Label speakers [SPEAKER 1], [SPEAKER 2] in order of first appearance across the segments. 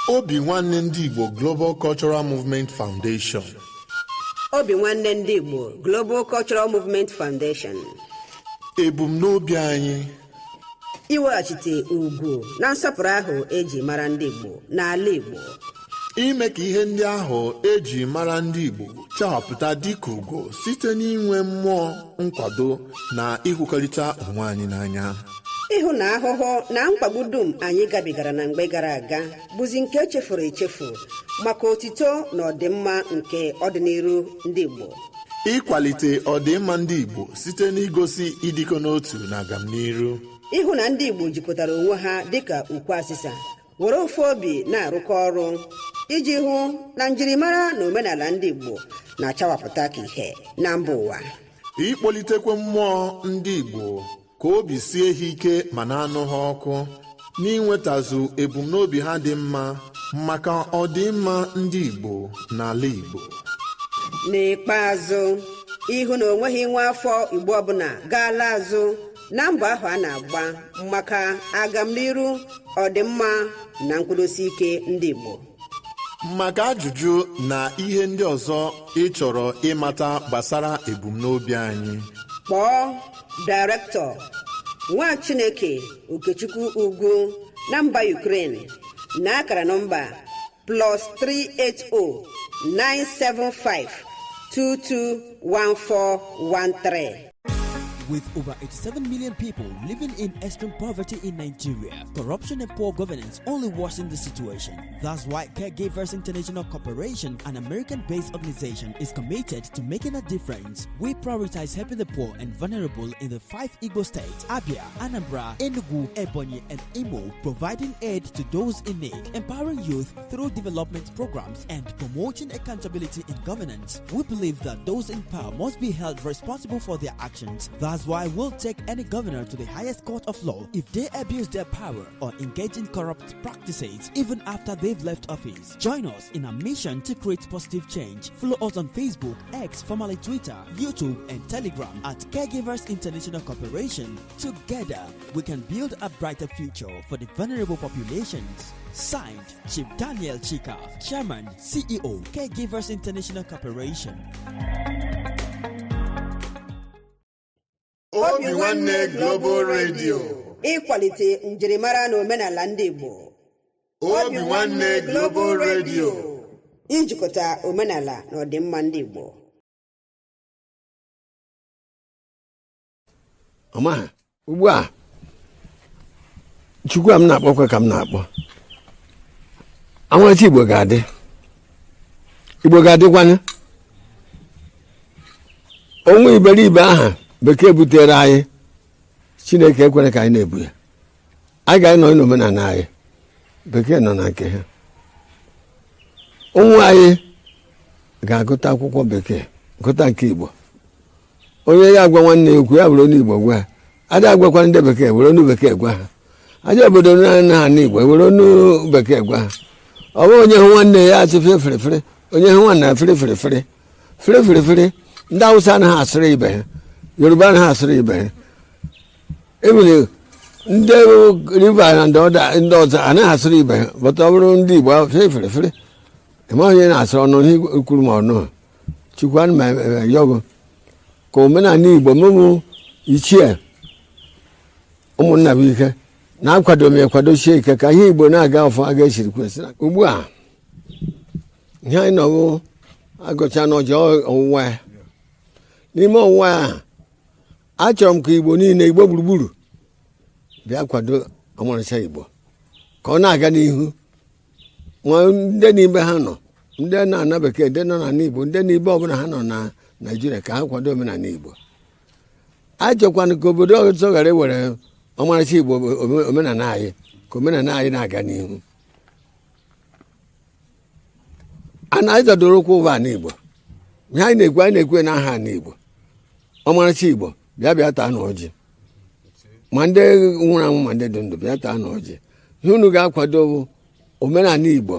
[SPEAKER 1] Obi Nwanne Ndị Igbo Global Cultural Movement Foundation.
[SPEAKER 2] Obi Nwanne Ndị Igbo Global Cultural Movement Foundation.
[SPEAKER 1] Ebumnobi anyị
[SPEAKER 2] iweghachite ugwu na nsọpụrụ ahụ eji mara ndị Igbo n'ala Igbo.
[SPEAKER 1] Ime ka ihe ndị ahụ eji mara ndị Igbo chahapụta dịka ugo site n'inwe mmụọ nkwado na ịhụkọrịta onwe anyị n'anya.
[SPEAKER 2] Ịhụ na ahụhụ na mkpagbu dum anyị gabigara na mgbe gara aga bụzi nke echefuru echefu maka otito na ọdịmma nke ọdịnihu ndị Igbo.
[SPEAKER 1] Ịkwalite ọdịmma ndị Igbo site n'igosi ịdịkọ n'otu na agamnihu.
[SPEAKER 2] Ịhụ na ndị Igbo jikọtara onwe ha dịka ukwe asịsa were ofu obi na-arụkọ ọrụ iji hụ na njirimara na omenala ndị Igbo na-achawapụta ka ihe na mba ụwa.
[SPEAKER 1] Ịkpọlitekwe mmụọ ndị Igbo ka obi sie ha ike ma na-anụ ha ọkụ n'inwetazu ebumnobi ha dị mma maka ọdịmma ndị Igbo n'ala Igbo.
[SPEAKER 2] N'ikpeazụ, ịhụ na onweghị nwa afọ Igbo ọbụla gaala azụ na mbọ ahụ a na-agba maka agamnihu ọdịmma na nkwụdosi ike ndị Igbo.
[SPEAKER 1] Maka ajụjụ na ihe ndị ọzọ ị chọrọ ịmata gbasara ebumnobi anyị,
[SPEAKER 2] kpọọ Director Nwa Chineke Okechukwu Ugwu na mba Ukraine na akara nọmba +380 975 221413.
[SPEAKER 3] With over 87 million people living in extreme poverty in Nigeria, corruption and poor governance only worsen the situation. That's why Caregivers International Corporation, an American-based organization, is committed to making a difference. We prioritize helping the poor and vulnerable in the 5 Igbo states, Abia, Anambra, Enugu, Ebonyi, and Imo, providing aid to those in need, empowering youth through development programs, and promoting accountability in governance. We believe that those in power must be held responsible for their actions. That's why we'll take any governor to the highest court of law if they abuse their power or engage in corrupt practices even after they've left office. Join us in our mission to create positive change. Follow us on Facebook, X, formerly Twitter, YouTube, and Telegram at Caregivers International Corporation. Together, we can build a brighter future for the vulnerable populations. Signed, Chief Daniel Chika, Chairman, CEO, Caregivers International Corporation.
[SPEAKER 1] Obi Nwanne Global Radio.
[SPEAKER 2] Ịkwalite njirimara na omenala ndị Igbo.
[SPEAKER 1] Obi Nwanne Global Radio.
[SPEAKER 2] Ijikọta omenala na ọdịmma ndị Igbo.
[SPEAKER 4] Ọma, ugbu a Chukwu am na-akpọkwa ka m na-akpọ. Anwachi Igbo ga-adị. Igbo ga-adịkwanụ. Onwe iberibe aha Bekee butere anyị, Chineke ekwere ka anyị na-ebu ya. Anyị ga-anọ n'omenala anyị, Bekee nọ na nke ha. Ụmụ anyị ga-agụta akwụkwọ Bekee, gụta nke Igbo. Onye ya agwa nwanne ya okwu ya bụrụ onye Igbo gwa ha. Ada agwakwa ndị Bekee were onye Bekee gwa ha. Aja obodo na Igbo were onye Bekee gwa ha. Ọ bụ onye hụ nwanne ya asị fere onye hụ nwanne ya fere ndị Hausa anaghị asịrị ibe ha. Yoruba na asịrị ibe ha. Even ndị River na ndị ọzọ anaghị asịrị ibe ha. But ọ bụrụ ndị Igbo ahụ fere eme onye na-asịrị ọnụ ihe kwuru ma ọnụ. Chukwu anụ ma yọgụ ka omenala Igbo mụmụ ichie ụmụnna bụ ike na-akwado m ekwadochie ike ka ihe Igbo na-aga ọfọ a ga-esiri kwesịrị. Ugbu a ihe anyị nọbụ agụcha n'ọjọọ ọwụwa ya. N'ime ọwụwa ya achọrọ m ka Igbo niile, Igbo gburugburu bịa kwado ọmarịcha Igbo ka ọ na-aga n'ihu. Ndị n'ibe ha nọ, ndị na-ana Bekee, ndị nọ na Igbo, ndị n'ibe ọbụla ha nọ na Naịjirịa ka ha kwado omenala Igbo. Achọkwana ka obodo ọzọ ghara ewere ọmarịcha Igbo omenala anyị, ka omenala anyị na-aga n'ihu. A na-azọdoro ụkwụ ụwa n'Igbo. Ihe anyị na-ekwe n'aha n'Igbo. Ọmarịcha Igbo bịa taa n'ọjị. Ma ndị nwụrụ anwụ ma ndị dị ndụ bịa taa n'ọjị. Ihe unu ga-akwado omenala Igbo.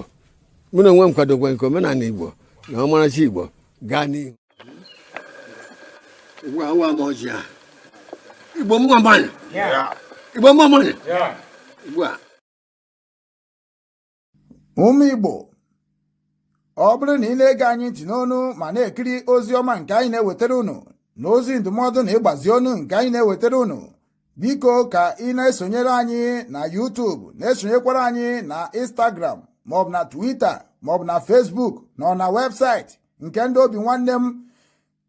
[SPEAKER 4] Mụ na onwe m kwadokwa nke omenala Igbo na ọmarịcha Igbo gaa n'ihu. Ugbu a ụwa m ọjị a. Igbo mma mmanụ. Igbo mma mmanụ. Ugbu a
[SPEAKER 5] ụmụ Igbo ọ bụrụ na ị na-ege anyị ntị n'onu ma na-ekiri ozi ọma nke anyị na-ewetara unu na ozi ndụmọdụ na ịgbazi ọnụ nke anyị na-ewetara unu, biko ka ị na-esonyere anyị na YouTube, na-esonyekwara anyị na Instagram maọbụ na Twitter maọbụ na Facebook na ọ na webụsaịtị nke ndị obi nwanne m,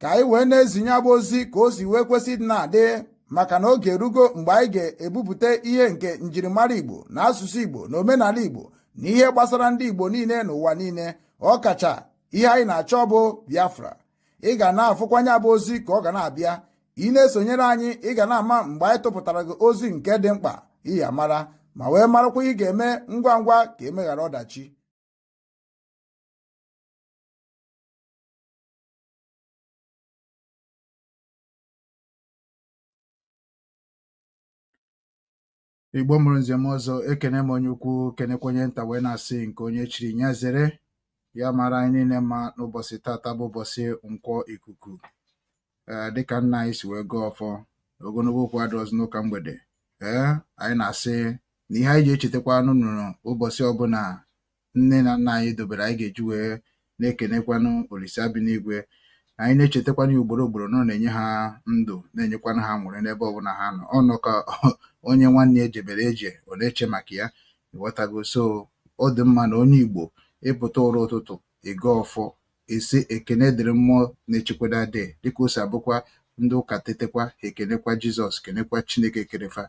[SPEAKER 5] ka anyị wee na-ezinye abụ ozi ka o si wee kwesị dị na-adị, maka na oge erugo mgbe anyị ga-ebupụta ihe nke njirimara Igbo na asụsụ Igbo na omenala Igbo na ihe gbasara ndị Igbo niile n'ụwa niile, ọ kacha ihe anyị na-achọ bụ Biafra. Ị ga na-afụkwanye abụ ozi ka ọ ga na-abịa, ị na-esonyere anyị, ị ga na-ama mgbe anyị tụpụtara gị ozi nke dị mkpa iyi amara, ma wee marakwa ị ga-eme ngwa ngwa ka emeghara ọdachi. Igbo mụrụ nzem ọzọ, ekene m onye ukwu, kenekwenye nta, wee na-asị nke onye chiri nya zere ya mara anyị niile mma n'ụbọchị tata bụ ụbọchị nkwọ ikuku. Dịka nna anyị si wee gọọ ọfọ ogologo okwu adọzi n'ụka mgbede, anyị na-asị na ihe anyị ji echetakwa n'ụnụ ụbọchị ọbụla nne na nna anyị dobere anyị ga-eji wee na-ekenekwanụ Olise bi n'igwe. Anyị na-echetakwana ya ugboro ugboro nọ na-enye ha ndụ, na-enyekwana ha nwere n'ebe ọbụla ha nọ. Ọnụ ka onye nwanne ejebere eje ọ na-eche maka ya, ịghọtago. So ọ dị mma na onye Igbo ịpụta ụra ụtụtụ ịga ọfọ esi ekene dịrị mmụọ na-echekwada dị, dịka o si abụkwa ndị ụka tetekwa ekenekwa Jizọs, kenekwa Chineke kerefa.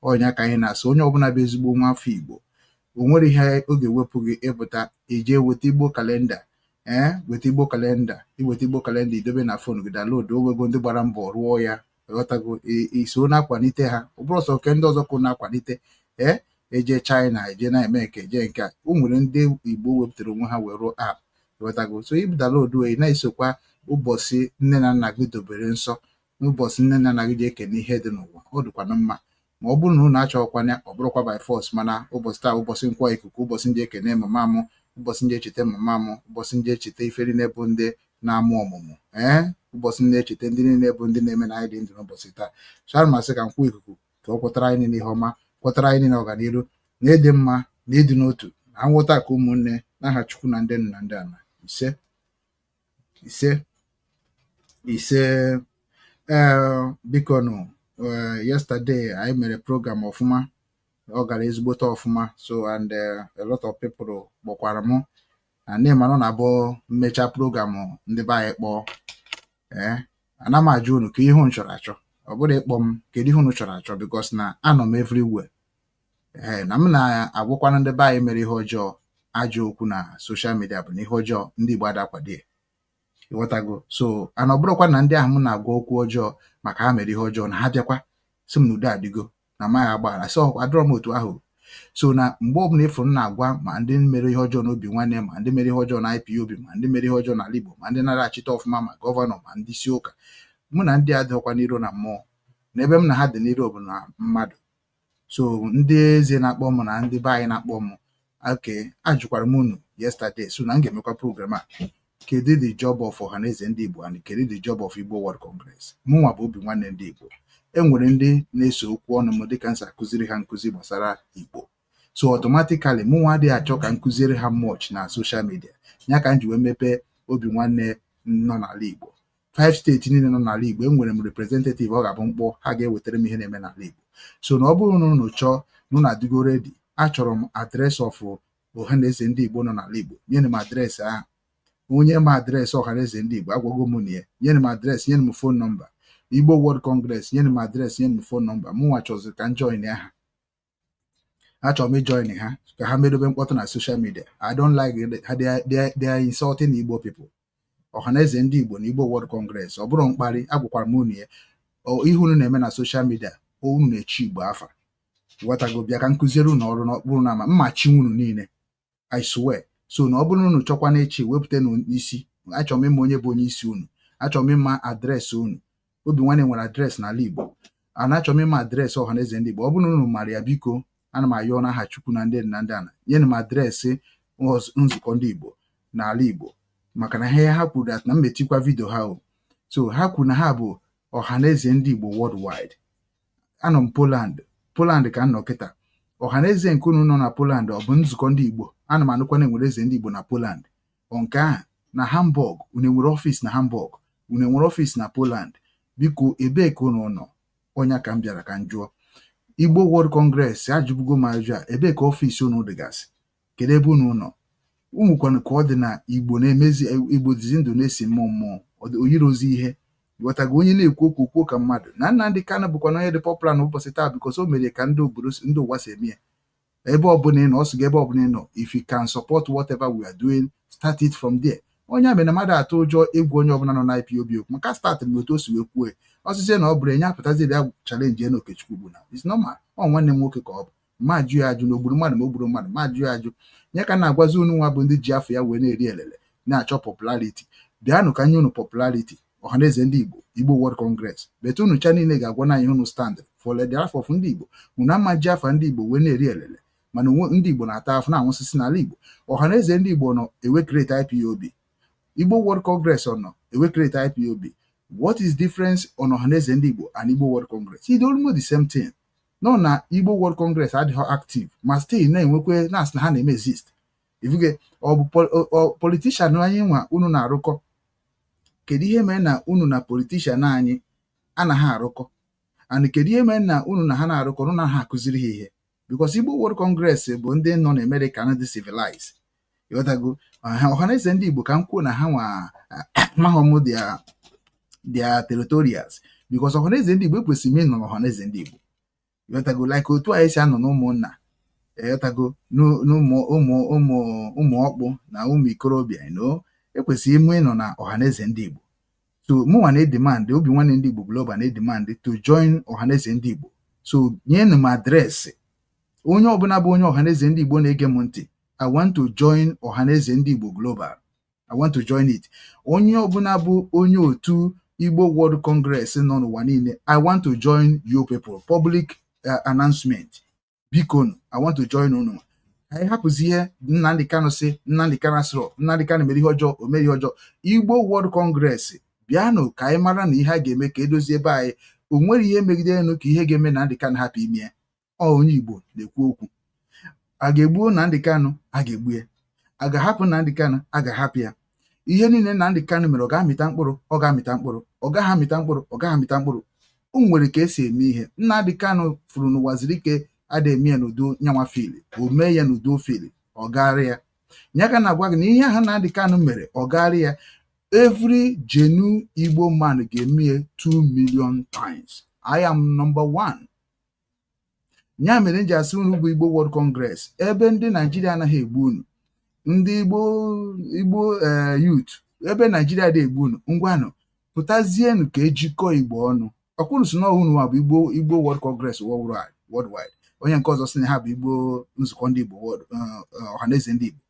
[SPEAKER 5] Ọnya ka anyị na-asị onye ọbụla bụ ezigbo nwa afọ Igbo, o nwere ihe oge wepụ gị ịpụta ije weta Igbo kalenda, weta Igbo kalenda, iweta Igbo kalenda idobe na fon gị, download owego ndị gbara mbọ rụọ ya, ịghọtago. Iso na-akwalite ha, ọ bụrụ sọ nke ndị ọzọ kwụ na-akwalite. Eje China, eje na-eme nke eje nke a, o nwere ndị Igbo wepụtara onwe ha wee rụọ app, ịghọtago. So ibu download wee na-esokwa ụbọchị nne na nna gị dobere nsọ, n'ụbọchị nne na nna gị ji ekene ihe dị n'ụwa. Ọ dịkwana mma ma ọ bụrụ na unu achọkwanya ọ bụrụkwa by force, mana ụbọchị taa ụbọchị nkwọ ikuku, ụbọchị ndị ekene mama m, ụbọchị ndị echeta mama m, ụbọchị ndị echeta ife niile bụ ndị na-amụ ọmụmụ, ụbọchị ndị echeta ndị niile bụ ndị na-eme na anyị dị ndụ n'ụbọchị taa. So ana m asị ka nkwọ ikuku ka ọ kwụtara anyị n'ihe ọma, kwụtara anyị n'ọganiru, na ịdị mma na ịdị n'otu, na nghọta ka ụmụnne n'aha Chukwu na ndị nna ndị ana. Ise ise ise. Biko nụ, yesterday anyị mere program ọfụma, ọ gara ezigbote ọfụma. So and a lot of people kpọkwara m na nne mana ọ na-abụ mmecha program ndị be anyị kpọọ, ana m ajụ unu ka ihe unu chọrọ achọ, ọ bụrụ ịkpọ m kedu ihe unu chọrọ achọ, because na anọ m everywhere. Na m na-agwụkwana ndị be anyị mere ihe ọjọọ ajọ okwu na social media bụ na ihe ọjọọ ndị Igbo adakwado, ịghọtago. So ana ọ bụrụkwa na ndị ahụ m na-agwa okwu ọjọọ maka ha mere ihe ọjọọ na ha bịakwa sị m na udo adịgo na amaghị agbaghara, so adọrọ m otu ahụ. So na mgbe ọbụla ịfụ m na-agwa ma ndị mere ihe ọjọọ n'obi nwanne, ma ndị mere ihe ọjọọ na IPOB, ma ndị mere ihe ọjọọ n'ala Igbo, ma ndị na-achịta ọfụma, ma gọvanọ, ma ndị isi ụka, mụ na ndị adịghịkwa n'iro na mmụọ, na ebe m na ha dị n'iro bụ na mmadụ. So ndị eze na-akpọ m na ndị be anyị na-akpọ m, ajụkwara m unu yesterday, so na m ga-emekwa program a, kedu the job of Ohaeze Ndị Igbo and kedu the job of Igbo World Congress. Mụnwa bụ obi nwanne ndị Igbo. Enwere ndị na-eso okwu ọnụ m dịka nsa akụziri ha nkụzi gbasara Igbo, so automatically mụnwa adịghị achọ ka nkụziri ha much na social media. Ya ka m ji wee mepee obi nwanne nọ n'ala Igbo. 5 steeti niile nọ n'ala Igbo enwere m representative ọ ga-abụ mkpọ ha ga-ewetara m ihe na-eme n'ala Igbo. So na ọ bụrụ na unu chọọ na unu adịgo ready, achọrọ m adreesị of Ohaeze Ndị Igbo nọ n'ala Igbo, nyere m adreesị ahụ. Onye ma adreesị Ohaeze Ndị Igbo agwago m na ya, nyere m adreesị, nyere m fon nọmba. Igbo World Congress, nyere m adreesị, nyere m fon nọmba. Mụnwa chọzi ka m join ha, achọrọ m ijoin ha ka ha medobe mkpọtụ na social media. I don't like it. They are insulting Igbo people. Ohaeze Ndị Igbo na Igbo World Congress ọ bụrụ mkparị, agwakwara m unu ya. Ihe unu na-eme na social media, unu na-echi Igbo afa, ịghọtago. Bịa ka nkụziere unu ọrụ n'okpuru na mmachi unu niile, I swear. So na ọ bụrụ unu chọkwa na-echi, wepụta n'isi, achọrọ m ịma onye bụ onye isi unu, achọrọ m ịma adreesị unu. Obi nwanne nwere adreesị n'ala Igbo, ana achọrọ m ịma adreesị Ohaeze Ndị Igbo. Ọ bụrụ na unu mara ya, biko ana m ayọ n'aha Chukwu na ndị nna ndị ana, nyere m adreesị nzukọ ndị Igbo n'ala Igbo, maka na ha kwuru na m metikwa vidio ha. So ha kwuru na ha bụ Ohaeze Ndị Igbo worldwide. Anọ m Poland ka m nọ kịta. Ohaeze nke unu nọ na Poland ọ bụ nzukọ ndị Igbo ana m anụkwa na enwere eze ndị Igbo na Poland. Nke a na Hamburg, unu enwere ọfịs na Hamburg, unu enwere ọfịs na Poland. Biko ebee ka unu nọ? Onye ka m bịara ka m jụọ. Igbo World Congress ajụbugo m ajụ a, ebee ka ọfịs unu dịgasị? Kedu ebe unu nọ? Ụmụkwanụ ka ọ dị na Igbo na-emezi, Igbo dịzi ndụ na-esi mmụọ oyirozi ihe. Ghọtago onye na-ekwu okwu okwu ka mmadụ. Na Nnamdi Kanu bụkwa onye dị popular n'ụbọchị taa because o mere ka ndị obodo ndị ụwa si eme ya. Ebe ọbụla ị nọ, ọ sị gị ebe ọbụla ị nọ, if you can support whatever we are doing, start it from there. Onye mere na mmadụ atụ ụjọ egwu onye ọbụla nọ na IPOB okwu maka start m otu o si wee kwuo ọsịsị na ọ bụrụ enye apụtazi bịa challenge ya na Okechukwu bụ na it's normal. Ọ nwanne m nwoke ka ọ bụ, ma jụ ya ajụ na ogburu mmadụ ma ogburu mmadụ, ma jụ ya ajụ. Nye ka na-agwazi unu nwa bụ ndị ji afọ ya wee na-eri elele na-achọ popularity. Bịanụ ka nye unu popularity. Ohaeze Ndị Igbo, Igbo World Congress, betu unu cha niile ga-agwa na ihe unu stand for the afọ of ndị Igbo. Unu ama ji afọ ndị Igbo wee na-eri elele, mana ndị Igbo na-ata afọ na-anwụsịsị n'ala Igbo. Ohaeze Ndị Igbo nọ ewe create IPOB. Igbo World Congress nọ ewe create IPOB. What is difference on Ohaeze Ndị Igbo and Igbo World Congress? It's almost the same thing. No na Igbo World Congress adịghị active ma still na-enwekwe na ha na-eme exist. Ifuge ọ bụ politician anyị nwa unu na-arụkọ. Kedu ihe mere na unu na politician anyị anaghị arụkọ? And kedu ihe mere na unu na ha na-arụkọ unu na ha akụziri ha ihe? Because Igbo World Congress bụ ndị nọ na America na ndị civilized. Ịghọtago? Ohaeze Ndị Igbo ka m kwuo na ha nwa mahom their territorials. Because Ohaeze Ndị Igbo ekwesịrị ịnọ na Ohaeze Ndị Igbo. Ịghọtago? Like otu anyị si anọ n'ụmụnna. Ịghọtago? Ụmụ ọkpụ na ụmụ ikorobịa, ekwesịrị ime ịnọ na Ohaeze Ndị Igbo. So mụnwa na-edemand, obi nwanne ndị Igbo global na-edemand to join Ohaeze Ndị Igbo. So nyenụ m adreesị. Onye ọbụla bụ onye Ohaeze Ndị Igbo na-ege m ntị, I want to join Ohaeze Ndị Igbo global. I want to join it. Onye ọbụla bụ onye otu Igbo World Congress nọ n'ụwa niile, I want to join you people. Public announcement. Biko, I want to join unu. Anyị hapụzi ihe Nnamdi Kanu si, Nnamdi Kanu asịrọ, Nnamdi Kanu mere ihe ọjọọ, o mere ihe ọjọọ. Igbo World Congress bịanụ ka anyị mara na ihe a ga-eme ka edozie ebe anyị. O nwere ihe megide enu ka ihe ga-eme Nnamdi Kanu hapụ ime ya. Onye Igbo na-ekwu okwu. A ga-egbuo Nnamdi Kanu, a ga-egbu ya. A ga-ahapụ Nnamdi Kanu, a ga-ahapụ ya. Ihe niile Nnamdi Kanu mere, ọ ga-amịta mkpụrụ, ọ ga-amịta mkpụrụ, ọ gaghị amịta mkpụrụ, ọ gaghị amịta mkpụrụ. O nwere ka esi eme ihe. Nnamdi Kanu furu n'ụwa ziri ike ada eme ya n'udo nyanwa fili, o mee ya n'udo fili, ọ gaara ya. Nya ka na-agwa gị na ihe ahụ Nnamdi Kanu mere, ọ gaara ya. Every genuine Igbo man ga-eme 2 million times. I am number 1. Nya mere nji asị unu bụ Igbo World Congress, ebe ndị Nigeria anaghị egbu unu, ndị Igbo youth, ebe Nigeria dị egbu unu, ngwanụ pụtazienụ ka ejikọ Igbo ọnụ. Ọkwụrụ si na unu bụ Igbo World Congress worldwide. Onye nke ọzọ sị na ha bụ Igbo nzukọ ndị Igbo Ohaeze Ndị Igbo.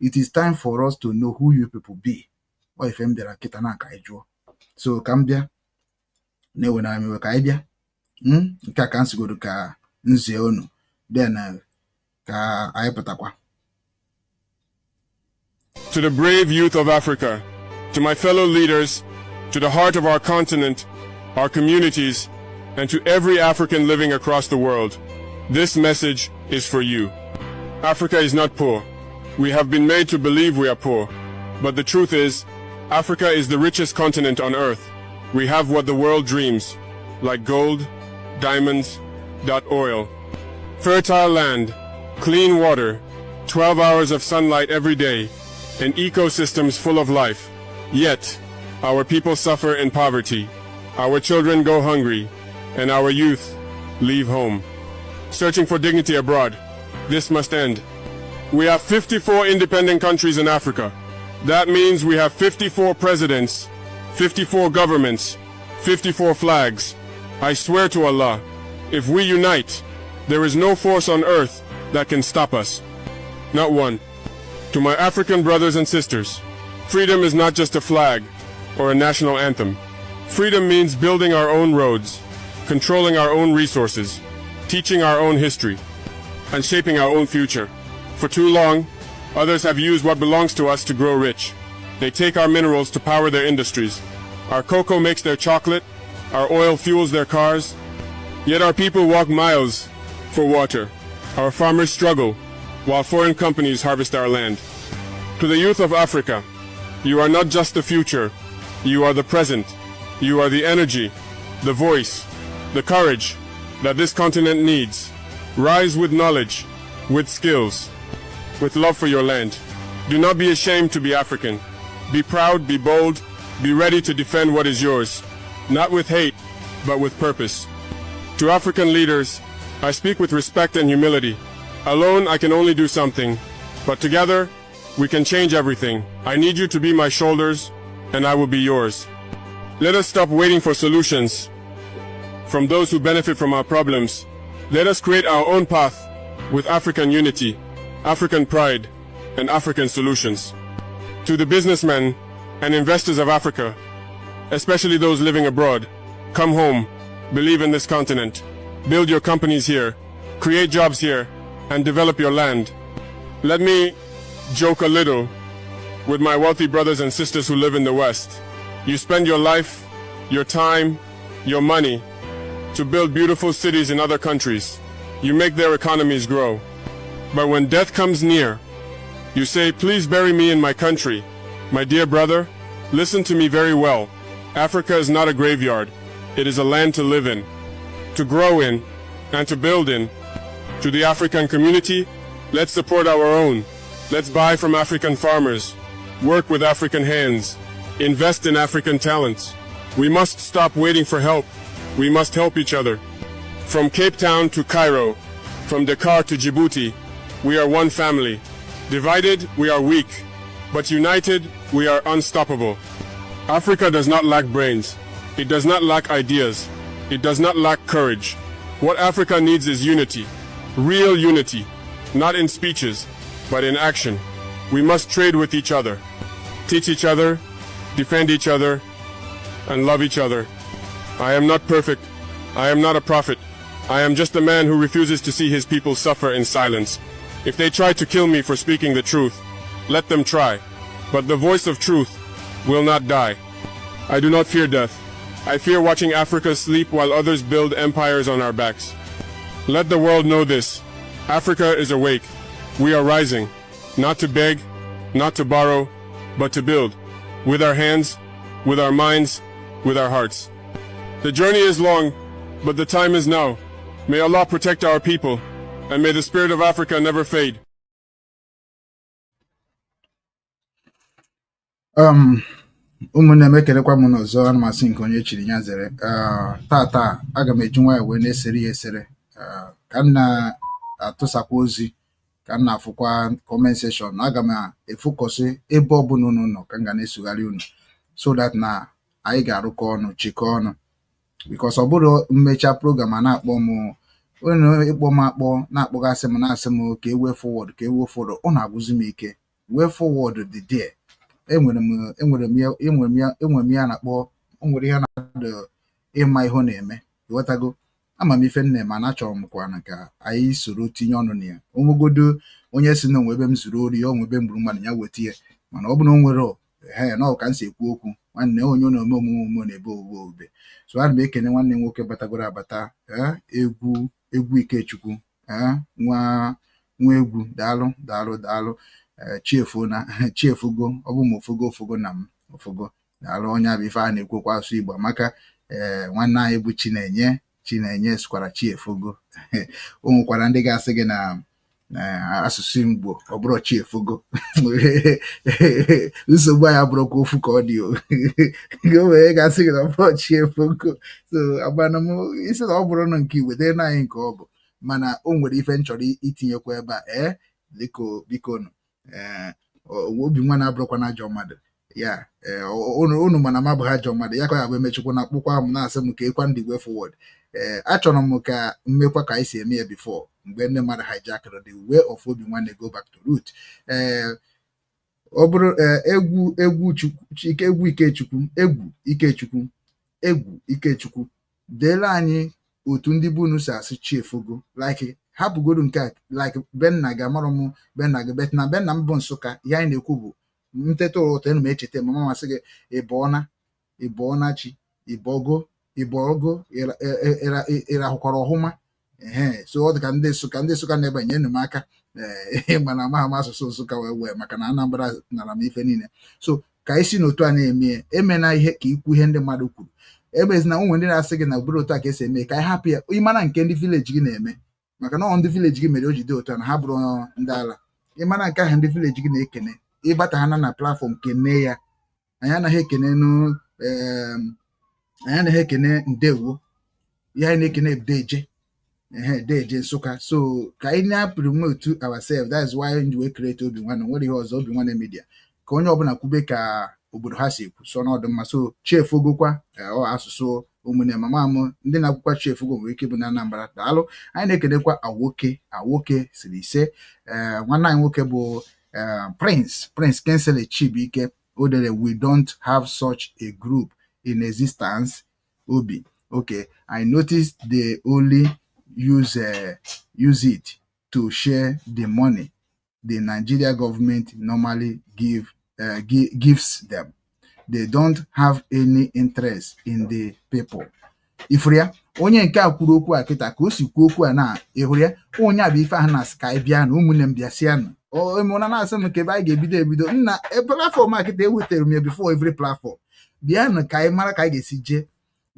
[SPEAKER 5] It is time for us to know who you people be. Ọ ife m bịara kịta na ka anyị jụọ. So ka m bịa na-ewe na mewe ka anyị bịa. Nke a ka m sigoro ka nzie unu. Then ka anyị pụtakwa.
[SPEAKER 6] To the brave youth of Africa, to my fellow leaders, to the heart of our continent, our communities, and to every African living across the world, this message is for you. Africa is not poor. We have been made to believe we are poor. But the truth is, Africa is the richest continent on earth. We have what the world dreams, like gold, diamonds, oil, fertile land, clean water, 12 hours of sunlight every day, and ecosystems full of life. Yet, our people suffer in poverty, our children go hungry, and our youth leave home. Searching for dignity abroad. This must end. We have 54 independent countries in Africa. That means we have 54 presidents, 54 governments, 54 flags. I swear to Allah, if we unite, there is no force on earth that can stop us. Not one. To my African brothers and sisters, freedom is not just a flag or a national anthem. Freedom means building our own roads, controlling our own resources, teaching our own history, and shaping our own future. For too long, others have used what belongs to us to grow rich. They take our minerals to power their industries. Our cocoa makes their chocolate, our oil fuels their cars. Yet our people walk miles for water. Our farmers struggle, while foreign companies harvest our land. To the youth of Africa, you are not just the future, you are the present. You are the energy, the voice, the courage that this continent needs. Rise with knowledge, with skills, with love for your land. Do not be ashamed to be African. Be proud, be bold, be ready to defend what is yours, not with hate, but with purpose. To African leaders, I speak with respect and humility. Alone, I can only do something, but together, we can change everything. I need you to be my shoulders, and I will be yours. Let us stop waiting for solutions from those who benefit from our problems. Let us create our own path with African unity, African pride, and African solutions. To the businessmen and investors of Africa, especially those living abroad, come home, believe in this continent, build your companies here, create jobs here, and develop your land. Let me joke a little with my wealthy brothers and sisters who live in the West. You spend your life, your time, your money to build beautiful cities in other countries. You make their economies grow. But when death comes near, you say, please bury me in my country. My dear brother, listen to me very well. Africa is not a graveyard. It is a land to live in, to grow in, and to build in. To the African community, let's support our own. Let's buy from African farmers, work with African hands, invest in African talents. We must stop waiting for help. We must help each other. From Cape Town to Cairo, from Dakar to Djibouti, we are one family. Divided, we are weak, but united, we are unstoppable. Africa does not lack brains. It does not lack ideas. It does not lack courage. What Africa needs is unity, real unity, not in speeches, but in action. We must trade with each other, teach each other, defend each other, and love each other. I am not perfect. I am not a prophet. I am just a man who refuses to see his people suffer in silence. If they try to kill me for speaking the truth, let them try. But the voice of truth will not die. I do not fear death. I fear watching Africa sleep while others build empires on our backs. Let the world know this. Africa is awake. We are rising, not to beg, not to borrow, but to build, with our hands, with our minds, with our hearts. The journey is long, but the time is now. May Allah protect our people, and may the spirit of Africa never fade.
[SPEAKER 5] Ụmụnne m ekelekwa m n'ọzọ, ana m asị nke onye chiri ya zere. Tata aga m eji nwayọ wee na-esere ya esere ka m na-atụsakwa ozi, ka m na-afụkwa comment section. Aga m efokọsị ebe ọbụla unu nọ ka m ga na-esogharị unu, so that na anyị ga-arụkọ ọnụ, chịkọ ọnụ, because ọ bụrụ mmecha program a na-akpọ m unu ịkpọ m akpọ na-akpọgasị m na-asị m ka ewe forward, ka ewe forward. Ọ na-agwụzi m ike. Way forward dị there. Enwere m ya na-akpọ, o nwere ihe na-adụ ịma ihe ọ na-eme, ịghọtago. Ama m ife nne ma na-achọrọ m kwana ka anyị soro tinye ọnụ na ya. Onwegodo onye si na onwe ebe m zuru ori, onwe ebe m gburu mmadụ ya weta ya, mana ọ bụ na o nwere na ọ ka m si ekwu okwu nwanne onye na-eme omume na ebe obe. So ana m ekene nwanne nwoke batagoro abata, egwu Ikechukwu, nwa egwu, daalụ chiefugo, ọ bụ m ofogo na m ofogo, daalụ. Onye abụ ife a na-ekwukwa asụ Igbo maka nwanne anyị bụ Chinenye skwara chiefugo. O nwekwara ndị ga-asị gị na asụsụ Igbo ọ bụrụ chiefugo. Nsogbu anyị abụrụkwa ofu ka ọ dị o. Wee ga-asị gị na ọ bụrụ chiefugo. So agbana m isi na ọ bụrụ na nke Igbo dee na anyị nke ọ bụ, mana o nwere ife m chọrọ itinyekwa ebe a. Biko nụ, obi nwa na-abụrụkwa na ajọ mmadụ ya. Unu mana m abụghị ajọ mmadụ ya, ka ya bụ emechukwu na akpụkwa m na-asị m ka ịkwa ndị way forward. Achọrọ m ka mmekwa ka anyị si eme ya before, mgbe ndị mmadụ hijacked the way of obi nwanne go back to root. Ọ bụrụ egwu Ikechukwu deela anyị otu ndị bụ unu si asị chiefugo, like hapụgodu nke a, like benna ga-amarụ m benna gị, bet na benna m bụ Nsụka. Ihe anyị na-ekwu bụ nteta ụtọ, enu m echeta mama masị gị ịbọọna chi, ịbọgo ịrahụkwara ọhụma, so ọ dị ka ndị Nsụka na-ebe nyenu m aka mana amaghị m asụsụ Nsụka wee maka na Anambra nara m ife niile. So ka isi n'otu a na-eme emena ihe ka ikwu ihe ndị mmadụ kwuru, emezina ụmụ ndị na-asị gị na obodo otu a ka esi eme ka anyị hapụ ya ịmara nke ndị vileji gị na-eme, maka na ndị vileji gị mere o jide otu a na ha bụrụ ndị ala. Ịmara nke ahụ ndị vileji gị na-ekene ịbata ha na platfọm kene ya. Anyị anaghị ekene ndewo, ihe anyị na-ekene deje Nsụka. So ka anyị na-promote ourselves, that is why we create Obi Nwanne, nwere ihe ọzọ Obi Nwanne media, ka onye ọbụla kwube ka obodo ha si ekwu so n'ọdụ mma. So chiefogokwa asụsụ ụmụnne mama m ndị na-akwụkwa chiefogo nwere ike bụ na Anambra. Daalụ. Anyị na-ekenekwa awoke siri ise, nwanne anyị nwoke bụ Prince Kensele Chibuike odere we don't have such a group in existence. Obi, okay, I noticed they only use it to share the money the Nigeria government normally gives them. They don't have any interest in the people. Ifria onye nke a kwuru okwu a kịta ka o si kwuo okwu a na ịhụrụ ya, onye a bụ ife ahụ na Sky bịa na ụmụnne m bịa sianụ mụna na-asị m nke ebe anyị ga-ebido nna platform a kịta ewetara m ya before every platform bịanụ ka anyị mara ka anyị ga-esi jee.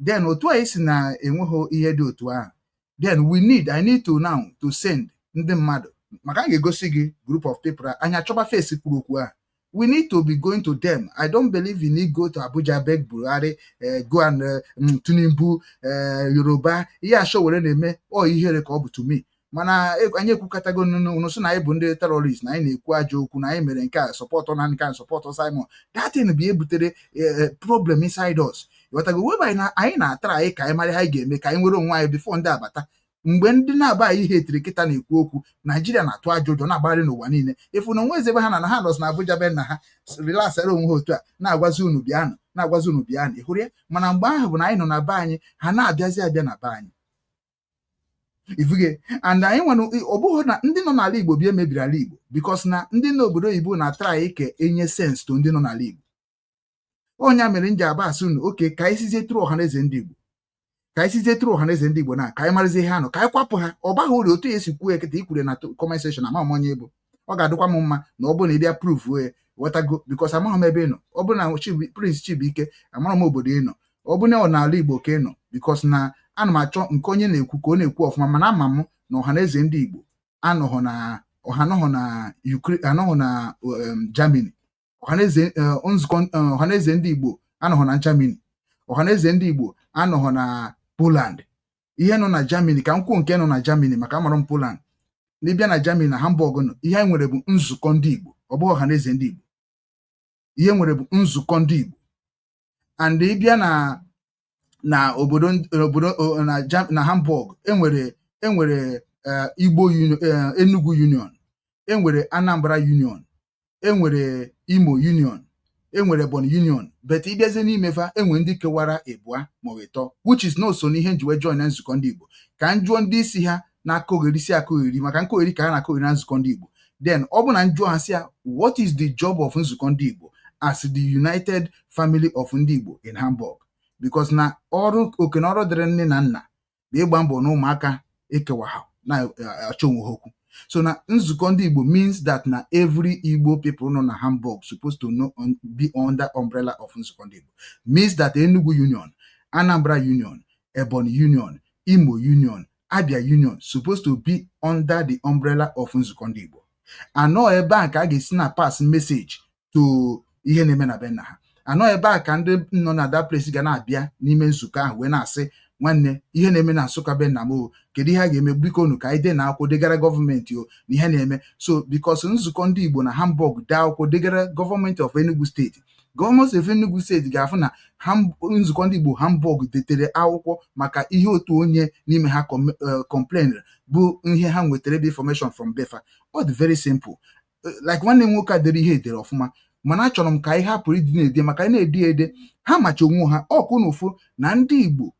[SPEAKER 5] Then otu anyị si na enweghị ihe dị otu ahụ, then I need to now to send ndị mmadụ, maka a ga-egosi gị group of people anya chọba face kwuru okwu ahụ. We need to be going to them. I don't believe you need go to Abuja, beg Buhari, go and Tinubu, Yoruba. Yeah, sure, were na-eme or ihere ka ọ bụ to me. Mana anyị ekwukatago n'ụnụ so na anyị bụ ndị terrorist na anyị na-ekwu ajọ okwu na anyị mere nke a support na nke a support Simon. That thing be ebutere problem inside us. Yotago webe anyị na-atara anyị ka anyị mara ha ga-eme ka anyị nwere onwe anyị before ndị abata. Mgbe ndị na-aba ihe etiri kịta na-ekwu okwu, Naijiria na-atụ ajọ ụjọ na-agbagharị n'ụwa niile. Efu na onwe ebe ha na ha nọs na Abuja be na ha rilasara onwe ha otu a na-agwazi unu bịanụ ịhụrụ ya. Mana mgbe ahụ bụ na anyị nọ na be anyị, ha na-abịazi abịa na be anyị ifuge. And anyị nwere ọ bụghị na ndị nọ n'ala Igbo bịa mebiri ala Igbo, because na ndị n'obodo Igbo na-atara anyị ka enye sense to ndị nọ n'ala Igbo. Onye mere nji aba asị unu oke ka anyị sizie tụrụ Ohaeze Ndị Igbo, ka anyị sizie tụrụ Ohaeze Ndị Igbo na ka anyị marazie ihe anụ, ka anyị kwapụ ha. Ọ baghị uru otu esi kwuo eketa ikwure na comment section ama m onye bụ. Ọ ga-adịkwa m mma na ọ bụrụ na ị bịa proof wee wetago, because amaghị m ebe ị nọ. Ọ bụrụ na Prince Chibuike amara m obodo ị nọ, ọ bụrụ na ọ n'ala Igbo ka ị nọ, because na ana m achọ nke onye na-ekwu ka ọ na-ekwu ọfụma. Mana ama m na Ohaeze Ndị Igbo anọghọ na Ukraine, anọghọ na Germany. Ohaeze Ndị Igbo anọghọ na Germany. Ohaeze Ndị Igbo anọghọ na Poland. Ihe nọ na Germany ka m kwuo nke nọ na Germany maka amara m Poland. N'ịbịa na Germany na Hamburg nọ, ihe anyị nwere bụ nzukọ ndị Igbo, ọ bụghị Ohaeze Ndị Igbo. Ihe nwere bụ nzukọ ndị Igbo. And ịbịa na obodo na Hamburg enwere Igbo Union, Enugu Union, enwere Anambra Union, enwere Imo Union, enwere Ebonyi Union. But ịbịazie n'imefa enwere ndị kewara ebua ma ọ ịtọ, which is no so n'ihe njiwe join na nzukọ ndị Igbo. Ka njụọ ndị isi ha na-akọgheri maka nkọgheri ka ha na-akọgheri na nzukọ ndị Igbo. Then ọ bụ na njụọ ha sị ya, what is the job of nzukọ ndị Igbo as the united family of ndị Igbo in Hamburg? Because na oke na ọrụ dịrị nne na nna bụ ịgba mbọ na ụmụaka ekewa ha na-achọ onwe ha okwu. So na nzukọ ndị Igbo means that na every Igbo people nọ na Hamburg supposed to be under umbrella of nzukọ ndị Igbo. Means that Enugu Union, Anambra Union, Ebonyi Union, Imo Union, Abia Union supposed to be under the umbrella of nzukọ ndị Igbo. Anọ ebe a ka a ga-esi na pass message to ihe na-eme na be nna ha. Anọ ebe a ka ndị nọ na that place ga na-abịa n'ime nzukọ ahụ wee na-asị, nwanne ihe na-eme na Nsụka be nna m, kedu ihe a ga-eme, biko unu ka anyị dee na akwụkwọ degara gọọmenti na ihe na-eme. So because nzukọ ndị Igbo na Hamburg dee akwụkwọ degara gọọmenti of Enugu steeti, gọọmenti of Enugu steeti ga-afụ na nzukọ ndị Igbo Hamburg detere akwụkwọ maka ihe otu onye n'ime ha complain bụ ihe ha nwetara bụ information from befa. Ọ dị very simple. Like nwanne m nwoke a dere ihe edere ọfụma, mana achọrọ m ka anyị hapụrụ ịdị na-ede, maka anyị na-ede ede ha macha onwe ha ọkụ n'ụfụ na ndị Igbo.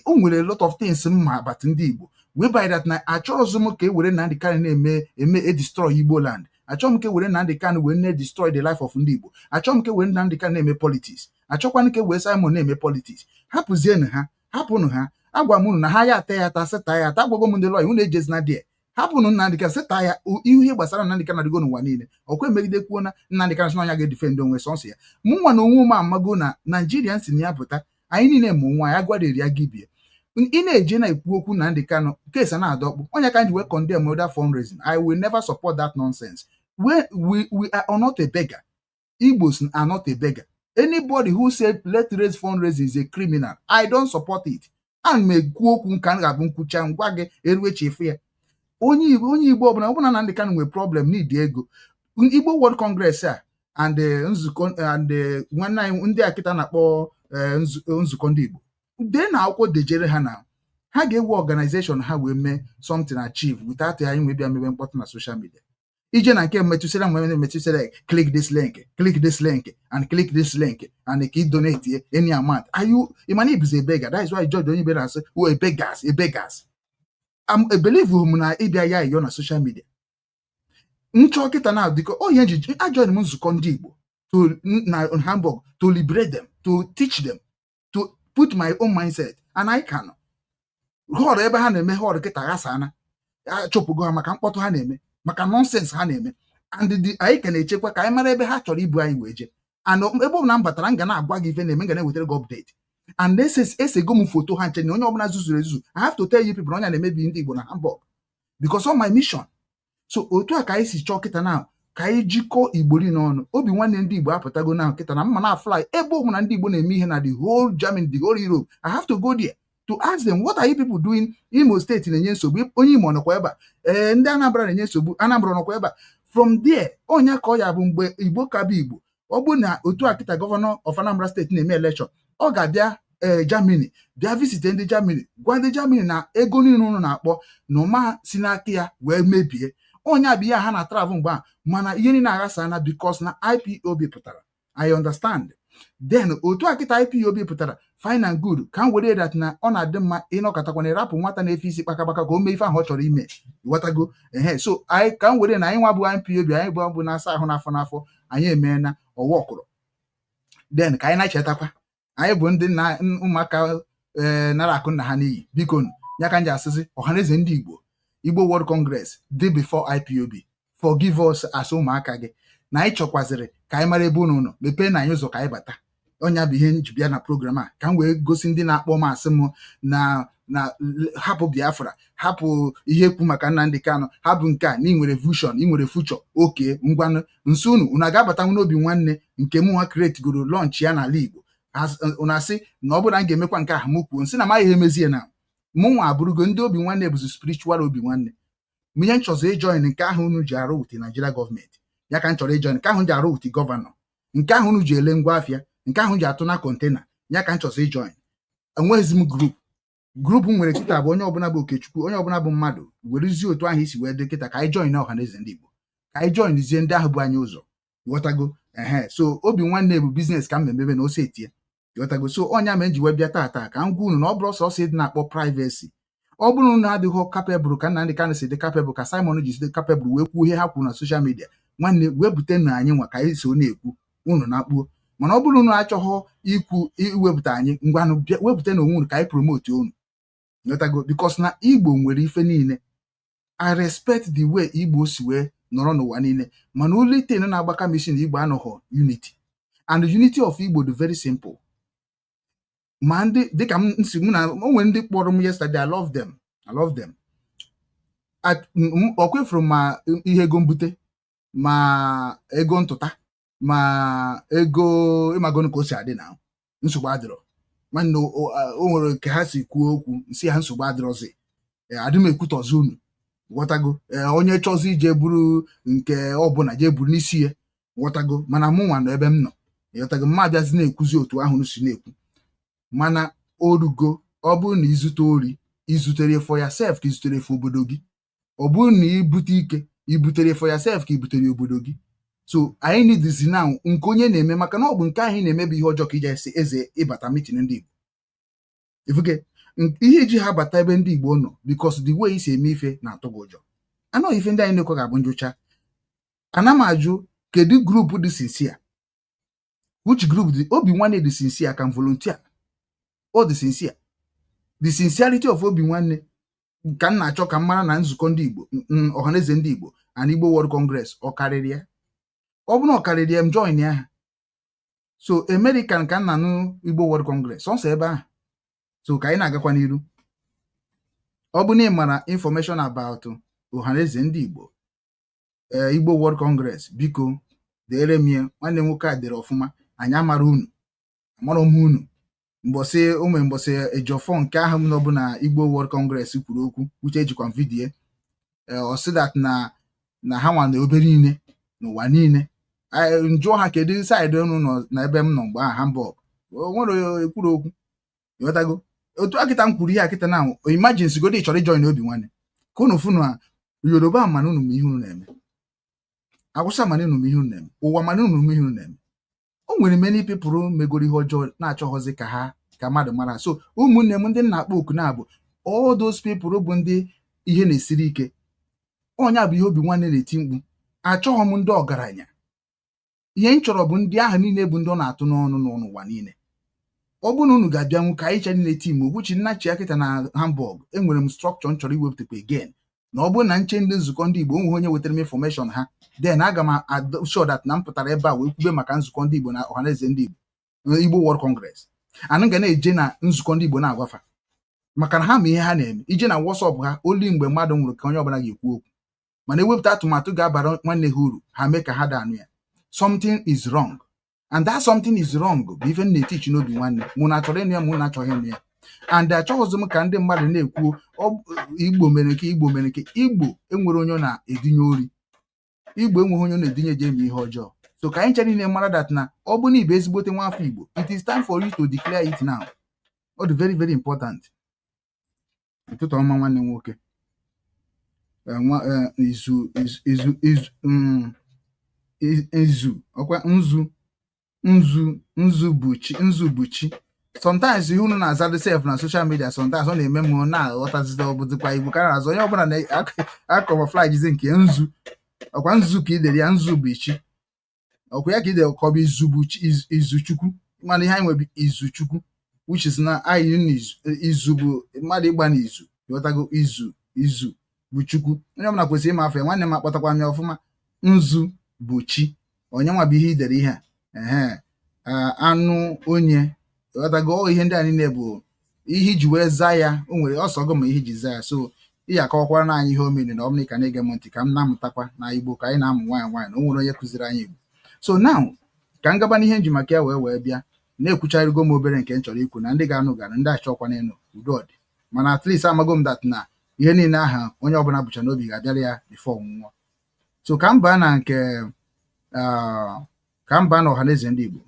[SPEAKER 5] O nwere a lot of things mma about ndị Igbo whereby that na achọrọzụ m ka e were Nnamdi Kanu na-eme destroy Igbo land. Achọrọ m ka e were Nnamdi Kanu wee na-destroy the life of ndị Igbo. Achọrọ m ka e were Nnamdi Kanu na-eme politics. Achọkwana ka e were Simon na-eme politics. Hapụnụ ha. agwa m unu na ha ya ata ya ata sịta ya ata agwago m ndị lọya unu ejezina die hapụnụ Nnamdi Kanu sịta ya ihe gbasara Nnamdi Kanu adịgo n'ụwa niile ọkwa emegidekwuo na Nnamdi Kanu sị na ọnya ga-edifendị onwe sọnsọ ya mụ nwa na onwe m amago na Naijiria si na ya pụta anyị niile mụ nwa ya gwariri ya gibie ị na-eje na-ekwu okwu Nnamdi Kanu kesa na-adọkpụ onye ka anyị wee condemn other fundraising. I will never support that nonsense. We are not a beggar. Igbos are not a beggar. Anybody who said let's raise fundraising is a criminal. I don't support it. And me ekwu okwu nka m ga-abụ nkwucha ngwa gị eruechi efe ya onye Igbo ọbụla Nnamdi Kanu nwere problem need ego Igbo World Congress a and nzukọ and nwanne anyị ndị akịta na-akpọ nzukọ ndị Igbo dee na akwụkwọ dejere ha na ha ga-ewe organization ha wee mee something achieve without anyị nwe bịa mebe mkpọtụ na social media ije na nke metụsara click this link and click this link and ka donate any amount imana ibuzi a beggar. That is why George onye bere asị a beggars I believe m na ịbịa ya iyo na social media nchọ kịta na dịka onye njiji ajoin m nzukọ ndị Igbo na Hamburg to liberate them, to teach them, to put my own mindset and I can họrọ ebe ha na-eme họrọ kịta ghasa na achụpụgo ha maka mkpọtụ ha na-eme maka nonsense ha na-eme and anyị ka na-echekwa ka anyị mara ebe ha chọrọ ibu anyị wee je and ebe ọbụla m batara m ga na-agwa gị ife na-eme ga na-ewetara gị update and esego m foto ha nche na onye ọbụla zuzuru ezuzu. I have to tell you people onye na-emebi ndị Igbo na Hamburg because of my mission. So otu a ka anyị si chọọ kịta na ka anyị jikọọ Igbo niile ọnụ obi nwanne ndị Igbo apụtago na kịta na mma na fly ebe ọbụla ndị Igbo na-eme ihe na the whole Germany, the whole Europe. I have to go there to ask them, what are you people doing? Imo State na-enye nsogbu onye Imo nọkwa ebe a ndị Anambra na-enye nsogbu Anambra nọkwa ebe a. From there onye ka ọ ya bụ mgbe Igbo ka bụ Igbo ọ bụ na otu a kịta gọvanọ of Anambra State na-eme election ọ ga-abịa Germany bịa visit ndị Germany gwa ndị Germany na ego niile ụnụ na-akpọ na ụma si n'aka ya wee mebie onye abịa ha na travel mgbe a mana ihe niile aghasa na because na IPOB pụtara. I understand. Then otu a kịta IPOB pụtara fine and good ka m were dat na ọ na-adị mma ịnọkọtakwa na ịrapụ nwata na-efe isi kpakabaka ka o mee ife ahụ ọ chọrọ ime wetago so anyị ka m were na anyị nwa bụ IPOB anyị bụ na-asa ahụ n'afọ anyị emeela ọwọkụrụ then ka anyị na-echetakwa anyị bụ ndị na ụmụaka nara akụ nna ha n'iyi biko ya ka m ji asịzi Ohaeze Ndị Igbo Igbo World Congress dị before IPOB forgive us as ụmụaka gị na anyị chọkwazịrị ka anyị mara ebe unu nọ mepee na anyị ụzọ ka anyị bata ọnya bụ ihe nji bịa na program a ka m wee gosi ndị na-akpọ m asị m na hapụ Biafra hapụ ihe ekwu maka Nnamdi Kanu hapụ nke a na ị nwere vision ị nwere future oke ngwanụ nso unu ga-abata n'obi nwanne nke mụ nwa create goro launch ya n'ala Igbo unu asị na ọ bụrụ na m ga-emekwa nke ahụ m kwuo nsị na amaghị emezie na mụ nwa abụrụgo ndị obi nwanne bụzi spiritual obi nwanne m ihe nchọzọ ịjoin nke ahụ unu ji arụ with Nigeria gọọmenti ya ka m chọrọ ịjoin nke ahụ ji arụ with gọvanọ nke ahụ unu ji ele ngwa afịa nke ahụ ji atụ na kontena ya ka m chọzọ ịjoin enweghịzi m grup nwere kịta bụ onye ọbụla bụ Okechukwu onye ọbụla bụ mmadụ werezie otu ahụ isi wee dị kịta ka anyị join na Ohaeze Ndị Igbo ka anyị joinizie ndị ahụ bụ anyị ụzọ ghọtago so obi nwanne bụ biznes ka m emebe na ose etie ghọtago so ọnya ma nji wee bịa taa ka m gwa unu na ọ bụrụ sọsọ dị na-akpọ privacy ọ bụrụ na adịghị capable ka Nnamdi Kanu si dị capable ka Simon ji si dị capable wee kwuo ihe ha kwuru na social media nwanne wee bute na anyị nwa ka anyị so na-ekwu unu na-akpuo mana ọ bụrụ na achọghọ ikwu iwepụta anyị ngwanụ wepụta na onwe unu ka anyị promote unu ghọtago because na Igbo nwere ife niile. I respect the way Igbo si wee nọrọ n'ụwa niile mana ulite na-agbaka mission Igbo anọghọ unity and the unity of Igbo dị very simple. Ma ndị dịka m nsi mụ na onwe ndị kpọrọ m yesterday, I love them. Ọ kwefuru ma ihe ego mbute ma ego ntụta ma ego ịmagonu ka o si adị na nsogbu adịrọ nwanne o nwere nke ha si kwuo okwu nsi ha nsogbu adịrọzi adị m ekwutọzi unu ghọtago onye chọzi ije buru nke ọbụla jee buru n'isi ya ghọtago mana mụ nwa nọ ebe m nọ ghọtago mma abịazi na-ekwuzi otu ahụ si na-ekwu mana orugo ọ bụrụ na izute ori izutere for yourself ka izutere for obodo gị ọ bụrụ na ibute ike ibutere for yourself ka ibutere obodo gị. So anyị nidizi na nke onye na-eme maka na ọ bụ nke anyị na-emebi ihe ọjọọ ka ije esi eze ịbata mitin ndị Igbo ifuge ihe iji ha bata ebe ndị Igbo nọ because the way isi eme ife na-atụ gị ụjọ anọghị ife ndị anyị na-ekwe ga-abụ njucha. Ana m ajụ kedu grupu dị sincere, which group dị obi nwanne dị sincere can volunteer or dị sincere the sincerity of obi nwanne ka m na-achọ ka m mara na nzukọ ndị Igbo Ohaeze Ndị Igbo and Igbo World Congress ọ karịrị ya. Ọ bụrụ na ọ karịrị ya, m join ya. So American ka m na-anụ Igbo World Congress ọsọ ebe ahụ. So ka anyị na-agakwa n'iru. Ọ bụ na ị mara information about Ohaeze Ndị Igbo Igbo World Congress, biko deere m ya. Nwanne nwoke a dere ọfụma. Anyị amara unu, amara m unu. Mbọsị ejofọ nke ahụ m nọbụ na Igbo World Congress kwuru okwu, uche ejikwa vidiyo ọ sị that na ha nwa na obere niile n'ụwa niile. Njụọ ha kedu saịdị unu nọ na ebe m nọ mgbe ahụ Hamburg. O nwere ekwuru okwu. Ịghọtago otu akịta m kwuru ihe akịta na imagine sigodo ị chọrọ ijoin obi nwanne ka unu funu a Yoruba mana unu m ihe unu na-eme, Awụsa mana unu m ihe unu na-eme, ụwa mana unu m ihe unu na-eme. O nwere many people megoro ihe ọjọọ na-achọghọzi ka mmadụ mara. So ụmụnne m ndị na-akpọ oku na-abụ all those people bụ ndị ihe na-esiri ike. Onye bụ ihe obi nwanne na-eti mkpu. Achọghọ m ndị ọgaranya. Ihe m chọrọ bụ ndị ahụ niile bụ ndị ọ na-atụ n'ọnụ n'ụwa niile. Ọ bụ na unu ga-abịanwu ka anyị niile tim Ogbuchi nnachi akịta na Hamburg. Enwere m structure m chọrọ iwepụtakwa again. Na ọ bụ na nche ndị nzukọ ndị Igbo onwe onye wetara m information ha, then aga m show that na m pụtara ebe a wee kwube maka nzukọ ndị Igbo na Ohaeze Ndị Igbo Igbo World Congress. Anyị ga na-eje na nzukọ ndị Igbo na-agwafa maka na ha ma ihe ha na-eme. Ije na WhatsApp ha oli mgbe mmadụ nwụrụ ka onye ọbụla ga-ekwu okwu, mana ewepụta atụmatụ ga-abara nwanne ha uru, ha mee ka ha danụ ya. Something is wrong, and that something is wrong bụ ife na-etich n'obi nwanne mụ na achọrọ ịnụ ya mụ na achọghị ịnụ ya. And achọghịzị m ka ndị mmadụ na-ekwu Igbo mere nke Igbo mere nke. Igbo enwere onye na-edinye ori. Igbo enweghị onye na-edinye je eme ihe ọjọọ. So ka anyị chere niile mara that na ọ bụ na Igbo ezigbote nwa afọ Igbo, it is time for you to declare it now. Ọ dị very very important. Ụtụtụ ọma nwanne nwoke. Nzu buchi. Sometimes unu na-aza the self na social media, sometimes ọ na-eme m na-aghọtazite ọbụdịkwa Igbo ka na-azọ onye ọbụla na-akọwa flagizi nke nzu. Ọkwa nzu ka idere ya, nzu bụ ichi. Ọkwa ya ka idere kọba izuchukwu. Mana ihe anyị nwebe izuchukwu, which is na izu bụ mmadụ ịgba n'izu. Ịghọtago izu bụ chukwu. Onye ọbụla kwesịrị ịma afọ ya. Nwanne m akpọtakwa m ya ọfụma. Nzu bụ chi. Onye nwa bụ ihe idere ihe a. Anụ onye. Ịghọtago ihe ndị a niile bụ ihe iji wee zaa ya. O nwere ọsọgọ ma ihe iji zaa ya. So ị akọwakwara na anyị ihe o mere na ọ bụla ka na-ege m ntị ka m na-amụtakwa na Igbo ka anyị na-amụ nwaanyị na o nwere onye kụziri anyị Igbo. So now ka m gaba n'ihe nji maka ya wee bịa na-ekwucharigo m obere nke m chọrọ ikwu na ndị ga-anụ gara ndị achọkwa n'elu udo dị. Mana at least amago m that na ihe niile aha onye ọbụla bụcha n'obi ga-abịara ya before ọnwụnwa. So ka m baa na nke ka m baa na Ohaeze Ndị Igbo.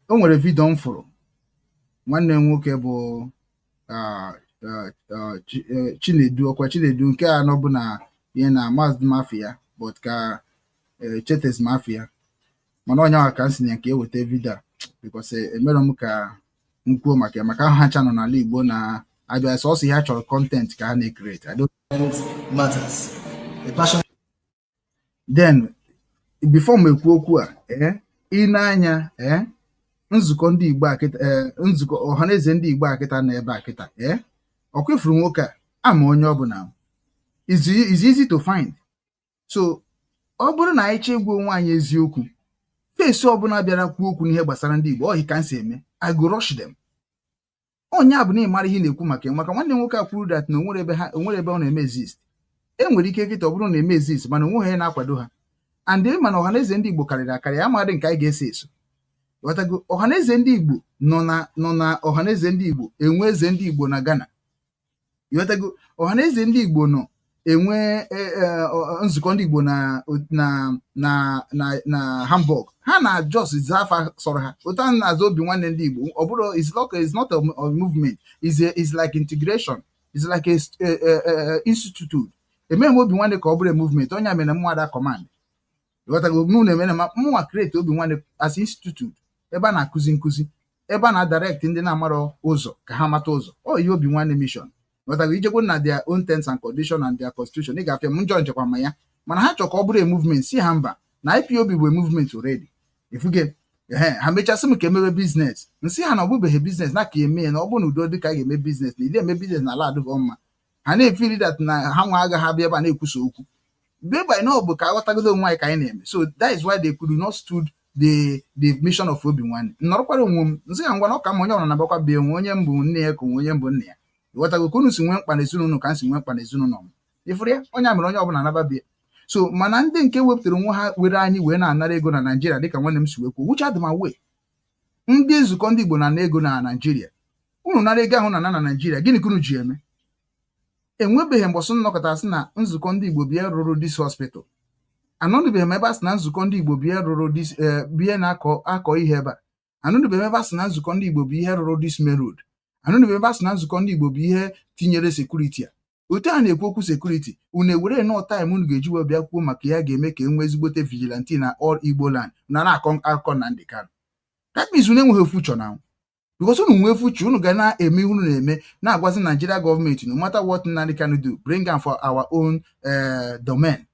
[SPEAKER 5] O nwere vidio m fụrụ nwanne m nwoke bụ Chinedu ọkwa Chinedu nke a nọ bụ na ihe na Mazi Mafia but ka Chetes Mafia, mana onye ahụ ka m si na nke eweta vidio because emere m ka m kwuo maka ahụ ha ncha nọ n'ala Igbo na abịa sọsọ ihe ha chọrọ content ka ha na-ekrete. Then before m ekwu okwu a ị na-anya nzukọ ndị Igbo akịta nzukọ Ohaeze Ndị Igbo akịta na ebe akịta ọkwa ifuru nwoke a ama onye ọbụla is easy to find. So ọ bụrụ na anyị chegwa onwe anyị eziokwu, fesi ọbụla bịara kwuo okwu n'ihe gbasara ndị Igbo, ọhị ka nsi eme I go rush them. Onye a bụ na ịmara ihe na-ekwu maka nwanne nwoke a kwuru that na onwere ebe ọ na-eme exist. Enwere ike kịta ọ bụrụ na eme exist mana onwe ha na-akwado ha. And mana Ohaeze Ndị Igbo karịrị akarị amadị nke anyị ga-ese eso. Watago Ohaeze Ndị Igbo nọ na Ohaeze Ndị Igbo enwe eze ndị Igbo na Ghana. Watago Ohaeze Ndị Igbo nọ enwe nzukọ ndị Igbo na Hamburg. Ha na Jos zafa sọrọ ha. Otu na-azụ obi nwanne ndị Igbo. Ọ bụrụ is not a movement. Is like integration. It's like a institute. Eme m obi nwanne ka ọ bụrụ movement. Onye amena mmụada command. Watago mụ na-eme na mụnwa create obi nwanne as institute. Ebe a na-akụzi nkụzi. Ebe a na-direct ndị na-amara ụzọ ka ha mata ụzọ. Ọ ihe obi nwanne mission. Watago ijekwa na their own terms and conditions and their constitution. Ị ga-afịa m njọ njekwa ma ya. Mana ha chọ ka ọ bụrụ movement si ha mba. Na IPOB bụ movement already. Ifuge ha mechasị m ka emebe biznes nsị ha na ọ bụbeghị biznes na ka eme na ọ bụ na udo dị ka a ga-eme biznes na ile eme biznes na ala adịghị mma ha na-efili dat na ha nwa agaghị abịa ebe a na-ekwusa okwu by na ọ bụ ka aghọtagodo onwe anyị ka anyị na-eme. So that is why they could not stood the mission of Obi Nwanne. Nọrọkwara onwe m nsị ha ngwa na ọka m onye ọbụla na-agbakwa bie nwe onye mbụ nne ya ka onye mbụ nna ya ịghọtago ka unu si nwee mkpa n'ezinụlọ ka m si nwee mkpa n'ezinụlọ m ịfụrụ ya onye mere onye ọbụla naba bie. So mana ndị nke wepụtara onwe ha were anyị wee na-anara ego na Naịjirịa dịka nwanne m si wee kwuo which are my way. Ndị nzukọ ndị Igbo na ego na Naịjirịa unu nara ego ahụ na Naịjirịa gịnị ka unu ji eme? Enwebeghị mbọsị nnọkọta sị na nzukọ ndị Igbo bịa rụrụ dis hospital. Anọdụbeghị m ebe a sị na nzukọ ndị Igbo bịa rụrụ bịa na-akọ ihe ebe a. Anọdụbeghị m ebe a sị na nzukọ ndị Igbo bụ ihe rụrụ dis main road. Anọdụbeghị ebe a sị na nzukọ ndị Igbo bụ ihe tinyere sekuriti a. Otu a na-ekwu okwu sekuriti unu ewere nọọ taịm unu ga-eji wee bịa kwuo maka ya ga-eme ka e nwee ezigbote vigilante na all Igbo land na-akọ akụkọ Nnamdi Kanu. That means unu enweghị future now. Because unu nwee future unu ga na-eme unu na-eme na-agwazi Nigeria gọọmenti no matter what Nnamdi Kanu do bring am for our own domain.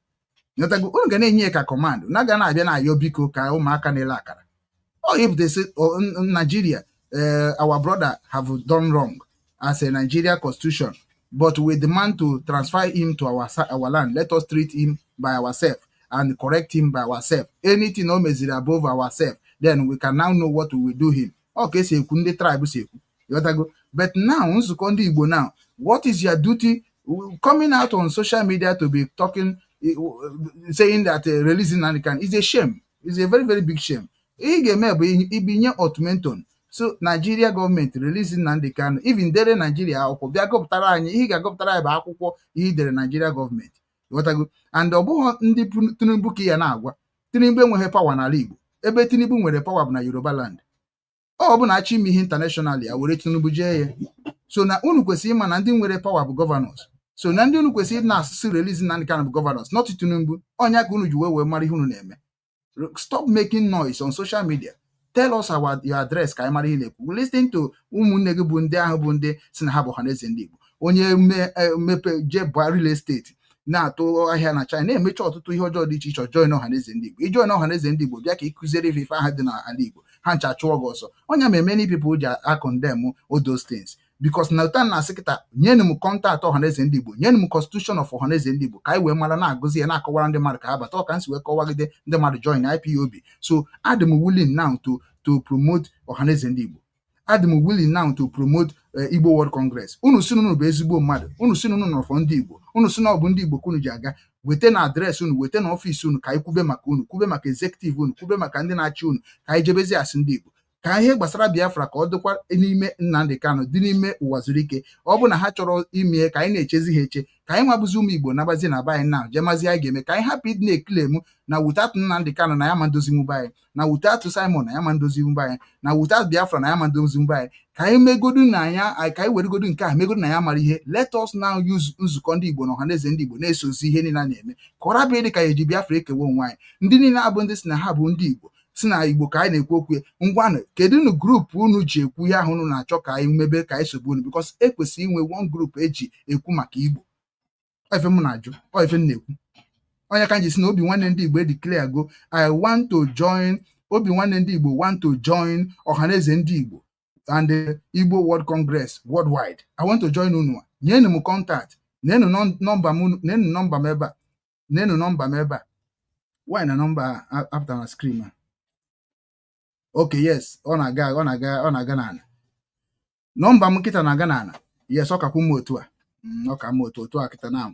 [SPEAKER 5] Unu ga na-enye ka command na ga na-abịa na ayọ biko ka ụmụaka na-ele akara. If they say Nigeria our brother have done wrong as a Nigeria constitution, but we demand to transfer him to our land. Let us treat him by ourselves and correct him by ourselves. Anything no meziri above ourselves, then we can now know what we will do him. Okay, say kunde tribe say. But now, nzukọ ndị Igbo now, what is your duty? Coming out on social media to be talking, saying that releasing Nnamdi Kanu is a shame. It's a very, very big shame. Ibinye ultimatum. So Nigeria government releasing Nnamdi Kanu, even dere Nigeria akwụkwọ bịa gụpụtara anyị ihe ga-agụpụtara anyị bụ akwụkwọ ihe dere Nigeria government. And ọ bụghị ndị Tinubu ka ya na-agwa. Tinubu enweghị power n'ala Igbo. Ebe Tinubu nwere power bụ na Yoruba land. Ọ bụ na achị ime ihe international ya were Tinubu jee ya. So na unu kwesịrị ịma na ndị nwere power bụ governors. So na ndị unu kwesịrị na-asụsụ releasing Nnamdi Kanu bụ governors, not Tinubu. Ọnya ka unu ji wee mara ihe unu na-eme. Stop making noise on social media. Tell us your address ka anyị mara ihe na-ekwu. Listen to ụmụnne gị bụ ndị ahụ bụ ndị si na ha bụ Ohaeze Ndị Igbo. Onye mepe je bụ real estate na-atụ ahịa na China na-emecha ọtụtụ ihe ọjọọ dị iche iche join Ohaeze Ndị Igbo. Ijoin Ohaeze Ndị Igbo bịa ka ịkụziere ife ahụ dị n'ala Igbo. Ha ncha chụọ gị ọsọ. Onye ma many people ji condemn all those things. Because na ụta na-asị kịta nyenu m kọntaktị Ohaeze Ndị Igbo, nyenu m constitution of Ohaeze Ndị Igbo ka anyị wee mara na-agụzi ya na-akọwara ndị mmadụ ka ha bata ọka nsi wee kọwagide ndị mmadụ join IPOB. So adị m willing now to promote Ohaeze Ndị Igbo. Adị m willing now to promote Igbo World Congress. Unu si unu bụ ezigbo mmadụ, unu si unu nọrọ ndị Igbo, unu si na ọ bụ ndị Igbo ka unu ji aga, wete na adreesị unu, wete na ọfịs unu ka anyị kwube maka unu, kwube maka executive unu, kwube maka ndị na-achị unu ka anyị jebezi asị ndị Igbo. Ka ihe gbasara Biafra ka ọ dịkwa n'ime Nnamdi Kanu dị n'ime ụwa zuru ike. Ọ bụ na ha chọrọ ime ka anyị na-echezi ha eche, ka anyị nwabụzi ụmụ Igbo nabazi na be anyị na jemazi anyị ga-eme ka anyị hapụ ịdị na-ekilem na without Nnamdi Kanu na ya ma ndozi mbe anyị, na without Simon na ya ma ndozi mbe anyị, na without Biafra na ya ma ndozi mbe anyị. Ka anyị megodu na ya, ka anyị weregodu nke a megodu na ya mara ihe. Let us now use nzukọ ndị Igbo na Ohaeze Ndị Igbo na-esozi ihe niile a na-eme ka ọ rabịa dị ka eji Biafra ekewe onwe anyị. Ndị niile abụ ndị si na ha bụ ndị Igbo si na Igbo ka anyị na-ekwu okwu ngwanụ kedu unu grupu unu ji ekwu ihe ahụ unu na-achọ ka anyị mebe ka anyị sobe unu, because ekwesịrị inwe one group eji ekwu maka Igbo. Ife m na-ajụ ife m na-ekwu onye ka m ji si na Obi Nwanne Ndị Igbo declare go I want to join Obi Nwanne Ndị Igbo want to join Ohaeze Ndị Igbo and the Igbo World Congress worldwide. I want to join unu. Nyenu m contact, nenu nọmba m, nenu nọmba m ebe a, nenu nọmba m ebe a. Why na nọmba after na screen? Okay, yes, ọ na-aga n'ala. Nọmba m kịta na-aga n'ala. Yes, ọ kakwu m otu a. Ọ ka m otu a kịta na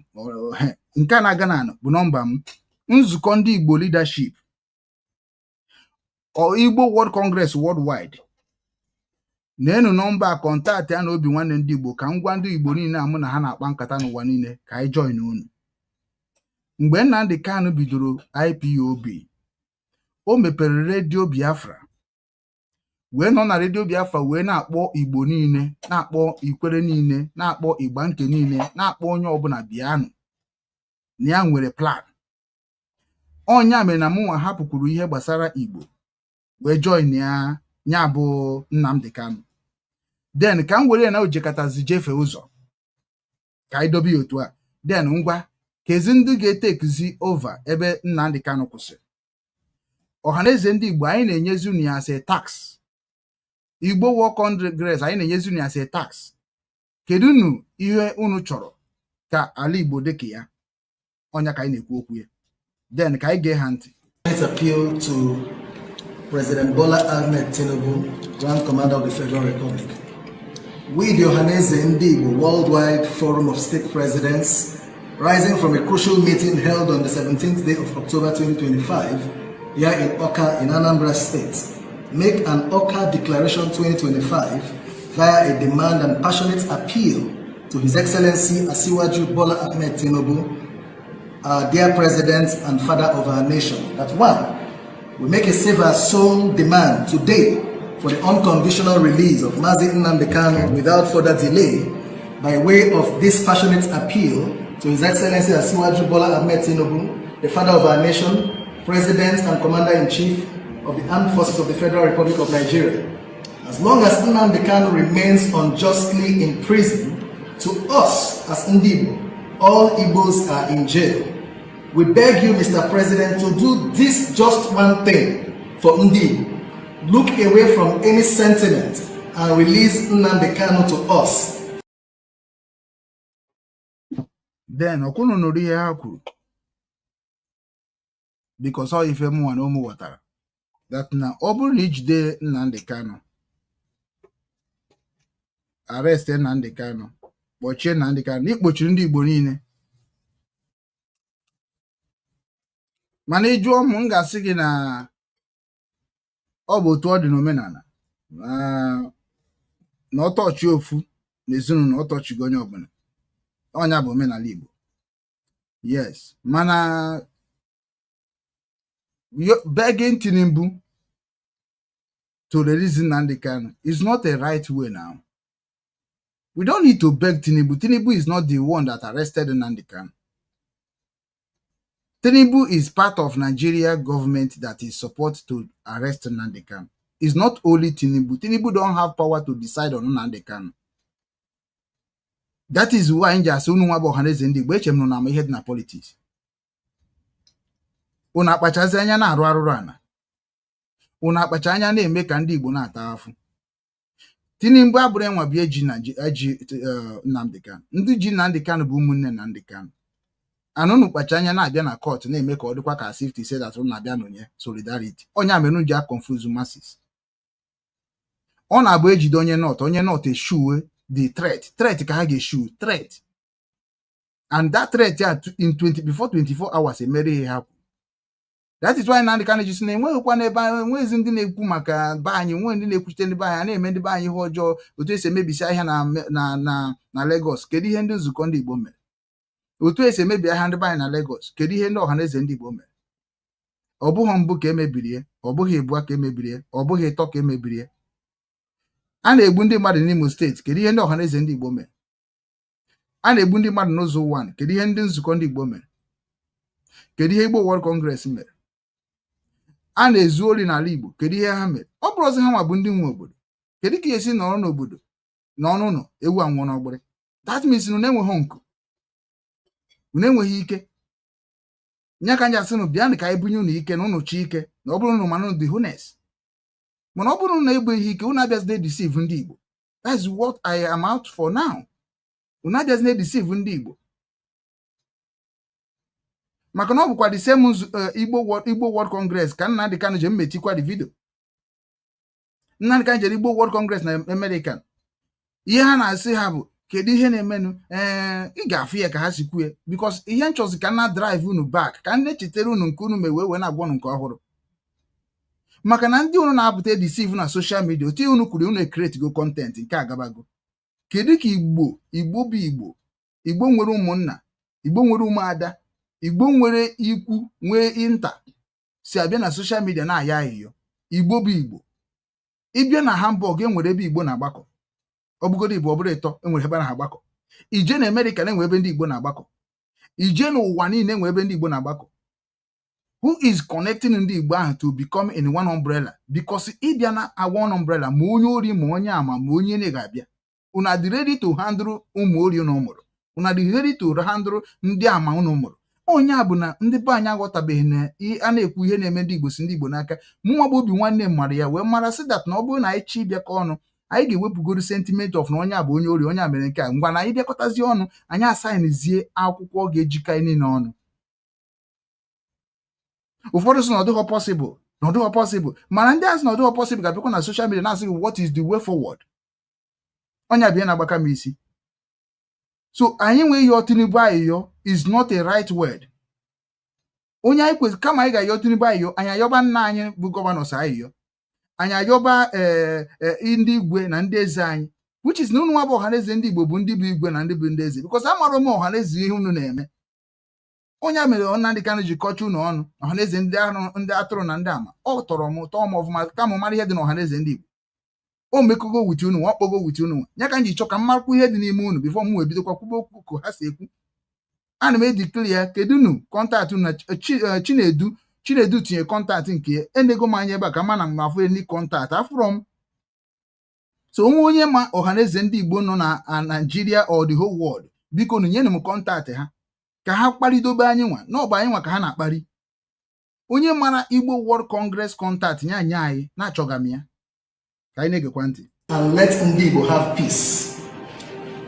[SPEAKER 5] nke a na-aga n'ala bụ nọmba m. Nzukọ ndị Igbo leadership or Igbo World Congress worldwide. Nenu nọmba kọntaktị ya na Obi Nwanne Ndị Igbo ka m gwa ndị Igbo niile amụ na ha na-akpa nkata n'ụwa niile ka anyị join unu. Mgbe Nnamdi Kanu bidoro IPOB, o mepere redio Biafra. Wee nọ na redio Biafra wee na-akpọ Igbo niile, na-akpọ Ikwere niile, na-akpọ Igba nke niile, na-akpọ onye ọbụla bịanụ na ya nwere plan. Ọnya mere na mụnwa hapụkwuru ihe gbasara Igbo wee join ya bụ Nnamdi Kanu. Then ka m were na ojekatazi jefe ụzọ ka anyị dobe otu a. Then ngwa kezi ndị ga-etekzi over ebe Nnamdi Kanu kwụsịrị. Ohaeze Ndi Igbo anyị na-enyezi unu ya as a tax. Igbo Work Congress anyị na-enyezi unu ya as a tax. Kedu unu ihe unu chọrọ ka ala Igbo dịka ya? Onya ka anyị na-ekwu okwu ya. Then ka anyị gee ha ntị.
[SPEAKER 7] Let's appeal to President Bola Ahmed Tinubu, Grand Commander of the Federal Republic. We, the Ohaeze Ndi Igbo Worldwide Forum of State Presidents, rising from a crucial meeting held on the 17th day of October 2025, here in Oka in Anambra State, make an Oka Declaration 2025 via a demand and passionate appeal to His Excellency Asiwaju Bola Ahmed Tinubu, our dear President and Father of our nation, that one, we make a safer soul demand today for the unconditional release of Mazi Nnamdi Kanu without further delay, by way of this passionate appeal to His Excellency Asiwaju Bola Ahmed Tinubu, the Father of our nation, President and Commander-in-Chief of the Armed Forces of the Federal Republic of Nigeria. As long as Nnamdi Kanu remains unjustly in prison, to us as Ndi Igbo, all Igbos are in jail. We beg you, Mr. President, to do this just one thing for Ndi Igbo. Look away from any sentiment and release Nnamdi Kanu to us.
[SPEAKER 5] Then Okuno nori ha kwuru, because all ife mu na omu watara, that na ọ bụrụ na ijide Nnamdi Kanu, arrest Nnamdi Kanu, kpọchie Nnamdi Kanu, ikpochiri ndị Igbo niile. Mana ịjụọ m ga-asị gị na ọ bụ otu ọ dị n'omenala, na ọtọchị ofu na ezinụlọ ọtọchigo onye ọbụla. Onya bụ omenala Igbo. Yes, mana begging Tinubu to release Nnamdi Kanu is not a right way now. We don't need to beg Tinubu. Tinubu is not the one that arrested Nnamdi Kanu. Tinubu is part of Nigeria government that is supposed to arrest Nnamdi Kanu. It's not only Tinubu. Tinubu don't have power to decide on Nnamdi Kanu. That is why in just Ohaeze Ndi Igbo echem no na ma ihe dị na politics. Una akpachazi anya na arụ arụrụ ana. Una akpacha anya na-eme ka ndị Igbo na-ata afụ. Tinubu abụrụ enwa bịa eji Nnamdi Kanu. Ndị ji Nnamdi Kanu bụ ụmụnne Nnamdi Kanu. Anụnụ kpacha anya na-abịa na court na-eme ka ọ dịkwa ka as if to say that ọ na-abịa n'onye solidarity. Onye amenu ji confuse masses. Ọ na-abụ ejide onye not eshuwe the threat ka ha ga-eshu threat. And that threat before 24 hours emere ihe hapụ. That is why Nnamdi Kanu ji sị na enweghịkwa n'ebe enwezi ndị na-ekwu maka be anyị, nwe ndị na-ekwuchite ndị be anyị, na-eme ndị be anyị ihe ọjọọ, otu esi emebisi ahịa na Lagos. Kedu ihe ndị nzukọ ndị Igbo mere? Otu esi emebi ahịa ndị be anyị na Lagos. Kedu ihe ndị Ohaeze Ndi Igbo mere? Ọ bụghị mbụ ka emebirie, ọ bụghị ebua ka emebirie, ọ bụghị ịtọ ka emebirie. A na-egbu ndị mmadụ n'Imo steeti. Kedu ihe ndị Ohaeze Ndi Igbo mere? A na-egbu ndị mmadụ n'ụzọ 1. Kedu ihe ndị nzukọ ndị Igbo mere? Kedu ihe Igbo World Congress mere? A na-ezu ori n'ala Igbo. Kedu ihe ha mere? Ọ bụrụ ọzọ ha nwa bụ ndị nwe obodo. Kedu ka esi nọrọ n'obodo n'ọnụnụ ewu anwụọ n'ọgbịrị? That means na enweghị nku, unu enweghị ike. Nya ka nja sịnụ bịa ka anyị bunye unu ike na unu chi ike, na ọ bụrụ na manụ the honest. Mana ọ bụrụ na egbeghị ike, unu abịazide deceive ndị Igbo. That's what I am out for now. Unu abịazide deceive ndị Igbo. Maka na ọ bụkwa the same Igbo World Congress ka Nnamdi Kanu je mmetikwa the video. Nnamdi Kanu jere Igbo World Congress na American. Ihe ha na-asị ha bụ kedu ihe na-emenụ, ị ga-afụ ya ka ha si kwue, because ihe nchọzi ka na drive unu back, ka ndị chetere unu nke unu mewe na-agwa unu nke ọhụrụ. Maka na ndị unu na-apụta deceive na social media, otu unu kwuru unu create go content nke agabago. Kedu ka Igbo bụ Igbo, Igbo nwere ụmụnna, Igbo nwere ụmụada, Igbo nwere ikwu, nwee inta, si abịa na social media na-aya ahịyọ. Igbo bụ Igbo. Ịbịa na Hamburg enwere ebe Igbo na-agbakọ. Ọ bụgodo Igbo ọ bụrụ ịtọ enwere ebe na-agbakọ. Ije na America na enwe ebe ndị Igbo na-agbakọ. Ije n'ụwa niile enwe ebe ndị Igbo na-agbakọ. Who is connecting ndị Igbo ahụ to become in one umbrella? Because ịbịa na one umbrella, ma onye ori ma onye ama ma onye na-abịa. Una dị ready to handle ụmụ ori unu mụrụ. Una dị ready to handle ndị ama unu mụrụ. onye a bụ na ndị be anyị aghọtabeghị na a na-ekwu ihe na-eme ndị Igbo si ndị Igbo n'aka. Mụnwa bụ obi nwanne mara ya wee mara sị dat na ọ bụrụ na anyị chi bịakọ ọnụ anyị ga-ewepụgoro sentiment of na onye a bụ onye ori, onye a mere nke a. Ngwa na anyị bịakọtazie ọnụ anyị asainizie akwụkwọ ga-ejikọ anyị niile ọnụ. Ụfọdụ sị na ọ dịghọ possible, na ọ dịghọ possible, mana ndị asị na ọ dịghọ possible ga-abịakwa na social media na-asị what is the way forward. Onye abịa na-agbaka m isi. So anyị nwee yọọ Tinubu ayịyọ is not a right word. Onye anyị kwesịrị kama anyị ga-ayọ Tinubu ayịyọ, anyị ayọba nna anyị bụ gọvanọs ayịyọ, anyị ayọba ndị igwe na ndị eze anyị, which is na unu nwa bụ ọhaneze ndị Igbo bụ ndị bụ igwe na ndị bụ ndị eze, because amara m ọhaneze ihe unu na-eme. Onye mere Nnamdi Kanu ji kọcha unu ọnụ ọhaneze ndị atụrụ na ndị ama, ọ tọrọ m ụtọ m ọfụma kama mara ihe dị na ọhaneze ndị Igbo. O mekogo wit unu, wakpogo wit unu, ya ka m ji chọ ka m marakwa ihe dị n'ime unu bifo m wee bidokwa kwube okwu ka ha si ekwu. Ana m edikli ya kedu nu kọntaktị na Chinedu tinye kọntaktị nke ya, enego m anya ebe a ka ma na m afụ ni kọntaktị afụrọ m. So onye ma ọhaneze ndị Igbo nọ na Nigeria or the whole world, biko nu nyenụ m kọntaktị ha ka ha kparidobe anyị nwa na ọba anyị nwa ka ha na-akpari. Onye mara Igbo World Congress kọntaktị nye anyị na-achọga m ya. And
[SPEAKER 7] let Ndi Igbo have peace.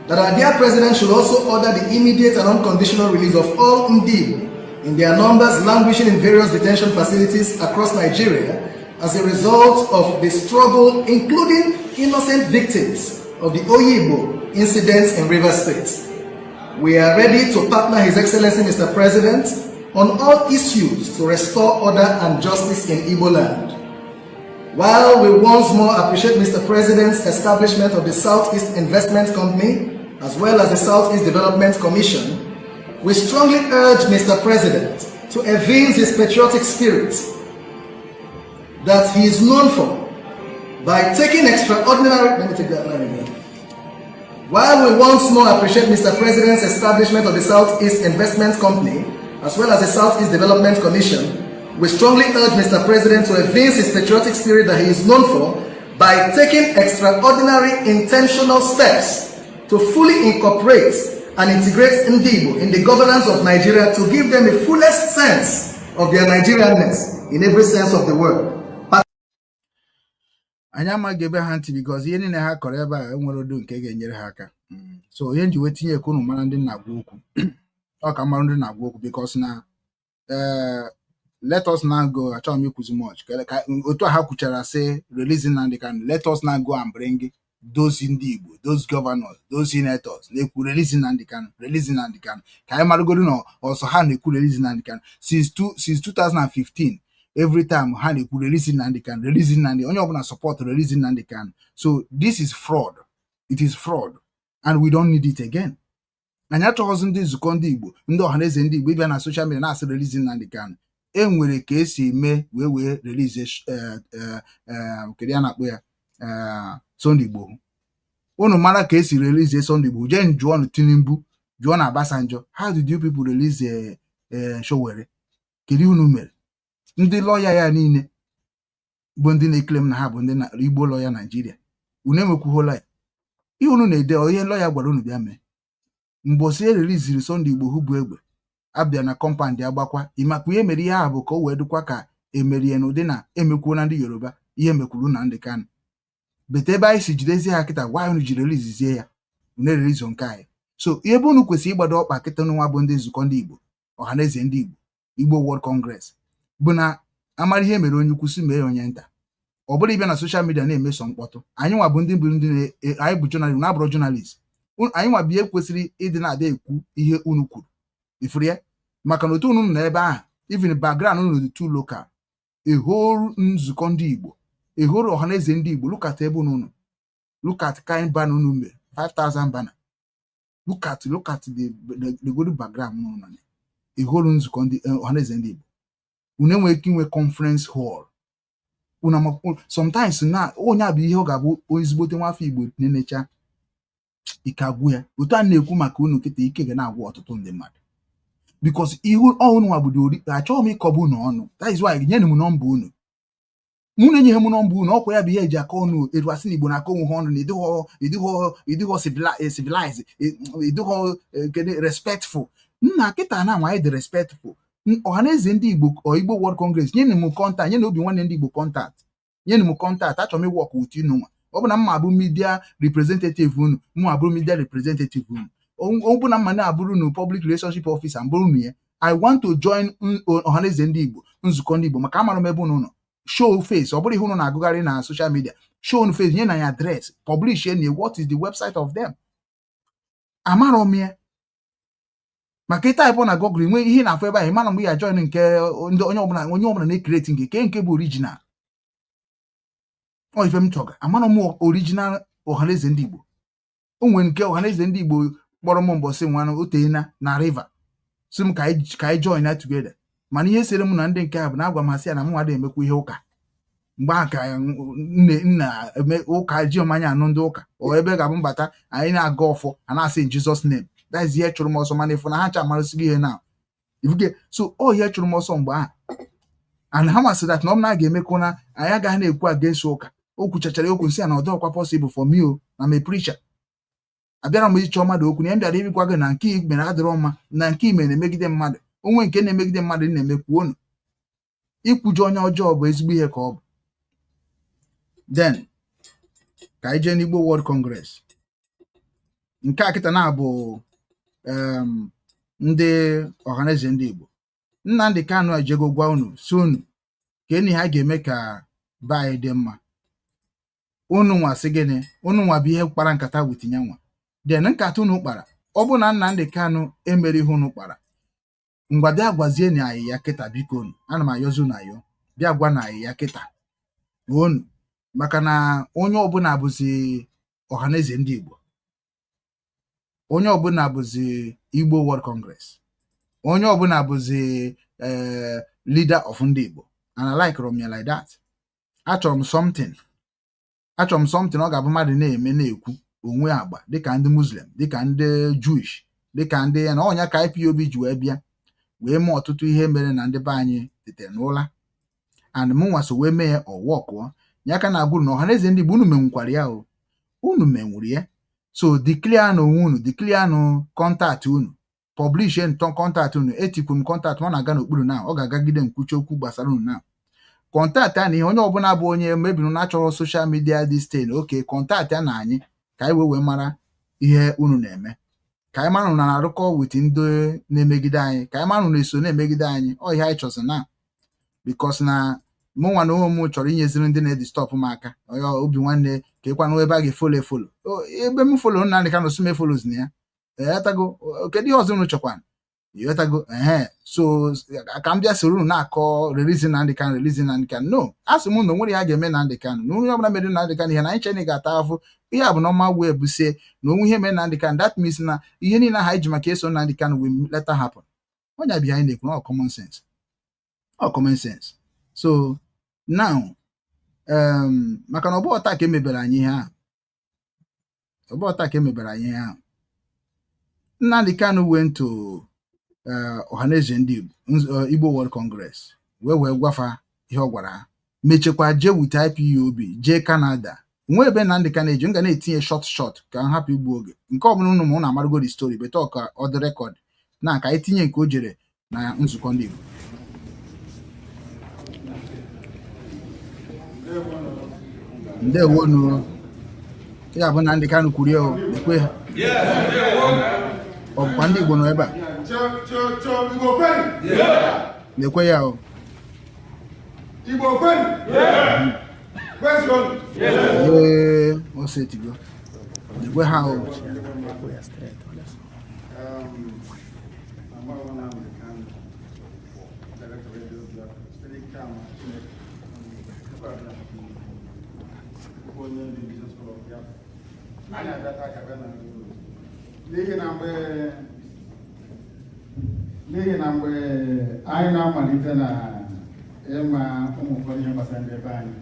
[SPEAKER 7] That our dear president should also order the immediate and unconditional release of all Ndi Igbo in their numbers languishing in various detention facilities across Nigeria as a result of the struggle, including innocent victims of the Oyibo incidents in Rivers State. We are ready to partner His Excellency Mr. President on all issues to restore order and justice in Igbo land. While we once more appreciate Mr. President's establishment of the Southeast Investment Company as well as the Southeast Development Commission, we strongly urge Mr. President to evince his patriotic spirit that he is known for by taking extraordinary... Let me take that line again. While we once more appreciate Mr. President's establishment of the Southeast Investment Company as well as the Southeast Development Commission, we strongly urge Mr. President to evince his patriotic spirit that he is known for by taking extraordinary intentional steps to fully incorporate and integrate Ndi Igbo in the governance of Nigeria to give them a fullest sense of their Nigerianness in every sense of the word.
[SPEAKER 5] Anya ma gebe ha ntị because ihe niile ha kọrọ ebe a enwere odo nke ga-enyere ha aka. So onye nji wee tinye ekwu mara ndị na-agwa okwu. Ọ ka mara ndị na-agwa okwu because na let us now go. Achọrọ m ikwuzi much. Otu ha kwuchara say releasing Nnamdi Kanu. Let us now go and bring those Ndi Igbo, those governors, those senators. Na-ekwu releasing Nnamdi Kanu, releasing Nnamdi Kanu. Ka anyị maragoro na ọsọ ha na-ekwu releasing Nnamdi Kanu. Since 2015, every time ha na-ekwu releasing Nnamdi Kanu, releasing Nnamdi. Onye ọbụla support releasing Nnamdi Kanu. So this is fraud. It is fraud. And we don't need it again. Anyị achọghọzi ndị nzukọ ndị Igbo, ndị ọhaneze ndị Igbo ịbịa na social media na-asị releasing Nnamdi Kanu. Enwere ka esi eme wee release kedu ya na-akpọ ya Sunday Igbo. Unu mara ka esi release Sunday Igbo. Je njụọ na Tinubu, jụọ na Abasanjo. How did you people release Showere? Kedu unu mere? Ndị lawyer ya niile bụ ndị na-eklem na ha bụ ndị Igbo lawyer Nigeria. Unu enwekwuho lawyer. Ihe unu na-ede onye lawyer gwara unu bịa mee. Mbosi release Sunday Igbo bụ egbe. Abịa na compound agbakwa imakwa ihe mere ihe a bụ ka o wee dịkwa ka emerie n'ụdị na emekwuo na ndị Yoruba ihe mekwuru na Nnamdi Kanu. Bete ebe anyị si jidezie ha kịta gwa unu ji release ya unu release nke anyị. So ihe bụ unu kwesịrị ịgbado ọkpa kịta nwa bụ ndị nzukọ ndị Igbo, ọhaneze ndị Igbo, Igbo World Congress bụ na amara ihe mere onye ukwu si mee onye nta. Ọ bụrụ ịbịa na social media na-emeso mkpọtụ. Anyị nwa bụ ndị anyị bụ journalist na abụrụ journalist. Anyị nwa bụ ihe kwesịrị ịdị na-ada ekwu ihe unu kwuru. Ifuru ya maka na otu unu na ebe ahụ even background unu dị too local. Ehoro nzukọ ndị Igbo, ehoro ọhaneze ndị Igbo, look at ebe unu, look at kind banner unu mere 5,000 banner. Look at the good background unu na ehoro nzukọ ndị ọhaneze ndị Igbo. Unu enwe ike inwe conference hall. Sometimes na onye abụ ihe ọ ga-abụ ezigbote nwafọ Igbo na-enecha ike agwụ ya. Otu a na-ekwu maka unu kịta ike ga na-agwụ ọtụtụ ndị mmadụ. Because ihu unu wabudori achọghị m ịkọbụ unu ọnụ. That is why nyere m nọmba unu. Mụ na-enye m nọmba unu ọkwa ya bụ ihe eji akọ ọnụ eruasị n'Igbo na-akọ onwe ha ọnụ na ịdịghọ civilize, ịdịghọ respectful. nna kịta na anyị dị respectful Ohaeze Ndị Igbo or Igbo World Congress nye m contact nye na obi nwanne ndị Igbo contact nye m contact achọrọ m ịwọk with unu nwa ọ bụ na mma abụ media representative unu mụ abụrụ media representative unu ọ bụ na mma na-abụrụ unu public relationship officer mbụrụ unu ya I want to join Ohaeze Ndị Igbo nzukọ ndị Igbo maka amara m ebe unu nọ show face ọ bụrụ ihe unu na-agụgharị na social media show unu face nye na ya address publish ye what is the website of them amara m ya maka ịtaịpụ na Google nwe ihe na-afụ ebe ahụ mana mgbe ya join nke onye ọbụla na-ekreti nke bụ original ọ ife m chọga amara m original Ohaeze Ndị Igbo o nwere nke Ohaeze Ndị Igbo kpọrọ m mbọsị nwanụ oteena na river si m ka anyị join na together mana ihe sere m na ndị nke a bụ na agwa m asị ya na m nwadị emekwa ihe ụka mgbe a ka nna eme ụka ji ọmanya anụ ndị ụka o ebe ga-abụ mbata anyị na-aga ọfọ a na-asị in Jesus name that is ihe chụrụ m ọsọ mana ịfụ na ha cha amarụsịghị ihe na ifuge so ihe chụrụ m ọsọ mgbe a and ha masị that na ọ na ga-emekwa na anyị agaghị na-ekwu against ụka o kwuchachara okwu nsị a na ọdọ ọkwa possible for me o na me preacher abịara m ịchọ mmadụ okwu na ya bịara ibikwa gị na nke ikpere adịrọ mma na nke ime na-emegide mmadụ onwe nke na-emegide mmadụ na-emekwu unu ikwujọ onye ọjọọ bụ ezigbo ihe ka ọ bụ then ka anyị jee n'Igbo World Congress nke a kịta na-abụ ndị Ohaeze Ndị Igbo Nnamdi Kanu ejego gwa unu si unu ka enyi ha ga-eme ka be anyị dị mma unu nwa sị gịnị unu nwa bụ ihe kpara nkata witinye nwa then nkata unu kpara ọ bụ na Nnamdi Kanu emere ihe unu kpara ngwa bịa gwazie na anyị ya kịta biko unu ana m ayọzi unu ayọ bịa gwa na anyị ya kịta unu maka na onye ọbụla bụzi Ohaeze Ndị Igbo onye ọbụla bụzi Igbo World Congress onye ọbụla bụzi leader of ndị Igbo and I like Romeo like that achọrọ m something ọ ga-abụ mmadụ na-eme na-ekwu onwe agba dịka ndị Muslim dịka ndị Jewish dịka ndị na ọnya ka IPOB ji wee bịa wee mee ọtụtụ ihe mere na ndị be anyị tete n'ụla and mụ nwa so wee mee ọwọkụọ ya ka na-agwụrụ na Ohaeze Ndị Igbo unu menwukwara ya o unu menwuru ya so declare na onwe unu declare na contact unu publish contact unu etikwu m contact ma na-aga n'okpuru na ọ ga-agagide nkwuchi okwu gbasara unu na contact a na ihe onye ọbụla bụ onye mebiri na achọrọ social media this thing okay contact ya na anyị ka anyị wee mara ihe unu na-eme ka anyị mara na na-arụkọ with ndị na-emegide anyị ka anyị mara na eso na-emegide anyị ọ ihe anyị chọsị na because na mụ nwa na onwe m chọrọ inyeziri ndị na-edistọpụ m aka obi nwanne ka ịkwanụ ebe a ga-efolo ebe m folo Nnamdi Kanu si m efolos na ya etago kedu ihe ọzọ unu chọkwana yotago so ka m bịa soro unu na-akọ release Nnamdi Kanu no asị m na onwere ya ga-eme Nnamdi Kanu na onye ọbụla mere Nnamdi Kanu ihe na anyị chene ga-ata afụ ihe a bụ normal way busie na onwe ihe mere Nnamdi Kanu that means na ihe niile ha iji maka eso Nnamdi Kanu will later happen onye abịa anyị na-ekwu na common sense so now maka na ọbụ ọta ka emebere anyị ihe ahụ Nnamdi Kanu went to Ohaeze Ndị Igbo Igbo World Congress wee gwafa ihe ọ gwara ha mechekwa jee with IPOB jee Canada nwe ebe Nnamdi Kanu eji nga na-etinye short ka m hapụ igbu oge nke ọ bụla unu ma na-amarago the story beta ka ọ dị record na ka etinye nke o jere na nzukọ ndị Igbo ndewonu ya bụ Nnamdi Kanu kwuru ya ekwe ọ bụkwa ndị Igbo nọ ebe a na-ekwe ya o o setigo na-ekwe ha o
[SPEAKER 8] n'ihi na mgbe anyị na-amalite na ịma ụmụ ụfọdụ ihe gbasara ndị ebe anyị,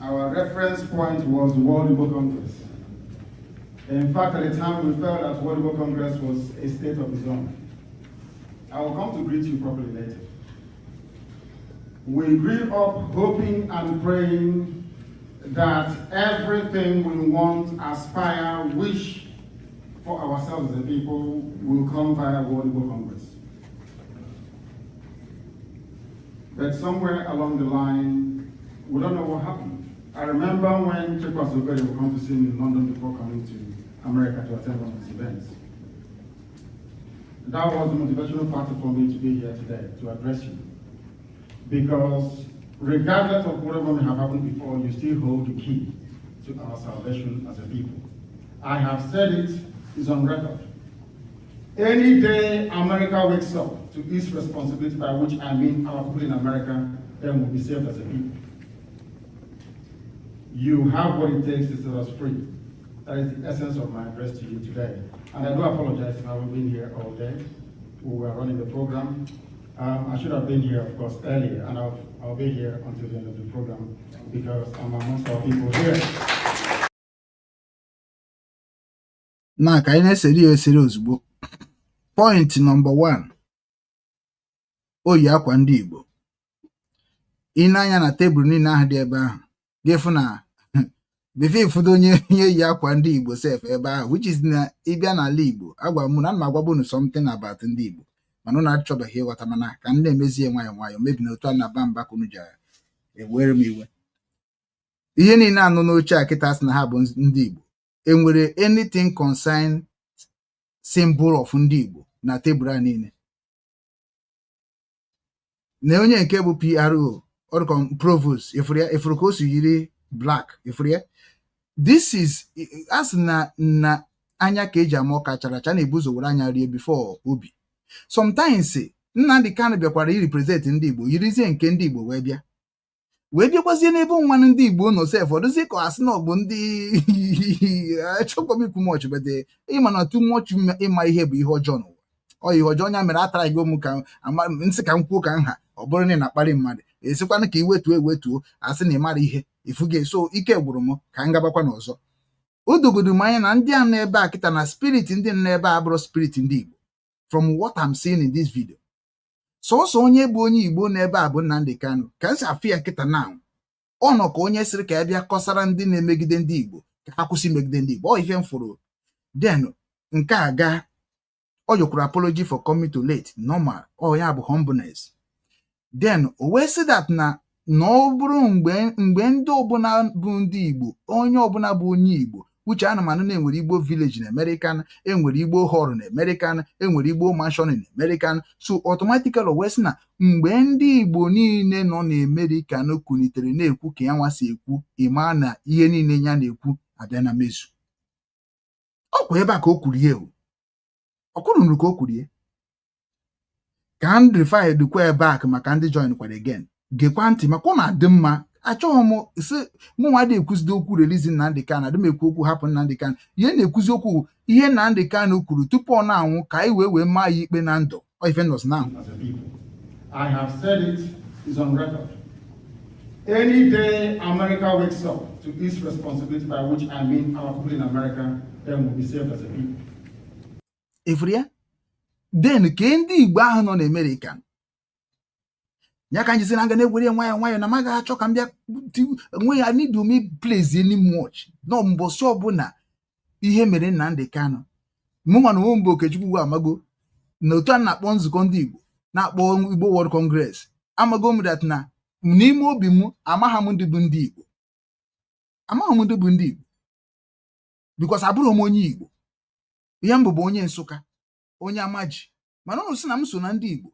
[SPEAKER 8] our reference point was the World Igbo Congress. In fact, at the time we felt that World Igbo Congress was a state of its own. I will come to greet you properly later. We grew up hoping and praying that everything we want, aspire, wish for ourselves as a people will come via World Igbo Congress. But somewhere along the line, we don't know what happened. I remember when Chekwas Obere would come to see me in London before coming to America to attend one of his events. That was the motivational factor for me to be here today, to address you. Because regardless of whatever may have happened before, you still hold the key to our salvation as a people. I have said it, it's on record. Any day America wakes up to its responsibility, by which I mean our people in America, then we'll be saved as a people. You have what it takes to set us free. That is the essence of my address to you today. And I do apologize if I haven't been here all day. We were running the program. I should have been here, of course, earlier, and I'll be here until the end of the program because I'm amongst our people here.
[SPEAKER 5] Now, can I say serious book? Point number 1. Oyi akwa ndị Igbo. Ịnanya na tebụl niile ahụ dị ebe ahụ. Gefu na befe ifudo onye yi akwa ndị Igbo sef ebe ahụ, which is na ịbịa n'ala Igbo. Agwa mụ na m agwabụ nu something about ndị Igbo. Mana na achọbeghị ịghọta mana ka ndị emezie nwayọ nwayọ mebi na otu a na-aba mba kunu ji ewere m iwe. Ihe niile anụ n'oche a kịta sị na ha bụ ndị Igbo. Enwere anything concern symbol of ndị Igbo na tebụl a niile. Na onye nke bụ PRO or provost ifuru ka o si yiri black ifuru. This is as na anya ka eji ama ọka chara acha na ebuzo were anya rie before obi. Sometimes Nnamdi Kanu bịakwara represent ndị Igbo yirizie nke ndị Igbo wee bịakwazie n'ebe nwanne ndị Igbo nọ sef ọdụzi ka asị na ọ bụ ndị achọkwa ikwu much but ịma na too much ịma ihe bụ ihe ọjọọ n'ụwa. Ọ ihe ọjọọ nya mere atara gị ụmụ ka nsị ka m kwuo ka nha ọ bụrụ na ị na-akparị mmadụ esikwana ka iwetuo asị na ịmara ihe ifuge so ike gwụrụ m ka m gabakwa n'ọzọ. O dogodo m anya na ndị a n'ebe a kịta na spirit ndị n'ebe a bụrụ spirit ndị Igbo from what I'm seeing in this video. Sọsọ onye bụ onye Igbo n'ebe a bụ Nnamdi Kanu ka nsị afụ ya kịta na ọ nọ ka onye sịrị ka ya bịa kọsara ndị na-emegide ndị Igbo ka ha kwụsị megide ndị Igbo. Ọ ife m fụrụ then nke a gaa ọ yokwuru apology for coming too late normal ọ ya bụ humbleness. Then o wee sị that na ọ bụrụ mgbe ndị ọbụla bụ ndị Igbo onye ọbụla bụ onye Igbo uche anụmanụ na-enwere Igbo village na American, enwere Igbo hall na American, enwere Igbo mansion na American, so automatically o wee sị na mgbe ndị Igbo niile nọ na America kunitere na-ekwu ka ya nwasị ekwu ịma na ihe niile ya na-ekwu abịa na mezu. Ọkwa ebe a ka o kwuru ihe ọ kwuru ka o kwuru ihe ka ndị fired kwa back maka ndị join kwara again gekwa ntị maka ọ na-adị mma. Achọghị m si mụ nwa dị ekwuzido okwu release Nnamdi Kanu adị m ekwu okwu hapụ Nnamdi Kanu. Ihe na-ekwuzi okwu ihe Nnamdi Kanu kwuru tupu ọ na-anwụ ka anyị wee maa ya ikpe na ndụ.
[SPEAKER 8] I have said it, is on record. Any day America wakes up to its responsibility, by which I mean our people in America, then we'll be saved as a people.
[SPEAKER 5] Ifria then ka ndị Igbo ahụ nọ na America ya ka njisi na nga na-egwere nwayọ na maga achọ ka m bịa nwe ya need to me place any much no mbosi ọbụla ihe mere Nnamdi Kanu mụnwa na Nwombo Okechukwu amago na otu a na-akpọ nzukọ ndị Igbo na-akpọ Igbo World Congress amago m that na n'ime obi m amaghị m ndị bụ ndị Igbo because abụrụ m onye Igbo ihe m bụ onye Nsụka onye Amaji mana ọ sị na m so na ndị Igbo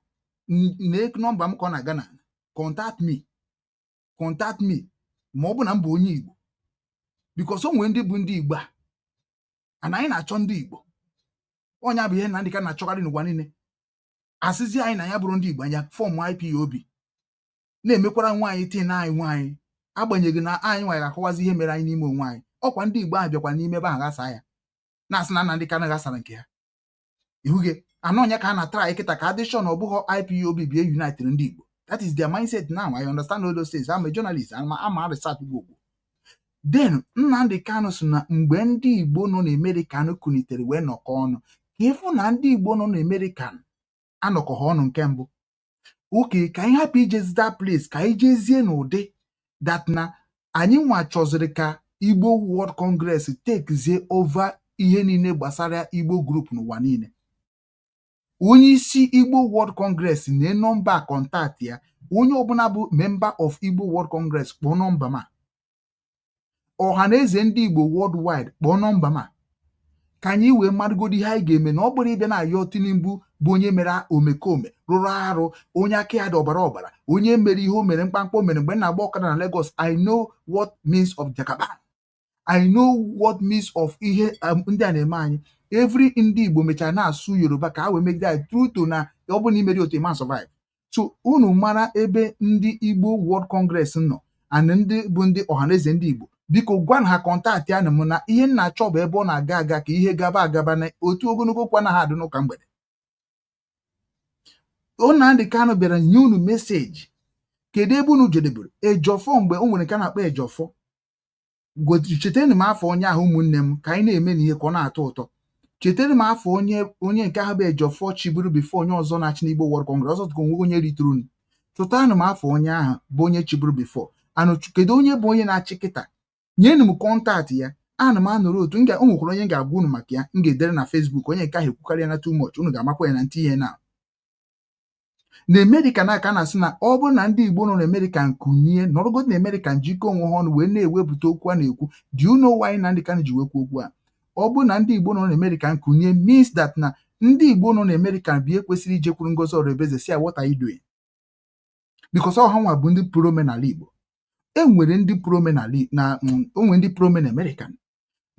[SPEAKER 5] na nọmba m ka ọ na-aga na contact me ma ọ bụ na m bụ onye Igbo because o nwere ndị bụ ndị Igbo a anyị na-achọ ndị Igbo onye bụ ihe Nnamdi Kanu na-achọkarị n'ụwa niile asịzi anyị na ya bụrụ ndị Igbo anya fọm IPOB na-emekwara nwaanyị tin anyị nwaanyị agbanyeghị na anyị nwaanyị ga-akọwazi ihe mere anyị n'ime onwe anyị. Ọkwa ndị Igbo ahụ bịakwa n'ime ebe ahụ ghasa ya na-asị na Nnamdi Kanu ghasara nke ha ihuge anonya ka na try kịta ka addition ọ bụghị IPOB bie united ndị Igbo. That is their mindset now. I understand all those things. I'm a journalist. I'm a research Igbo. Then Nnamdi Kanu so na mgbe ndị Igbo nọ na America kunitere wee nọkọ ọnụ ka ịfụ na ndị Igbo nọ na America anọkọ ha ọnụ nke mbụ. Okay, ka anyị hapụ ijezi that place ka anyị jezie n'ụdị that na anyị nwa chọziri ka Igbo World Congress takezie over ihe niile gbasara Igbo group n'ụwa niile. Onye isi Igbo World Congress na nọmba kọntaktị ya. Onye ọbụla bụ member of Igbo World Congress kpọọ nọmba ma. Ohaeze Ndị Igbo worldwide kpọọ nọmba ma. Ka anyị wee marụgodi ihe anyị ga-eme na ọ bụrụ ịbịa na-ayọ Tinubu bụ onye mere omekome rụrụ arụ, onye aka ya dị ọbara ọbara, onye mere ihe o mere mkpamkpa o mere mgbe na-agba ọkada na Lagos. I know what means of Jagaban. I know what means of ihe ndị a na-eme anyị. Every Ndị Igbo mechara na-asụ Yoruba ka ha wee megide anyị truto na ọ bụ na imeri otu ma survive. So unu mara ebe ndị Igbo World Congress nọ and ndị bụ ndị Ohaeze Ndị Igbo, biko gwa ha kọntaktị ya na m na ihe nna achọ bụ ebe ọ na-aga aga ka ihe gaba agaba na otu ogologo kwa na ha adị n'ụka mgbede. Nnamdi Kanu bịara nye unu meseji. Kedu ebe unu jedebere? Ejọfọ mgbe o nwere nke a na-akpọ Ejọfọ. Chetara m afọ onye ahụ ụmụnne m ka anyị na-eme n'ihe ka ọ na-atọ ụtọ. Chetara m afọ onye nke ahụ bụ Ejọfọ chiburu bifo onye ọzọ na-achị n'Igbo World Congress. Ọzọ ka onwe onye rituru. Chụtara m afọ onye ahụ bụ onye chiburu bifo. Kedu onye bụ onye na-achị kịta? Nyenụ m kọntaktị ya. Ana m anụrụ otu o nwekwara onye ga-agwa unu maka ya. M ga-edere na Facebook. Onye nke ahụ ekwukarịa na too much. Unu ga-amakwa ya na ntị ihe na Amerika na aka na-asị na ọ bụrụ na ndị Igbo nọ na Amerika nkunie nọrọgodo na Amerika njikọ onwe ha ọnụ wee na-ewepụta okwu a na-ekwu. Do you know why Nnamdi Kanu ji wekwu okwu a? Ọ bụrụ na ndị Igbo nọ na Amerika nkunie means that na ndị Igbo nọ na Amerika bi ekwesịrị ijekwuru Ngozi Orebeze si ya, what are you doing? Because ọ ha nwa bụ ndị pro-omenala Igbo. Enwere ndị pro-omen American.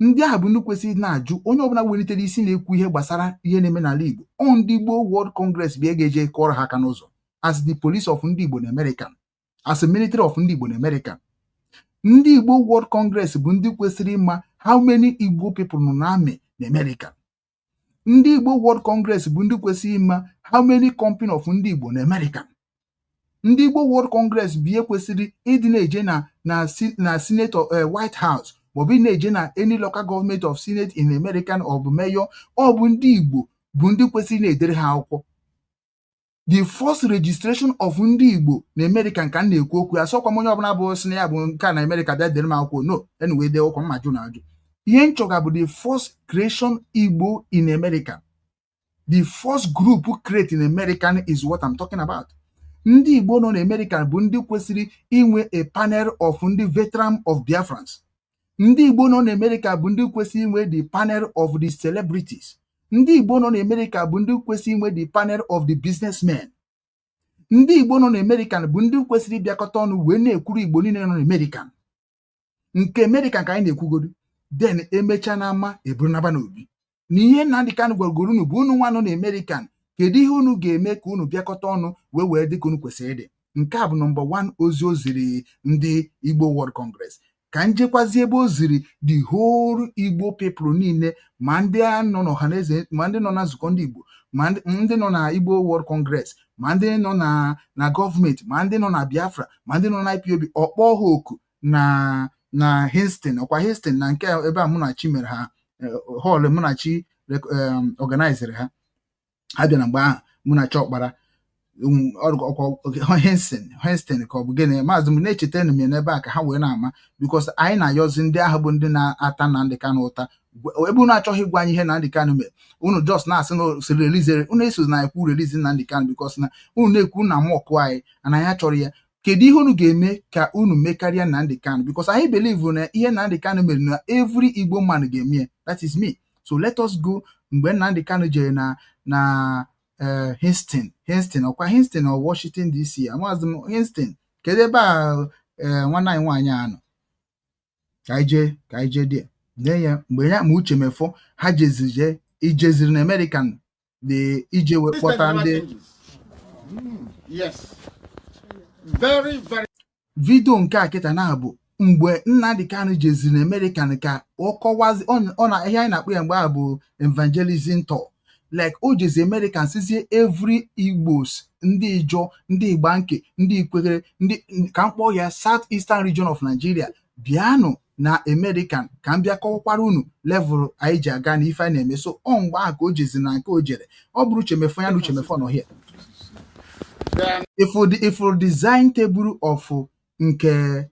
[SPEAKER 5] Ndị ahụ bụ ndị kwesịrị na-ajụ onye ọbụla welitere isi na-ekwu ihe gbasara ihe na-eme n'ala Igbo. Ndị Igbo World Congress bịa ga-eje kọrọ ha aka n'ụzọ as the police of ndị Igbo na American, as a military of ndị Igbo na American. Ndị Igbo World Congress bụ ndị kwesịrị ịma how many Igbo people nọ n'amị na American. Ndị Igbo World Congress bụ ndị kwesịrị ịma how many company of ndị Igbo na American. Ndị Igbo World Congress bịa kwesịrị ịdị na-eje na Senator White House maọbụ ị na-eje na any local government of Senate in American ọ bụ mayor. Ọ bụ ndị Igbo bụ ndị kwesịrị na-edere ha akwụkwọ. The first registration of ndị Igbo na American ka m na-ekwu okwu ya. Sọkwa m onye ọbụla bụ sị na ya bụ nke a na America bịa dere m akwụkwọ. No, anyway, dee ụkwụ mmajụ na ajụ. Ihe nchọga bụ the first creation Igbo in America. The first group create in American is what I'm talking about. Ndị Igbo nọ na America bụ ndị kwesịrị inwe a panel of ndị veteran of Biafrans. Ndị Igbo nọ na America bụ ndị kwesịrị inwe the panel of the celebrities. Ndị Igbo nọ na America bụ ndị kwesịrị inwe the panel of the businessmen. Ndị Igbo nọ na America bụ ndị kwesịrị bịakọta ọnụ wee na-ekwuru Igbo niile nọ na America. Nke America ka anyị na-ekwugodu. Then emecha na ama eburu naba n'obi. Na ihe Nnamdi Kanu gwagoro unu bụ unu nwa nọ na American. Kedu ihe unu ga-eme ka unu bịakọta ọnụ wee dị ka unu kwesịrị ịdị? Nke a bụ number 1 ozi o ziri ndị Igbo World Congress. Ka njekwazi ebe o ziri the whole Igbo people niile, ma ndị nọ n'Ohaeze, ma ndị nọ na nzukọ ndị Igbo, ma ndị nọ na Igbo World Congress, ma ndị nọ na gọọmenti, ma ndị nọ na Biafra, ma ndị nọ na IPOB. Ọkpọ ha oku na Houston, ọkwa Houston na nke ebe a Munachi mere ha hall Munachi organizere ha. Ha bịa na mgbe ahụ Munachi ọkpara Henston ka ọ bụ gịnị maazị m na-echeta na m n'ebe a ka ha wee na-ama because anyị na-ayọzi ndị ahụ bụ ndị na-ata Nnamdi Kanu ụta. Ebe unu achọghị ịgwa anyị ihe Nnamdi Kanu mere, unu just na-asị na osiri relizere, unu eso na ekwu relizi Nnamdi Kanu because na unu na-ekwu na mọkụ anyị ana anyị achọrọ ya. Kedu ihe unu ga-eme ka unu mekarịa Nnamdi Kanu? Because anyị believe na ihe Nnamdi Kanu mere na every Igbo man ga-eme. That is me. So let us go. Mgbe Nnamdi Kanu jere na Houston ọkwa Houston or Washington DC, amaazị m Houston, kedu ebe a nwanne anyị nwaanyị anọ ka anyị jee dị dee ya mgbe ya ma Uche Mefọ ha ijeziri na American de ije wekpọta ndị vidio nke a kịta na bụ mgbe Nnamdi Kanu jeziri na American ka ọ kọwazi ọ na ihe anyị na-akpọ ya mgbe a bụ evangelism tour. Like o jezi American sizie every Igbos, ndị Ijo, ndị Igbanke, ndị Ikwegere, ndị ka mkpọ ya South Eastern region of Nigeria bịanụ na American ka m bịa kọwakwara unu level anyị ji aga na ife anyị na-eme. So ọ mgbe ahụ ka o jezi na nke o jere. Ọ bụrụ Uche Mefọ ya na Uche Mefọ nọ here. If design table of nke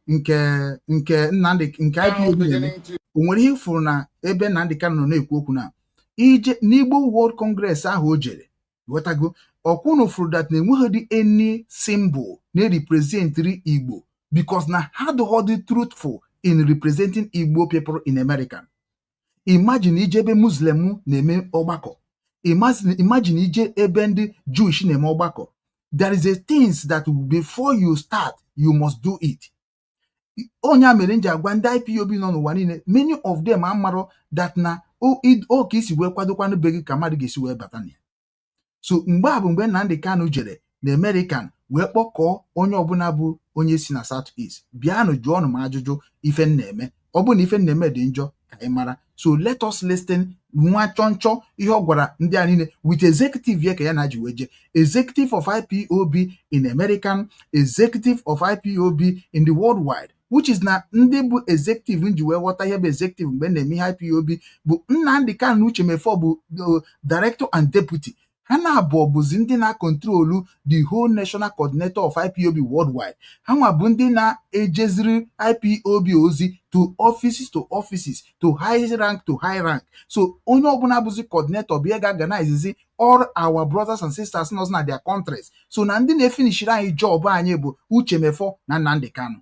[SPEAKER 5] Nnamdi nke IPOB o nwere ihe furu na ebe Nnamdi Kanu nọ na-ekwu okwu na ije n'Igbo World Congress ahụ o jere ghọtago ọkwụnụ furu that na enweghị any symbol na-representri Igbo because na ha dị truthful in representing Igbo people in America. Imagine ije ebe Muslim na-eme ọgbakọ. Imagine ije ebe ndị Jewish na-eme ọgbakọ. There is a things that before you start, you must do it. Onye mere nji agwa ndị IPOB nọ n'ụwa niile, many of them amarọ that na ka isi wee kwadokwanụ be gị ka mmadụ ga-esi wee bata na ya. So mgbe a bụ mgbe Nnamdi Kanu jere na American wee kpọkọọ onye ọbụla bụ onye si na South East bịanụ jụọnụ m ajụjụ ife na-eme, ọ bụ na ife na-eme dị njọ ka anyị mara. So let us listen nwa chọnchọ ihe ọ gwara ndị a niile with executive ya ka ya na ji weje, executive of IPOB in American, executive of IPOB in the worldwide, which is na ndị bụ executive nji wee ghọta ihe bụ executive mgbe na-eme ihe IPOB bụ Nnamdi Kanu Uche Mefo bụ director and deputy. Ha na-abụọ bụzi ndị na-controlu the whole national coordinator of IPOB worldwide. Ha nwa bụ ndị na-ejeziri IPOB ozi to offices, to high rank. So onye ọbụla bụzi coordinator bụ ga-organize all our brothers and sisters nọ na their countries. So na ndị na-efinishiri anyị job anyị bụ Uche Mefo na Nnamdi Kanu.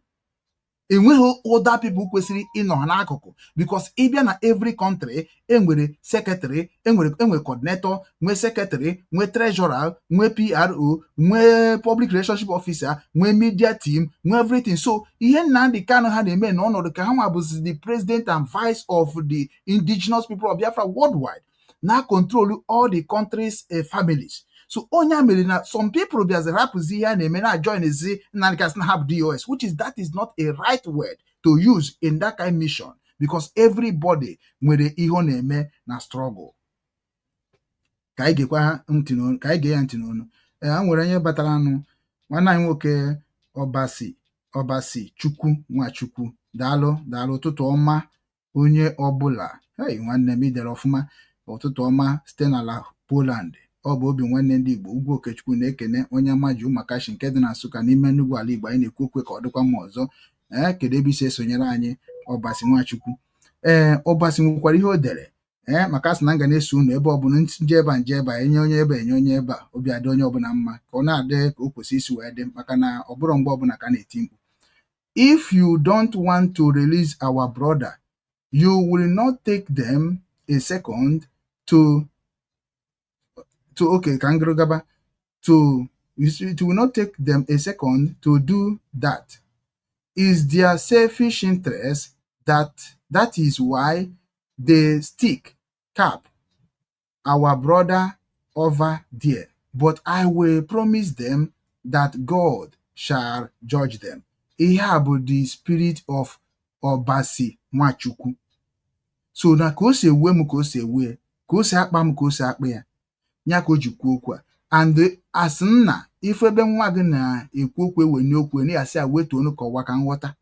[SPEAKER 5] Enweghị other people kwesịrị ịnọ ha n'akụkụ because ịbịa na every country enwere secretary, enwere coordinator, nwee secretary, nwee treasurer, nwee PRO, nwee public relationship officer, nwee media team, nwee everything. So ihe Nnamdi Kanu ha na-eme n'ọnọdụ ka ha nwa bụzi the president and vice of the indigenous people of Biafra worldwide, na control all the countries' families. So onye mere na some people bịazi rapụzi ihe a na-eme na join ezi Nnamdi Kanu na have DOS, which is that is not a right word to use in that kind of mission because everybody nwere ihe ọ na-eme na struggle. Ka anyị gekwa ntị n'onu, ka anyị gee ya ntị n'onu. A nwere onye batara anụ nwanne anyị nwoke Ọbasi Chukwu Nwachukwu, daalụ ụtụtụ ọma onye ọbụla. Hey nwanne m idere ọfụma, ụtụtụ ọma site n'ala Poland. Ọ bụ obi nwanne ndị Igbo Ugwu Okechukwu na-ekene onye amaji ụmụakashi nke dị na Nsụka n'ime Enugu ala Igbo. Anyị na-ekwu okwe ka ọ dịkwa mma ọzọ. Kedu ebe isi esonyere anyị Ọbasi Nwachukwu? Ọbasi nwekwara ihe o dere maka asị na nga na-eso unu ebe ọbụla nje ebe a enye onye ebe a obi adị onye ọbụla mma ka ọ na-adị ka o kwesị isi wee dị maka na ọ bụrụ mgbe ọbụla ka na-eti mkpu. If you don't want to release our brother, you will not take them a second to okay, Kangro it will not take them a second to do that. Is their selfish interest that is why they stick cap our brother over there. But I will promise them that God shall judge them. Ihe bụ the spirit of Ọbasi Nwachukwu. So na ka o si ewe m ka o si ewe, ka o si akpa m ka o si akpa ya. Nya ka o ji kwuo okwu a. And as nna ife ebe nwa gị na-ekwu okwu ewenye okwu na ya sị a wetuo onu ka ọwa ka nghọta.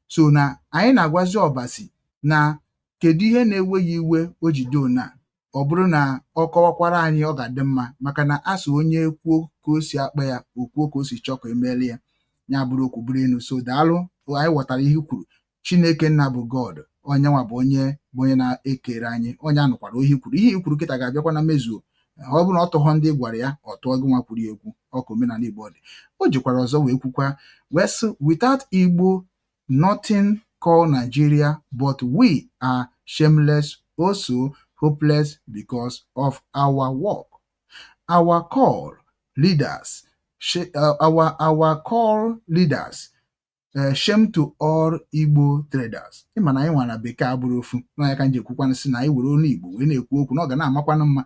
[SPEAKER 5] So na anyị na-agwazi Ọbasi na kedu ihe na-ewe ya iwe o ji dị ona. Ọ bụrụ na ọ kọwakwara anyị ọ ga-adị mma maka na asị onye kwuo ka o si akpa ya okwuo ka o si chọọ ka emeli ya. Ya bụrụ okwu bụrụ enu. So daalụ, anyị ghọtara ihe kwuru. Chineke nna bụ God, onye nwa bụ onye na-ekere anyị, onye anụkwara ohi kwuru. Ihe ikwuru kịta ga-abịakwa na mezuo. Ọ bụrụ na ọ tụghọ ndị gwara ya ọ tụọ gị nwa kwuru ekwu, ọ ka omenala Igbo dị. O jikwara ọzọ wee kwukwa wee sị, without Igbo nothing call Nigeria, but we are shameless, also hopeless because of our work. Our call leaders, shame to all Igbo traders. Ịma na anyị nwa na bekee abụrụ ofu na ya ka nje ekwukwana sị na anyị were olu Igbo wee na-ekwu okwu na ọ ga na-amakwanụ mma.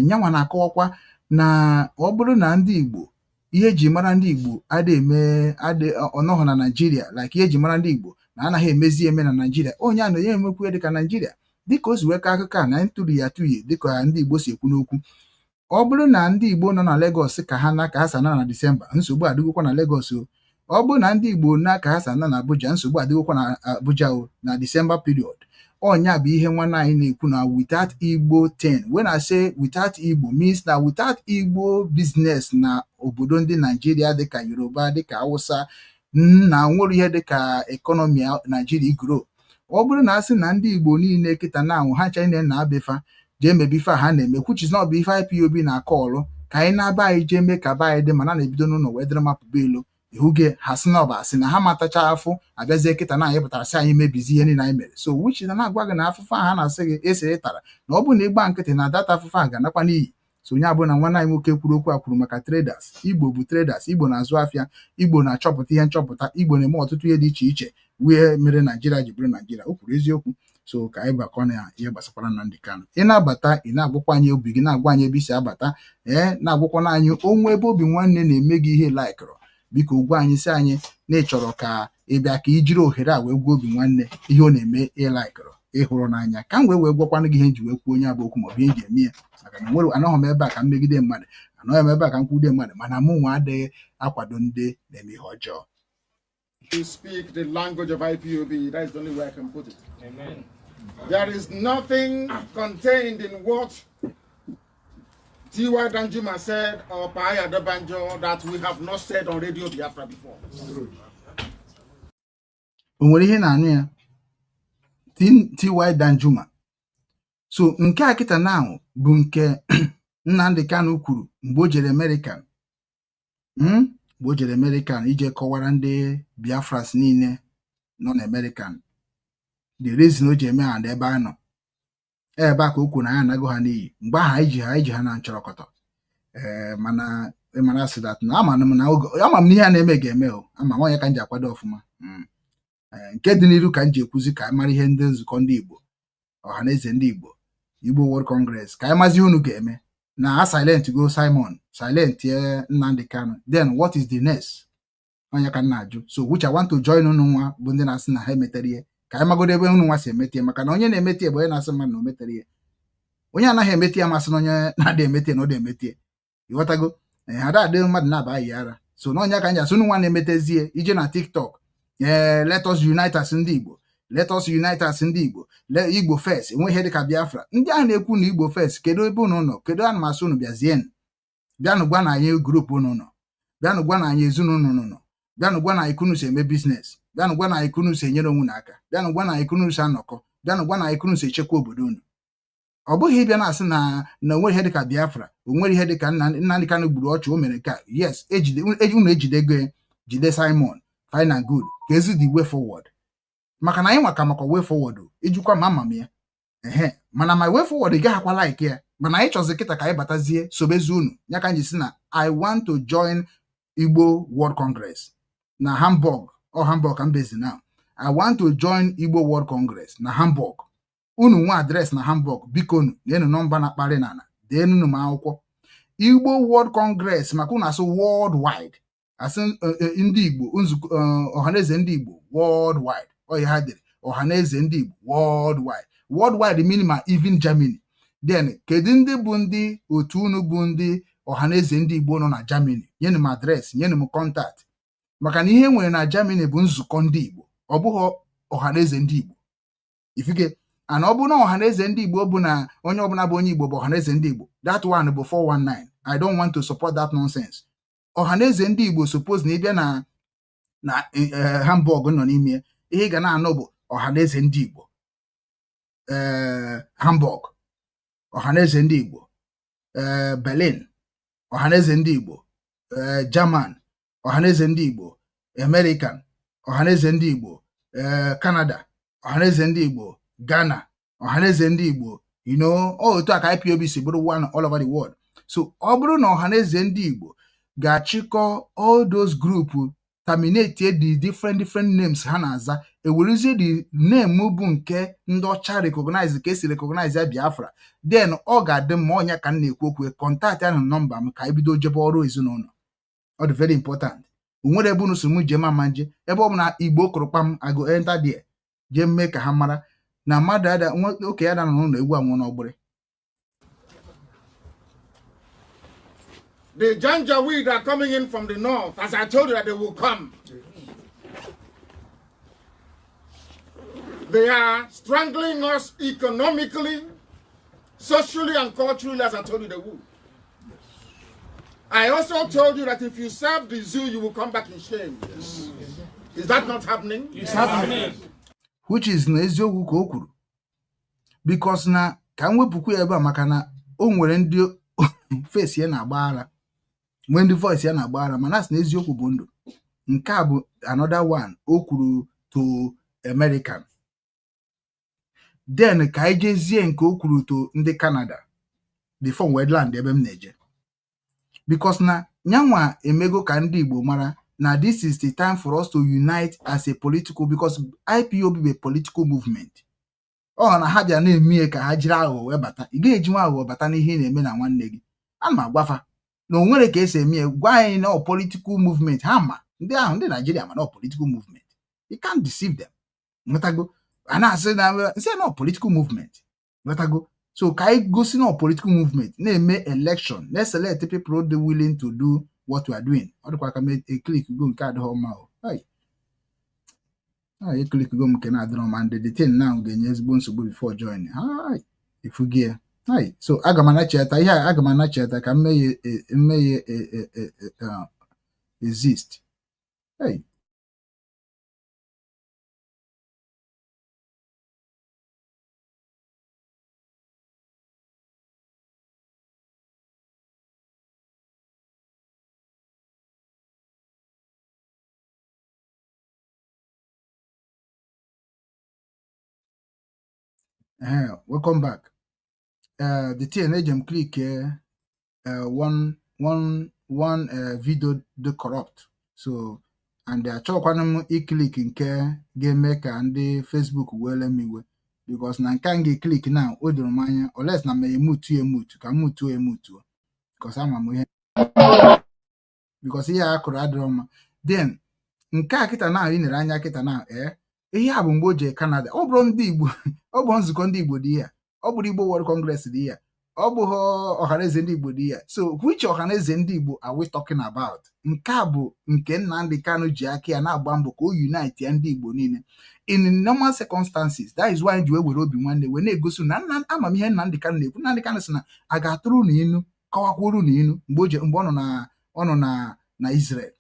[SPEAKER 5] Nyanwa na-akọwakwa na ọ bụrụ na ndị Igbo ihe eji mara ndị Igbo ọnọghọ na Nigeria, like ihe eji mara ndị Igbo na anaghị emezi eme na Nigeria, onye a na onye emekwu dịka Nigeria dịka o si wee ka akụkọ a na ntụrụ ya atụghị dịka ndị Igbo si ekwu n'okwu. Ọ bụrụ na ndị Igbo nọ na Lagos ka ha sa na Disemba, nsogbu adịgokwa na Lagos o. Ọ bụrụ na ndị Igbo na ka ha sa na Abuja, nsogbu adịgokwa na Abuja o na December period. Onya bụ ihe nwanne anyị na-ekwu na without Igbo 10. When I say without Igbo means na without Igbo business na obodo ndị Nigeria dịka Yoruba, dịka Hausa na nwere ihe dịka economy Nigeria grow. ọ bụrụ na asị na ndị Igbo niile kịta na anwụ ha chine na-abefa jee mebe ife ha na-eme which is not bụ ife IPOB na-akọ ọlụ ka anyị na-aba anyị jee mee ka ba anyị dị mana na-ebido n'ụlọ wee dịrị mapụba elu ihuge ha sị na ọba asị na ha matacha afụ abịazie kịta na anyị pụtara sị anyị mebizi ihe niile anyị mere so which is na-agwa gị na afụfa ha na-asị gị esiri tara na ọ bụ na ịgba nkịtị na data afụfa ha ga-anakwa n'iyi so onye abụ na nwanne anyị nwoke kwuru okwu a kwuru maka traders. Igbo bụ traders, Igbo na-azụ afịa, Igbo na-achọpụta ihe nchọpụta, Igbo na-eme ọtụtụ ihe dị iche iche wee mere Naijiria ji bụrụ Naijiria. O kwuru eziokwu. So ka anyị bakọ na ihe gbasakwara Nnamdi Kanu. Ị na-abata ị na-agwakwa anyị obi gị, na-agwa anyị ebe isi abata, na-agwakwa anyị onwe ebe obi nwanne na-eme gị ihe laikụrụ, biko gwa anyị si anyị na ị chọrọ ka ị bịa ka i jiri ohere a wee gwa obi nwanne ihe ọ na-eme ịlaikụrụ ịhụrụ n'anya ka m wee gwakwanụ gị ihe ji wee kwuo onye abụ okwu maọbụ ihe ji eme ya maka na nwere anọghị m ebe a ka m megide mmadụ, anọghị m ebe a ka m kwude mmadụ, mana mụ nwa adịghị akwado ndị na-eme ihe ọjọọ.
[SPEAKER 8] You speak the language of IPOB, that is the only way I can put it. Amen. There is nothing contained in what Tiwa Danjuma said or Paya Dabanjo that we have not said on Radio Biafra before.
[SPEAKER 5] O nwere ihe na-anụ ya Tiwa Danjuma. So nke a kịta now bụ nke Nnamdi Kanu kwuru mgbe o jere American. Mgbe o jere American ije kọwara ndị Biafras niile nọ na American the reason o ji eme ha ebe a nọ ebe a ka o kwuru na ya anago ha n'iyi mgbe aha iji ha na nchọrọkọtọ mana ịmara sị that na ama m na ihe a na-eme ga-eme o ama onye ka m ji akwado ọfụma nke dị n'iru ka m ji ekwuzi ka anyị mara ihe ndị nzukọ ndị Igbo Ohaeze Ndị Igbo Igbo World Congress ka anyị mazi unu ga-eme na a silent go Simon silent Nnamdi Kanu, then what is the next? Onye ka m na-ajụ. So which I want to join unu nwa bụ ndị na-asị na ha emetere ihe ka anyị magodo ebe unu nwa si emete maka na onye na-emete bụ onye na-asị mmadụ na o metere ihe. Onye anaghị emete ya masị na onye na-adị emete na ọ dị emete ịghọtago ha da-adị mmadụ na-aba yi ara. So na onye ka m ji asị unu nwa na-emetezie ije na TikTok let us unite as ndị Igbo, let us unite as ndị Igbo, Igbo first, enwe ihe dịka Biafra. Ndị ahụ na-ekwu na Igbo first, kedu ebe unu nọ? Kedu ana masị unu bịazie? Bịanụ gwa na anyị grupu unu nọ, bịanụ gwa na anyị ezinụlọ unu nọ, bịanụ gwa na anyị kunu si eme biznes, bịanụ gwa na anyị kunu si enyere onwe n'aka, bịanụ gwa na anyị kunu si anọkọ, bịanụ gwa na anyị kunu si echekwa obodo unu. Ọ bụghị ịbịa na-asị na onwere ihe dịka Biafra, onwere ihe dịka Nnamdi Kanu gburu ọchụ o mere nke a. Yes, unu ejidego jide Simon, fine and good, ka ezi the way forward. Maka na anyị nwaka maka way forward ijikwa ma ama m ya mana my way forward gaghakwa like ya, mana anyị chọzi kịta ka anyị batazie sobezi unu ya ka anyị si na I want to join Igbo World Congress na Hamburg ka mbezi now. I want to join Igbo World Congress na Hamburg. Unu nwa adres na Hamburg, biko unu na-enu nọmba na-akparị n'ala deenunu m akwụkwọ. Igbo World Congress maka unu asụ worldwide, asị ndị Igbo Ohaeze Ndị Igbo worldwide. Oya ha dere Ohaeze Ndị Igbo worldwide. Worldwide meaning ma even Germany. Then kedu ndị bụ ndị otu unu bụ ndị Ohaeze Ndị Igbo nọ na Germany? Nyenu m adres, nyenu m contact. Maka na ihe nwere na Germany bụ nzukọ ndị Igbo, ọ bụghị Ohaeze Ndị Igbo. Ifike ana ọ bụ na Ohaeze Ndị Igbo bụ na onye ọbụla bụ onye Igbo bụ Ohaeze Ndị Igbo, that one bụ 419. I don't want to support that nonsense. Ohaeze Ndị Igbo suppose na ịbịa na Hamburg nọ n'ime ihe ga na-anọ bụ Ohaeze Ndị Igbo Hamburg, Ohaeze Ndị Igbo Berlin, Ohaeze Ndị Igbo German, Ohaeze Ndị Igbo American, Ohaeze Ndị Igbo Canada, Ohaeze Ndị Igbo Ghana, Ohaeze Ndị Igbo otu a ka IPOB si bụrụ one all over the world. So ọ bụrụ na Ohaeze Ndị Igbo ga-achịkọ all those group terminate the different names ha na-aza ewerezie the name bụ nke ndị ọcha recognize ka esi recognize ya Biafra, then ọ ga-adị mma onye ka m na-ekwu okwu contact ya na nọmba m ka ebido jebe ọrụ ezinụlọ. Ọ dị very important. O nwere ebe unu so m jee mama nje ebe ọ bụ na Igbo kụrụkpam I go enter there jee mee ka ha mara na mmadụ ada oke ya da n'ụlọ egwu anwụ n'ọgbụrị.
[SPEAKER 8] The Janjaweed are coming in from the north, as I told you that they will come. They are strangling us economically, socially, and culturally, as I told you they would. I also told you that if you serve the zoo, you will come back in shame. Yes. Is that not happening? It's happening.
[SPEAKER 5] which is na eziokwu ka o kwuru, because na ka m wepụkwa ebe a maka na o nwere ndị face ya na-agba ara, nwee ndị voice ya na-agba ara, mana asị na eziokwu bụ ndụ. Nke a bụ another one o kwuru to American. Then ka anyị jezie nke o kwuru to ndị Canada before Wedland ebe m na-eje, because na nyanwa emego ka ndị Igbo mara na this is the time for us to unite as a political, because IPOB be a political movement. Ọ na ha bịa na-eme ka ha jiri aghụghọ wee bata. Ị ga-eji nwa aghụghọ bata n'ihe na-eme na nwanne gị. Ana m agwafa na o nwere ka esi eme, gwa anyị na political movement. Ha ma ndị ahụ ndị Nigeria ma na political movement. You can't deceive them. Nwetago a na-asị na say no political movement. Nwetago so ka anyị gosi na political movement na-eme election, let's select people who are willing to do what we are doing. Ọ dịkwa ka a click go nke adịghị mma o. You click go nke na-adịrọ mma, and the thing now ga-enye ezigbo nsogbu before join. Ifugie. So aga m anacheta ihe aga m anacheta ka mmeye exist. Welcome back. The TNAGM click one video the corrupt. So and achọkwana m click nke ga-eme ka ndị Facebook wele m iwe, because na nke m ga-click na o doro m anya unless na me emutu ka emutu because ama m ihe, because ihe akụrụ adịrọ mma. Then nke a kịta na ị nere anya kịta na ihe a bụ mgbe o je Canada. Ọ bụrụ ndị Igbo ọ bụ nzukọ ndị Igbo dị ya, ọ bụrụ Igbo World Congress dị ya, ọ bụ Ohaeze Ndi Igbo dị ya. So which Ohaeze Ndi Igbo are we talking about? Nke a bụ nke Nnamdi Kanu ji aka ya na-agba mbọ ka o unite ya ndị Igbo niile in normal circumstances. That is why ji were obi nwanne wee na-egosi na amamihe Nnamdi Kanu na-ekwu. Nnamdi Kanu sị na a ga-atụrụ n'inu kọwakwuru n'inu mgbe ọ nọ na Israel,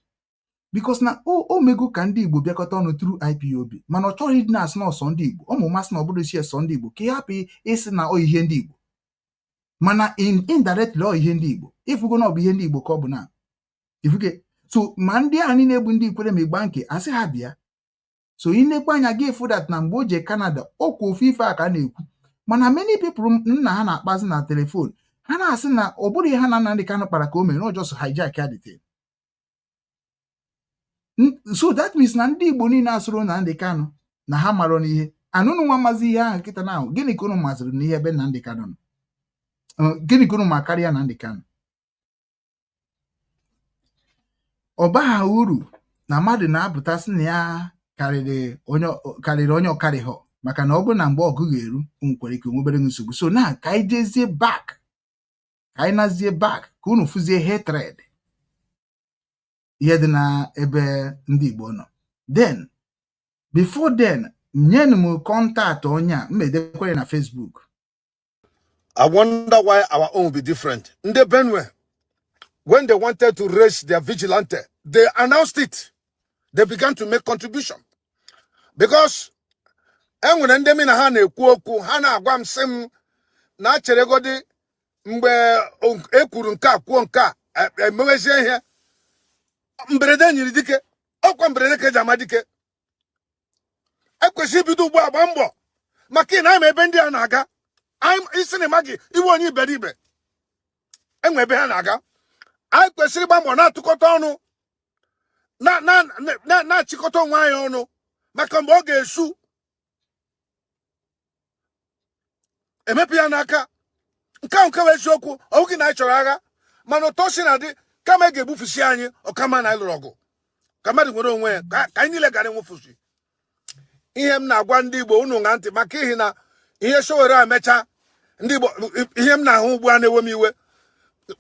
[SPEAKER 5] because na o mego ka ndị Igbo bịakọta ọnụ through IPOB, mana ọ chọrọ ịdị na-asị na ọsọ ndị Igbo. Ọ masị na ọ bụrụ isi ọsọ ndị Igbo ka ị hapụ ịsị na ọ ihe ndị Igbo, mana indirectly ọ ihe ndị Igbo. Ifugo na ọ bụ ihe ndị Igbo ka ọ bụ na ifuge. So ma ndị a niile bụ ndị Ikwere ma ịgba nke asị ha bịa. So ị na-ekwe anya gị efu that na mgbe o je Canada okwu ofu ife a ka na-ekwu, mana many people nna ha na-akpazi na telefon ha na-asị na ọ bụrụ ihe ha na Nnamdi Kanu kpara ka o mere, ọ just hijack ya detail. So that means na ndị Igbo niile asụrụ na Nnamdi Kanu na ha marọ n'ihe. Anụnụ nwa mazi ihe ahụ kịta na ahụ, gịnị ka unu mazịrị n'ihe ebe Nnamdi Kanu nọ? Gịnị ka unu ma karịa Nnamdi Kanu? Ọ baghị uru na mmadụ na-apụta sị na ya karịrị onye ọkarịghọ, maka na ọ bụrụ na mgbe ọgụ ga-eru nkwere ike nwebere nsogbu. So na ka anyị jezie back, ka anyị nazie back ka unu fụzie hatred ihe dị na ebe ndị Igbo nọ. Then before then nyenu m contact onye a mmedekwere na Facebook.
[SPEAKER 9] I wonder why our own will be different. In the Benue, when they wanted to raise their vigilante, they announced it. They began to make contribution. Because when they mean hana agwam sim na cheregodi mgbe ekwuru nka kwuo nka emewezie ihe mberede nyiri dike ọkwa mberede ka jama dike ekwesị bido ugbu agba mbọ maka na ama ebe ndị a na-aga isi na magi iwe onye iberibe enwe ebe ha na-aga. Anyị kwesịrị ịgba mbọ na-atụkọta ọnụ na-achịkọta onwe anyị ọnụ maka mgbe ọ ga-esu emepe ya n'aka nke ahụ nkewa eziokwu ọ gị na anyị chọrọ agha, mana ụtọ si na dị kama ga-egbufusi anyị ọkama na ịlụrụ ọgụ ka mmadụ nwere onwe ya ka anyị niile gara enwefusi. Ihe m na-agwa ndị Igbo unu ṅa ntị, maka ihi na ihe Sowore emecha ndị Igbo ihe m na-ahụ ugbu a na-ewe m iwe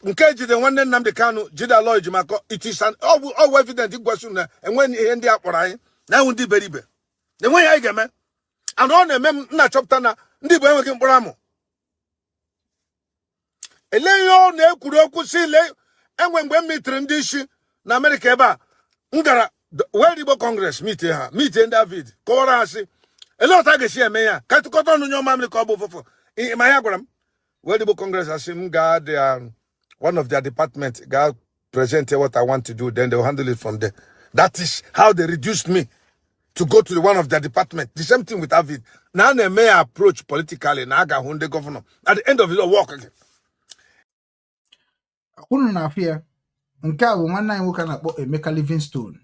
[SPEAKER 9] nke jide nwanne Nnamdi Kanu jide ala iji maka itisan ọwụ evident igwasi na enweghị ihe ndị a kpọrọ anyị na enwe ndị iberibe enweghị anyị ga-eme. Ana ọ na-eme m na-achọpụta na ndị Igbo enweghị mkpụrụ amụ. Ele ihe ọ na-ekwuru okwu si ile enwe mgbe m mitere ndị isi na Amerịka ebe a m gara World Igbo Congress mitie ndị David kọwara ha sị A lot of guys here, man. Can't cut on your mammy cobble for my agram. Well, the Congress has him God, one of their departments, God presented what I want to do, then they'll handle it from there. That is how they reduced me to go to one of their departments. The same thing with Avid. Now they may approach politically, now the governor. At the end of it, walk again.
[SPEAKER 5] Unu na-afịa nke a bụ nwanne anyị nwoke na-akpọ Emeka Livingstone.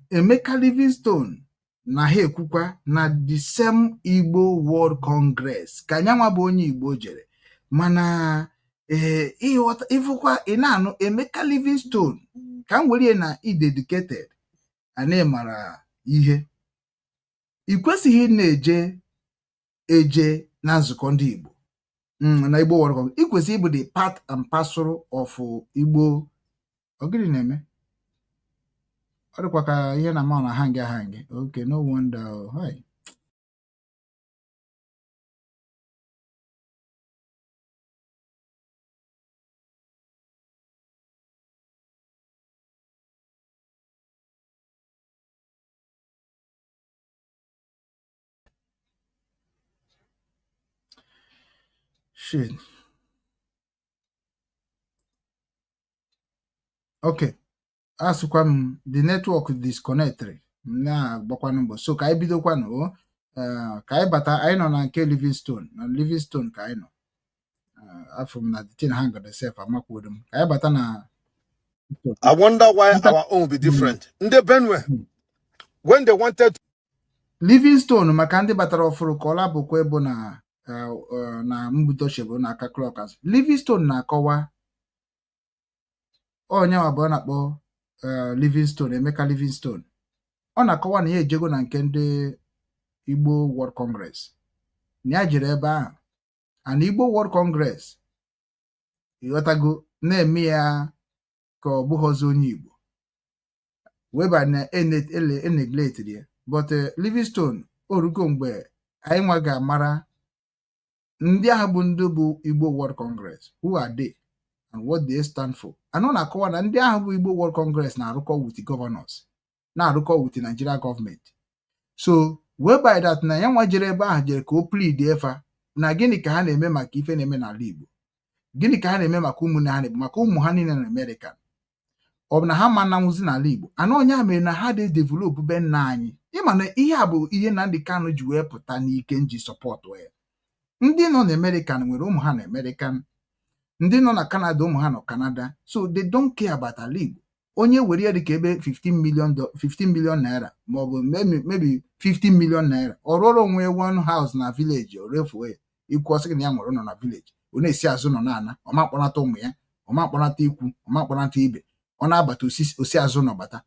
[SPEAKER 5] Emeka Livingstone na ha ekwukwa na the same Igbo World Congress ka nyanwa bụ onye Igbo jere, mana ịfụkwa ị na-anụ Emeka Livingstone ka m were na dedicated ana mara ihe ị kwesịghị na-eje na nzukọ ndị Igbo na Igbo World Congress. Ị kwesịrị ịbụ the part and parcel of Igbo. Ogiri na-eme ọ dịkwa ka ihe na ma na hangi. Okay, no wonder. Hi. Shit. Okay. Asụkwa m the network disconnected na agbakwanụ mbọ, so ka anyị bidokwanụ ka anyị bata. Anyị nọ na nke Livingstone ka anyị nọ afọ m na the thing hang on the self amakwodo m ka anyị bata na.
[SPEAKER 9] I wonder why our own be different. Ndị Benue, when they wanted
[SPEAKER 5] Livingstone maka ndị batara ọfụrụ ka ọla bụkwa ebo na mbutochebo na aka clockers. Livingstone na-akọwa onye abụọ na-akpọ Livingstone, Emeka Livingstone. Ọ na-akọwa na ya ejego na nke ndị Igbo World Congress na ya jere ebe ahụ, and Igbo World Congress ịghọtago na-eme ya ka ọ bụghọzi onye Igbo weba na neglect ya. But Livingstone orugo mgbe anyị nwa ga-amara ndị ahụ bụ ndị bụ Igbo World Congress, who are they and what they stand for. Anọ na-akọwa na ndị ahụ bụ Igbo World Congress na-arụkọ with the governors, na-arụkọ with the Nigeria government. So whereby that na ya nwa jere ebe ahụ jere ka o plead efa na gịnị ka ha na-eme maka ife na-eme n'ala Igbo, gịnị ka ha na-eme maka ụmụnne ha na-ebe maka ụmụ ha niile na America. Ọ bụ na ha ma nanwụzi n'ala Igbo. Anọ onye mere na ha develop be nna anyị. Ịma na ihe a bụ ihe Nnamdi Kanu ji wee pụta n'ike nji support ya. Ndị nọ na America nwere ụmụ ha na America, ndị nọ na Canada ụmụ ha nọ Canada, so they don't care about ala Igbo. Onye were ya dịka ebe 15 million naira maọbụ maybe 50 million naira ọ rụọrọ onwe one house na village o refuo ya, ikwu ọsị na ya nwere nọ na village, ọ na-esi azụ nọ na-ana, ọ ma kpọnata ụmụ ya, ọ ma kpọnata ikwu, ọ ma kpọnata ibe, ọ na-abata osi azụ nọ bata.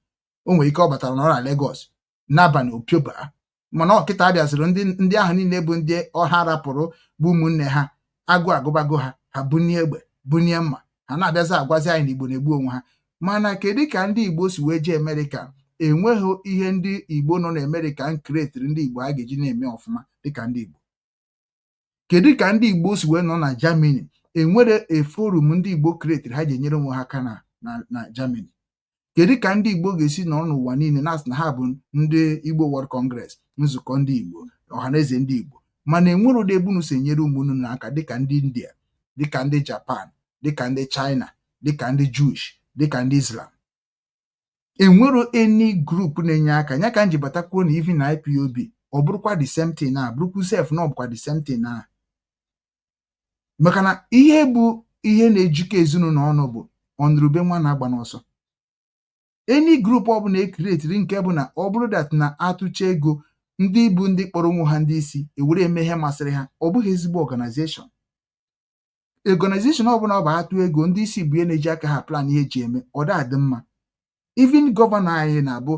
[SPEAKER 5] O nwere ike ọ batara n'ọra Lagos n'abalị opioba, mana ọkịta abịaziri ndị ahụ niile bụ ndị ọha rapụrụ bụ ụmụnne ha, agụ agụbago ha bunie egbe bunie mma, ha na-abịazi agwazi anyị na Igbo na-egbu onwe ha. Mana kedu ka ndị Igbo si wee jee America? Enweghị ihe ndị Igbo nọ na America nkretiri ndị Igbo a ga-eji na-eme ọfụma dịka ndị Igbo. Kedu ka ndị Igbo si wee nọ na Germany? Enwere forum ndị Igbo kretiri ha ji enyere onwe ha aka na Germany. Kedu ka ndị Igbo ga-esi nọ n'ụwa niile na-asị na ha bụ ndị Igbo World Congress, nzukọ ndị Igbo, Ohaeze Ndị Igbo, mana enwere ụdị ebunu si enyere ụmụnnu n'aka dịka ndị India, dịka ndị Japan, dịka ndị China, dịka ndị Jewish, dịka ndị Islam. Enwero any group na-enye aka. Ya ka m ji batakwuo na even na IPOB ọ bụrụkwa the same thing na bụrụkwu sef na ọ bụkwa the same thing na, maka na ihe bụ ihe na-ejikọ ezinụlọ ọnụ bụ ọnụrụbe nwa na-agba n'ọsọ. Any group ọ bụla ekretiri nke bụ na ọ bụrụ that na atụcha ego ndị bụ ndị kpọrọ onwe ha ndị isi ewere eme ihe masịrị ha, ọ bụghị ezigbo organization. Organization ọ bụla ọ bụ atụ ego ndị isi bụ ihe na-eji aka ha plan ihe eji eme, ọ dị mma. Even gọvanọ anyị na-abụ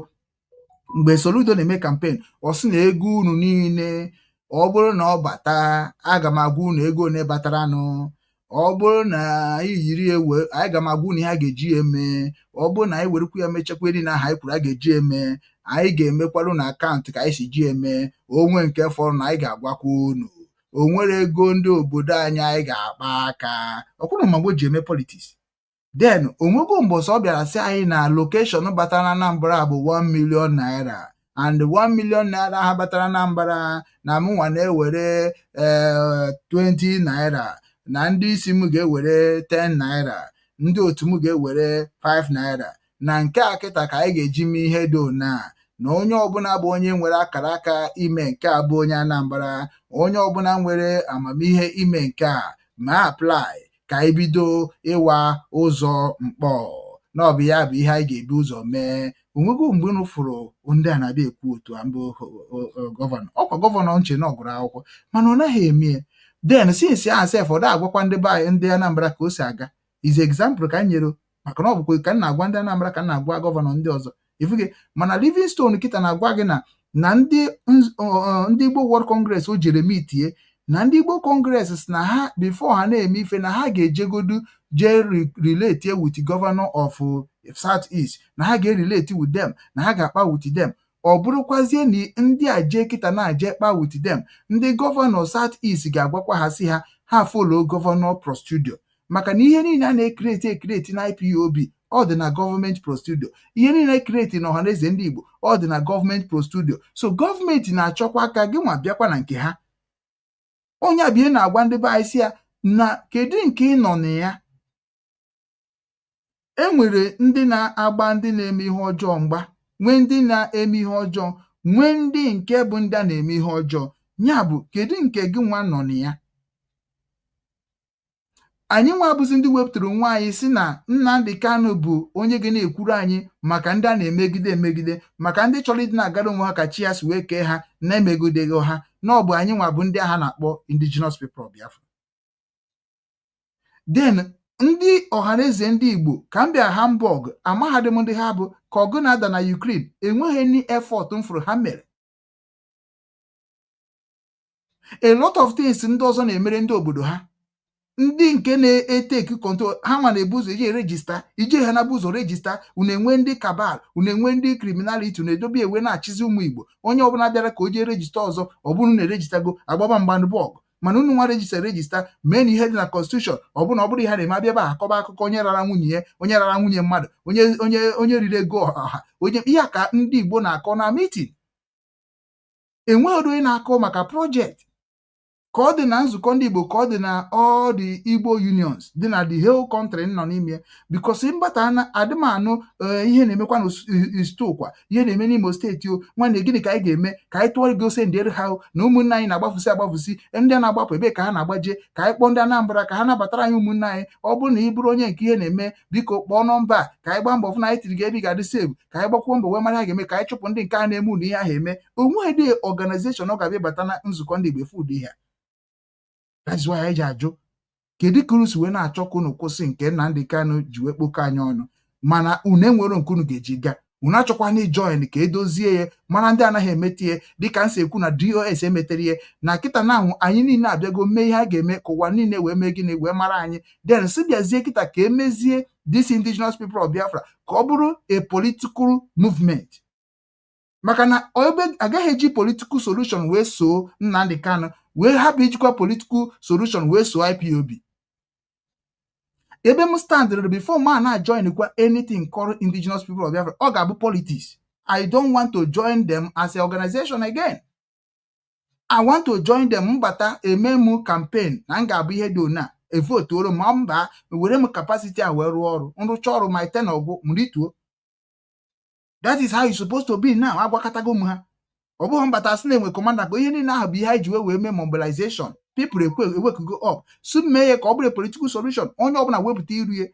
[SPEAKER 5] mgbe Soludo na-eme campaign, ọ sị na ego unu niile ọ bụrụ na ọ bata aga m agwa unu ego na batara nụ, ọ bụrụ na anyị yiri ewe anyị ga m agwa unu ihe a ga-eji eme, ọ bụrụ na anyị werekwu ya mechakwa eri na aha anyị kwuru a ga-eji eme, anyị ga-emekwarụ na akaụntụ ka anyị si ji eme, onwe nke fọrọ na anyị ga-agwakwa unu, o nwere ego ndị obodo anyị ga-akpa aka. Ọkwụrụ ma mgbe o ji eme politics. Then onwego mbọsọ ọ bịara sị anyị na location batara na Anambra bụ 1 million naira, and 1 million naira ha batara Anambra na mụnwa na-ewere 20 naira, na ndị isi m ga-ewere 10 naira, ndị otu m ga-ewere 5 naira, na nke a kịta ka anyị ga-eji mee ihe dị ona, na onye ọbụla bụ onye nwere akara aka ime nke a bụ onye Anambra, onye ọbụla nwere amamihe ime nke a ma apply ka anyị bido ịwa ụzọ mkpọ, na ọ bụ ya bụ ihe anyị ga-ebu ụzọ mee. Onwego mgbe unu fụrụ ndị a na-abịa ekwu otu mbụ gọvanọ, ọkwa gọvanọ nche na ọgụrụ akwụkwọ mana ọ naghị eme. Den since ahụ sef ọ da agwakwa ndị be anyị ndị Anambra ka o si aga, is example ka m nyere, maka na ọ bụkwa ka m na-agwa ndị Anambra ka m na-agwa gọvanọ ndị ọzọ ifuge. Mana Livingstone kịta na-agwa gị na ndị Igbo World Congress o jere mitie, na ndị Igbo Congress na ha before ha na-eme ife na ha ga-ejegodu jee relate with governor of South East, na ha ga-relate with them, na ha ga-akpa with them. Ọ bụrụkwazie na ndị a jee kịta na-aje kpa with them, ndị gọvanọ South East ga-agwakwa ha si ha follow gọvanọ prosecutor, maka na ihe niile a na-ekreti na IPOB ọ dị na gọọmenti prosecutor, ihe niile ekreti na Ohaeze Ndị Igbo ọ dị na gọọmenti prosecutor. So gọọmenti na-achọkwa aka gị nwa bịakwa na nke ha. Onye abịa na-agwa ndị be anyị si ya na kedu nke ị nọ na ya. Enwere ndị na-agba ndị na-eme ihe ọjọọ mgba, nwee ndị na-eme ihe ọjọọ, nwee ndị nke bụ ndị a na-eme ihe ọjọọ. Ya bụ kedu nke gị nwa nọ na ya. Anyị nwa abụzi ndị wepụtara nwa anyị si na Nnamdi Kanu bụ onye ga na-ekwuru anyị maka ndị a na-emegide emegide, maka ndị chọrọ ịdị na-agara onwe ha ka chi ya si wee kee ha na-emegideghị ha, na ọ bụ anyị nwa bụ ndị agha na-akpọ indigenous people of Biafra. Then ndị Ohaeze Ndị Igbo ka m bịa Hamburg, amaghadị m ndị ha bụ, ka ọgụ na-ada na Ukraine, enweghị ni effort m fụrụ ha mere. A lot of things ndị ọzọ na-emere ndị obodo ha, ndị nke na-eteki control ha nwa na-ebu ụzọ ije rejista, ije ha na-ebu ụzọ rejista. Unu enwe ndị kabal, unu enwe ndị criminality, unu edobe ewe na-achịzi ụmụ Igbo. Onye ọbụla bịara ka o jee rejista ọzọ, ọ bụrụ na-erejistago agbaba mgbanụ bọọgụ, mana unu nwa rejista mee na ihe dị na constitution. Ọ bụrụ ihe na-eme abịa ebe akọba akụkọ onye rara nwunye ya, onye rara nwunye mmadụ, onye riri ego ọha, onye ihe ka ndị Igbo na-akọ na meeting. Enweghị onye na-akọ maka project ka ọ dị na nzukọ ndị Igbo, ka ọ dị na all the Igbo unions dị na the whole country nọ n'ime, because mbata na adịmanụ ihe na-emekwa na Istokwa, ihe na-eme n'Imo steeti. O nwanne, gịnị ka anyị ga-eme ka anyị tụọ ego ose ndị ha na ụmụnne anyị na-agbafusi ndị a na-agbapụ ebe ka ha na-agbaje, ka anyị kpọọ ndị Anambra ka ha nabatara anyị ụmụnne anyị. Ọ bụrụ na ị bụrụ onye nke ihe na-eme, biko kpọọ nọmba ka anyị gbaa mbọ fụ na anyị tiri gị ebe ị ga-adị save, ka anyị gbakwuo mbọ wee mara ha ga-eme, ka anyị chụpụ ndị nke a na-eme unu ihe ahụ eme. Onweghị organization ọ ga-abịa bata na nzukọ ndị Igbo food ihe. That's why anyị ji ajụ kedu ka unu si wee na-achọ ka unu kwụsị nke Nnamdi Kanu ji wee kpokọ anyị ọnụ, mana unu enwere nke unu ga-eji gaa. Unu achọkwa na join ka edozie ya, mana ndị anaghị emete ya dịka nsi ekwu na DOS emetere ya na kịta na ahụ anyị niile abịago mee ihe a ga-eme ka ụwa niile wee mee gịnị wee mara anyị. Then si bịazie kịta ka emezie this indigenous people of Biafra ka ọ bụrụ a political movement, maka na ebe agaghị eji political solution wee so Nnamdi Kanu, wee hapụ ijikwa political solution wee so IPOB. Ebe m standard before ma na-join kwa anything called indigenous people of Biafra, ọ ga-abụ politics. I don't want to join them as an organization again. I want to join them mbata ememu campaign na m ga-abụ ihe dị ona evotuoro ma mba were m capacity a wee rụọ ọrụ, nrụcha ọrụ my ten ọgwụ m rituo. That is how you supposed to be now. Agwakọtago m ha. Ọ bụghị mbata asị na-enwe commander ka ihe niile ahụ bụ ihe anyị ji wee mee mobilization. People ewekugo up. So mee ya ka ọ bụrụ political solution. Onye ọbụla wepụta iru ya.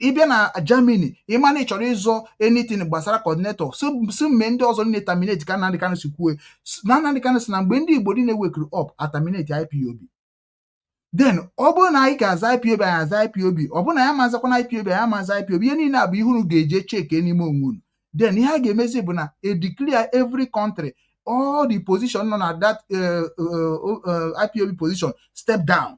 [SPEAKER 5] Ịbịa na Germany, ịma na ị chọrọ ịzọ anything gbasara coordinator. So mee ndị ọzọ niile terminate ka Nnamdi Kanu si kwuo. Na Nnamdi Kanu si na mgbe ndị Igbo niile wekuru up terminate IPOB. Then ọ bụrụ na anyị ga-aza IPOB, anyị aza IPOB. Ọ bụrụ na ya mazakwa na IPOB, ya maza IPOB. Ihe niile abụ ihe unu ga-eje cheke n'ime onwe unu. Then ihe a ga-emezi bụ na declare every country all the position nọ na that IPOB position step down.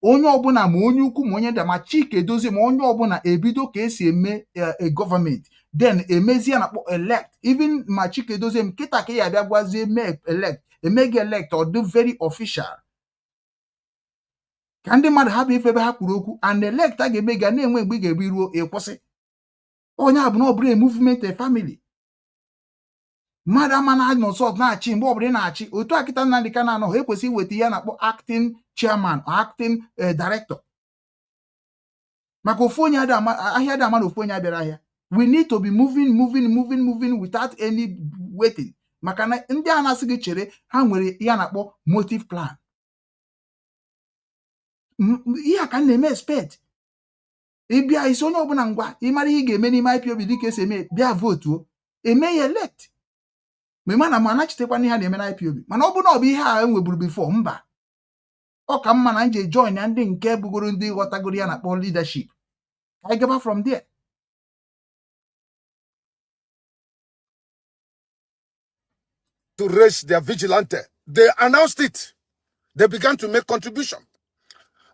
[SPEAKER 5] Onye ọbụla ma onye ukwu ma onye nta ma Chike Dozie ma onye ọbụla ebido ka esi eme a government. Then emezie na kpọ elect. Even ma Chike Dozie nkịta ka ya abịa gwazie mee elect, emegi elect or do very official. Ka ndị mmadụ hapụ ife ebe ha kwuru okwu and elect a ga-eme ga na-enwe mgbe ị ga-ebu iruo ịkwụsị. Onye abụ na ọ bụrụ a movement, a family. mmadụ ama na nọsọt na-achị mgbe ọbụla ị na-achị otu akịta Nnamdi Kanu anọghị ekwesị iweta ihe na-akpọ acting chairman or acting director maka ofu onye ahịa dị ama na ofu onye abịara ahịa. We need to be moving without any waiting maka na ndị a na-asị gị chere ha nwere ihe na-akpọ motive plan. Ihe a ka m na-eme expect ịbịa isi onye ọbụla ngwa ịmara ihe ị ga-eme n'ime IPOB dịka esi eme bịa votuo eme ya elect ma ịma na ma anachitekwana ihe a na-eme na IPOB mana ọ bụ na ọ bụ ihe a enweburu before mba ọ ka mma na nje join ya ndị nke bugoro ndị ghọtagoro ya na-akpọ leadership I gaba from there.
[SPEAKER 9] To raise their vigilante. They announced it. They began to make contribution.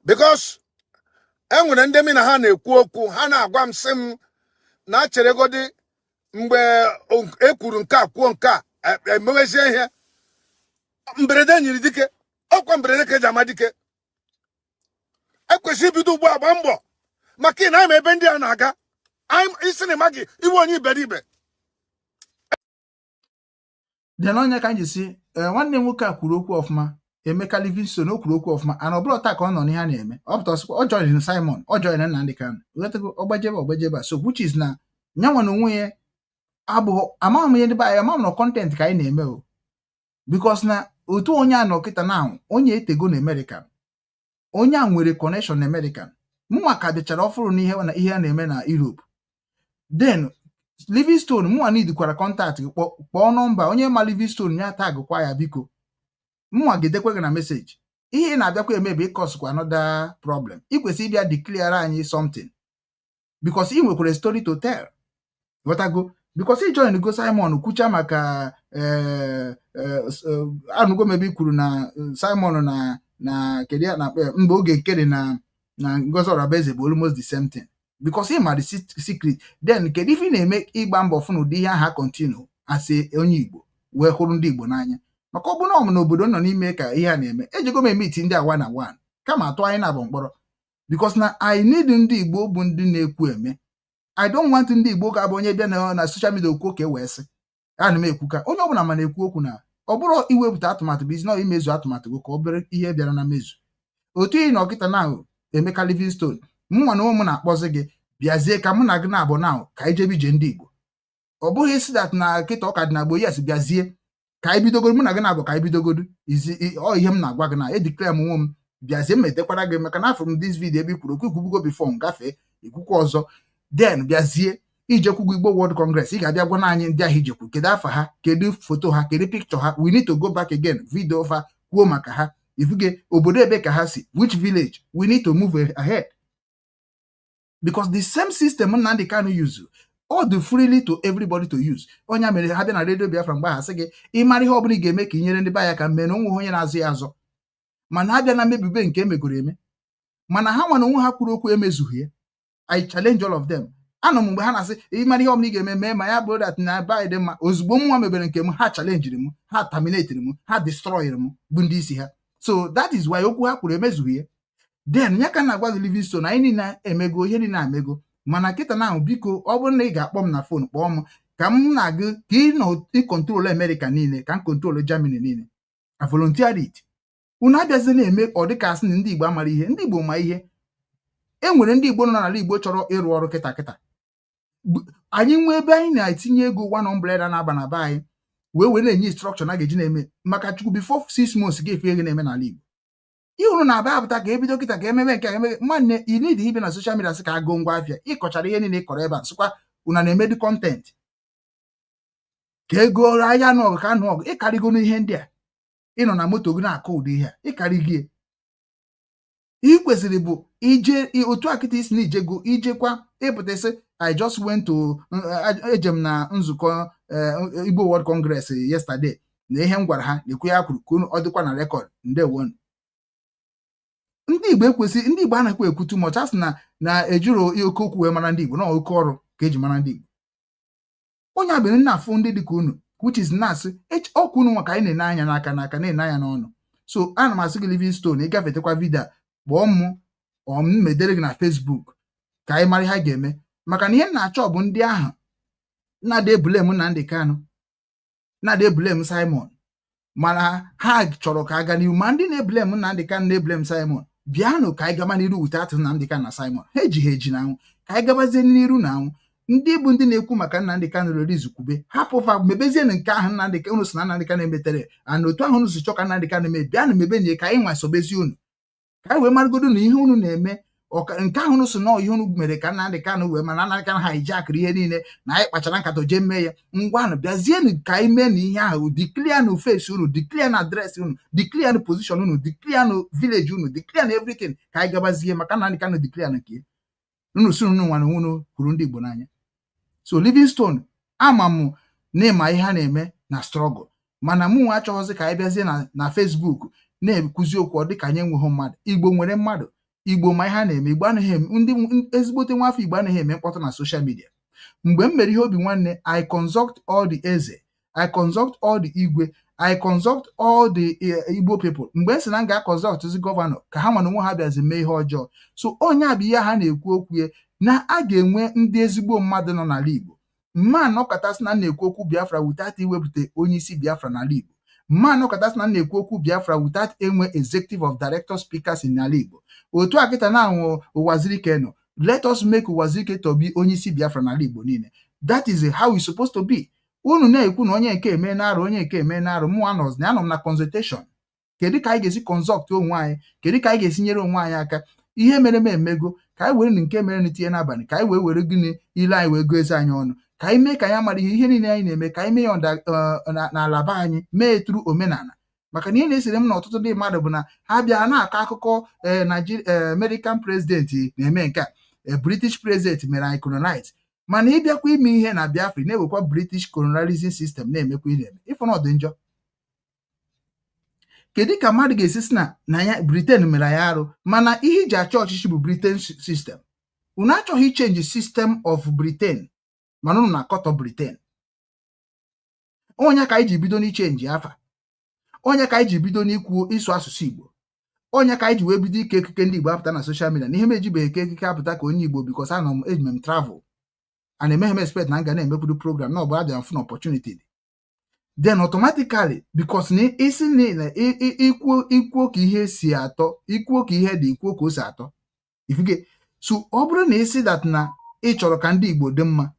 [SPEAKER 9] Because enwere ndị mi na ha na-ekwu okwu ha na-agwa m sị m na cheregodi mgbe ekwuru nke a kwuo nke a emewezie ihe mberede nyiri dike ọkwa mberede ka eji ama dike ekwesị ibido ugbu a gba mbọ maka na ebe ndị a na-aga isi na ịma gị iwe onye iberibe.
[SPEAKER 5] dị n'onye ka anyị ji si nwanne m nwoke a kwuru okwu ọfụma Emeka Livingston o kwuru okwu ọfụma ana ọ bụrụ taa ka ọ nọ n'ihe a na-eme ọ pụta ọsịkwa ọ join Simon ọ join Nnamdi Kanu ọgbajebe so which is na nyanwa na onwe ya abụghị amaghị m ihe ndị be anyị amaghị m na content ka anyị na-eme o because na otu onye a nọ kịta na onye etego na American onye a nwere connection na American mụnwa ka bịachara ọfụrụ n'ihe na ihe a na-eme na Europe then Livingstone mụnwa nidikwara kọntaktị kpọọ nọmba onye ma Livingstone ya tagụkwa ya biko mụnwa ga-edekwa gị na meseji ihe ị na-abịakwa eme bụ ịkọsụkwa another problem ị kwesịrị ịbịa declare anyị something because ị nwekwara story to tell ghọtago because ị join go Simon kwucha maka anụgo mebe kwuru na Simon na kedu ya na mgbe oge nkere na Ngozi Orabaeze bụ almost the same thing because ị ma the secret then kedu ife ị na-eme ịgba mbọ fụ n'ụdị ihe aha continue asị onye Igbo wee hụrụ ndị Igbo n'anya maka ọ bụ na ọ m n'obodo nọ n'ime ka ihe a na-eme ejego m emiti ndị awa na one kama atụ anyị na-abụ mkpọrọ because na I need ndị Igbo bụ ndị na-ekwu eme I don't want ndị Igbo ga-abụ onye bịa na social media okwu ka e wee sị ana m ekwu ka onye ọbụla ma na-ekwu okwu na ọ bụrụ iwepụta atụmatụ bụ izi na imezu atụmatụ gị ka ọ bụrụ ihe bịara na mezu otu ị na ọkịta na Emeka Livingstone mụnwa na ụmụ na-akpọzi gị bịazie ka mụ na gị na-abụ na ka anyị jebe ije ndị Igbo ọ bụghị isi dat na kịta ọka dị na Igbo yes bịazie ka anyị bidogodo mụ na gị na-abụ ka anyị bidogodo izi ihe m na-agwa gị na edeclare m nwe m bịazie m etekwara gị maka na afọ m dis video ebe ikwuru okwu ikwubugo before m gafee ikwukwu ọzọ then bịazie ijekwugo Igbo World Congress ị ga-abịa gwa na anyị ndị ahụ ijekwu kedu afa ha kedu foto ha kedu picture ha we need to go back again video fa kwuo maka ha ifuge obodo ebe ka ha si which village we need to move ahead because the same system Nnamdi Kanu use all the freely to everybody to use onye mere ha bịa na redio Biafra mgbe ha sị gị ịmara ihe ọbụla ị ga-eme ka inyere ndị be ya ka mmee na onwe onye na-azụ ya azọ mana ha bịa na mmebibe nke emegoro eme mana ha nwa na onwe ha kwuru okwu emezughị ya I challenge all of them anọ m mgbe ha na-asị ịmara ihe ọbụla ị ga-eme mee ma ya bụrụ dat na be dị mma ozugbo m nwa mebere nke m ha challenjiri m ha terminatiri m ha destroyiri m bụ ndị isi ha so that is why okwu ha kwuru emezughị ya then ya ka na-agwa gị Livingstone anyị niile emego ihe niile amego mana kịta na ahụ biko ọ bụrụ na ị ga-akpọ m na fon kpọọ m ka m na-agụ ka ị nọ ịkọntrol America niile ka m kọntrol Germany niile a volunteer it unu abịazi na-eme ọ dịka asị na ndị Igbo amara ihe ndị Igbo ma ihe e nwere ndị Igbo nọ n'ala Igbo chọrọ ịrụ ọrụ kịta anyị nwee ebe anyị na-etinye ego one umbrella na-aba na be anyị wee na-enye instruction a ga-eji na-eme maka Chukwu before 6 months ga-efe ego na-eme n'ala Igbo ihụrụ na aba apụta ka ebido kịta ka ememe nke ememe nwanne ilid ibe na social media sị ka agụ ngwa afịa ịkọchara ihe niile ịkọrọ ebe a sịkwa una na-eme dị content ka ego ahịa n'ọgụ ka anụ ọgụ ịkarịgo n'ihe ndị a ịnọ na moto gị na-akọ ụdị ihe a ịkarịgie ị kwesịrị bụ ije otu akịta isi na ijego ijekwa ịpụtasị I just went to ejem na nzukọ Igbo World Congress yesterday na ihe m gwara ha na-ekwu ya kwuru ka ọ dịkwa na rekọd ndewo ndị Igbo ekwesị ndị Igbo anaghịkwa ekwu too much asị na ejiro oke okwu wee mara ndị Igbo na oke ọrụ ka eji mara ndị Igbo onye abịrị nna afụ ndị dịka unu which is na-asị ọkwa unu nwa ka anyị na-ene anya n'aka na-ene anya n'ọnụ so ana m asị gị Livingstone ịgafetekwa vidio kpọọ m medere gị na Facebook ka anyị mara ihe a ga-eme maka na ihe m na-achọ bụ ndị ahụ na-ada ebule m Nnamdi Kanu na de blame Simon mana ha chọrọ ka aga n'ihu ma ndị na-eblem Nnamdi Kanu na-eblem Simon bịanụ ka anyị gaba n'iru without Nnamdi Kanu na Simon ha eji na anwụ ka anyị gabazie n'iru na anwụ ndị bụ ndị na-ekwu maka Nnamdi Kanu release kwube hapụfa mebezie nke ahụ Nnamdi Kanu si na Nnamdi Kanu emetere ana otu ahụ unu si chọ ka Nnamdi Kanu mee bịanụ mebenye ka anyị nwa sobezi unu ka anyị wee marụgodo na ihe unu na-eme nke ahụ unu so na ihe unu mere ka Nnamdi Kanu wee mana Nnamdi Kanu ha hijakịrị ihe niile na anyị kpachara nkata jee mee ya ngwanụ bịazienụ ka anyị mee na ihe ahụ diklianụ face unu diklianụ adresị unu diklianụ pozishọn unu diklianụ vileji unu diklianụ everything ka anyị gabazie maka Nnamdi Kanu diklianụ nke unu si unu nwa na unu hụrụ ndị Igbo n'anya. So Livingstone ama m na ịma ihe ha na-eme na struggle mana mụ nwa achọghịzị ka anyị bịazie na Facebook na-ekwuzi okwu ọ dị ka anyị enweghị mmadụ. Igbo nwere mmadụ, Igbo ma ihe ha na-eme, Igbo anaghị eme ndị ezigbote nwafọ Igbo anaghị eme mkpọtụ na social media. Mgbe m mere ihe obi nwanne, I consult all the eze, I consult all the igwe, I consult all the Igbo people. Mgbe m sị na m ga-akọnsọltụzi gọvanọ ka ha mana onwe ha bịazi mee ihe ọjọọ. So onye a bụ ihe ha na-ekwu okwu ya na a ga-enwe ndị ezigbo mmadụ nọ n'ala Igbo. Mma nọkọtasị na na-ekwu okwu Biafra without iwepụta onye isi Biafra n'ala Igbo. Mma nọkọtasị na na-ekwu okwu Biafra without enwe executive of director speakers n'ala Igbo. Otu a kịta na Ụwazirike nọ, let us make Ụwazirike to be onye isi Biafra n'ala Igbo niile. That is how it's supposed to be. Unu na-ekwu na onye nke eme n'arụ onye nke eme n'arụ mụ anọ m na consultation. Kedu ka anyị ga-esi consult onwe anyị? Kedu ka anyị ga-esi nyere onwe anyị aka? Ihe mere m emego ka anyị were nke mere n'itinye n'abalị ka anyị were gịnị ile anyị wee goezi anyị ọnụ ka anyị mee ka anyị amara ihe niile anyị na-eme ka anyị mee ya n'ala be anyị mee tụrụ omenala. Maka na ihe na-esere m na ọtụtụ ndị mmadụ bụ na ha bịa na-akọ akụkọ American president na-eme nke a British president mere anyị colonize mana ịbịakwa ime ihe na Biafra na-ewekwa British colonialism system na-emekwa ihe ịfụ na ọ dị njọ. Kedu ka mmadụ ga-esi si na ya Britain mere anyị arụ mana ihe iji achọ ọchịchị bụ Britain system. Unu achọghị ichenji system of Britain mana unu na-akọtọ Britain. Onye ka anyị ji bido n'ichenji afa, onye ka anyị ji bido n'ikwu ịsụ asụsụ Igbo, onye ka anyị ji wee bido ike ekike ndị Igbo apụta na social media na ihe m ejibeghị eke ekike apụta ka onye Igbo because anọ m eji m travel and emeghe m expect na m ga na-emekwudo program na ọ bụ abịa fun opportunity. Then automatically because na isi niile ikwuo ka ihe si atọ, ikwuo ka ihe dị ikwuo ka o si atọ ifuge. So ọ bụrụ na isi that na ị chọrọ ka ndị Igbo dị mma,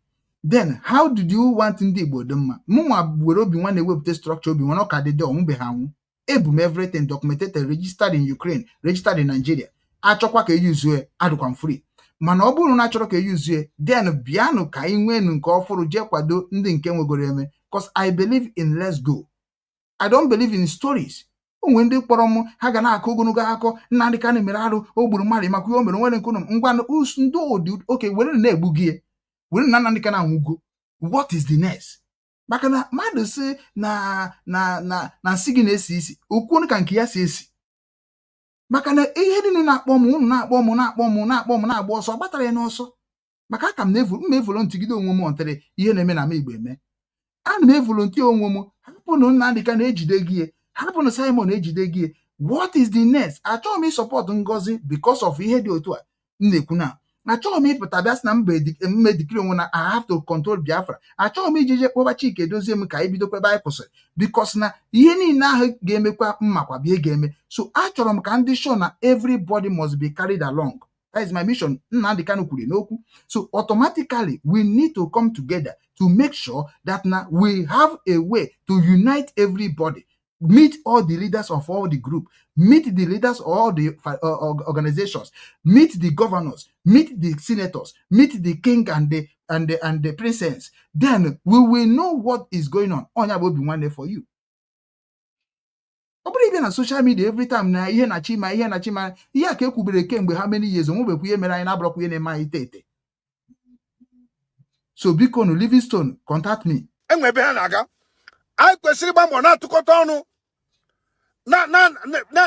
[SPEAKER 5] then how did you want ndị Igbo dị mma? Mụnwa were obi nwa na-ewepụta structure obi nwa ka dị dị ọnwụbeghị anwụ. Ebu m everything documented, registered in Ukraine, registered in Nigeria. Achọkwa ka eyuzue adịkwa m free. Mana ọ bụrụ na achọrọ ka eyuzue, then bịanụ ka anyị nwenu nke ọfụrụ jee kwado ndị nke nwegoro eme. Because I believe in let's go. I don't believe in stories. Onwe ndị kpọrọ m ha ga na-akọ ogologo akụkọ Nnamdi Kanu mere arụ o gburu mmadụ maka ihe o mere nwere nke ụnụ ngwanụ ndị ụdị oke were na-egbu gị were na Nnamdi Kanu anwụgo. What is the next? Maka na mmadụ si na nsị gị na-esi isi okwu ka nke ya si esi. Maka na ihe dị na-akpọ m unu na-akpọ m na-agba ọsọ gbatara ya n'ọsọ. Maka aka m na-evolo ntigide onwe m ọntere ihe na-eme na m Igbo eme. Ana m evolontie onwe m hapụnụ Nnamdi Kanu ejide gị, hapụnụ Simon ejide gị. What is the next? Achọghị m ịsọpọtụ Ngozi because of ihe dị otu a m na-ekwu na achọghị m ịpụta bịa sị na mme dikiri onwe na I have to control Biafra. Achọghị m ijije kpọba Chike Edozie m ka anyị bidokwa ebe anyị kwụsịrị because na ihe niile ahụ ga-emekwa mmakwa bịa ga-eme. So achọrọ m ka ndị show na everybody must be carried along. That is my mission. Nnamdi Kanu kwuru n'okwu. So automatically we need to come together to make sure that now we have a way to unite everybody, meet all the leaders of all the group, meet the leaders of all the organizations, meet the governors, meet the senators, meet the king and the princess. Then we will know what is going on. Onya will be one day for you. Ọ bụrụ ibe na social media every time na ihe na chima ihe a ka ekwubere kemgbe how many years onwebekwu ihe mere anyị na-abụrọkwa ihe na-eme anyị tete. So biko nu Livingstone contact me.
[SPEAKER 9] Enwe ebe ha na-aga anyị kwesịrị ịgba mbọ na-atụkọta ọnụ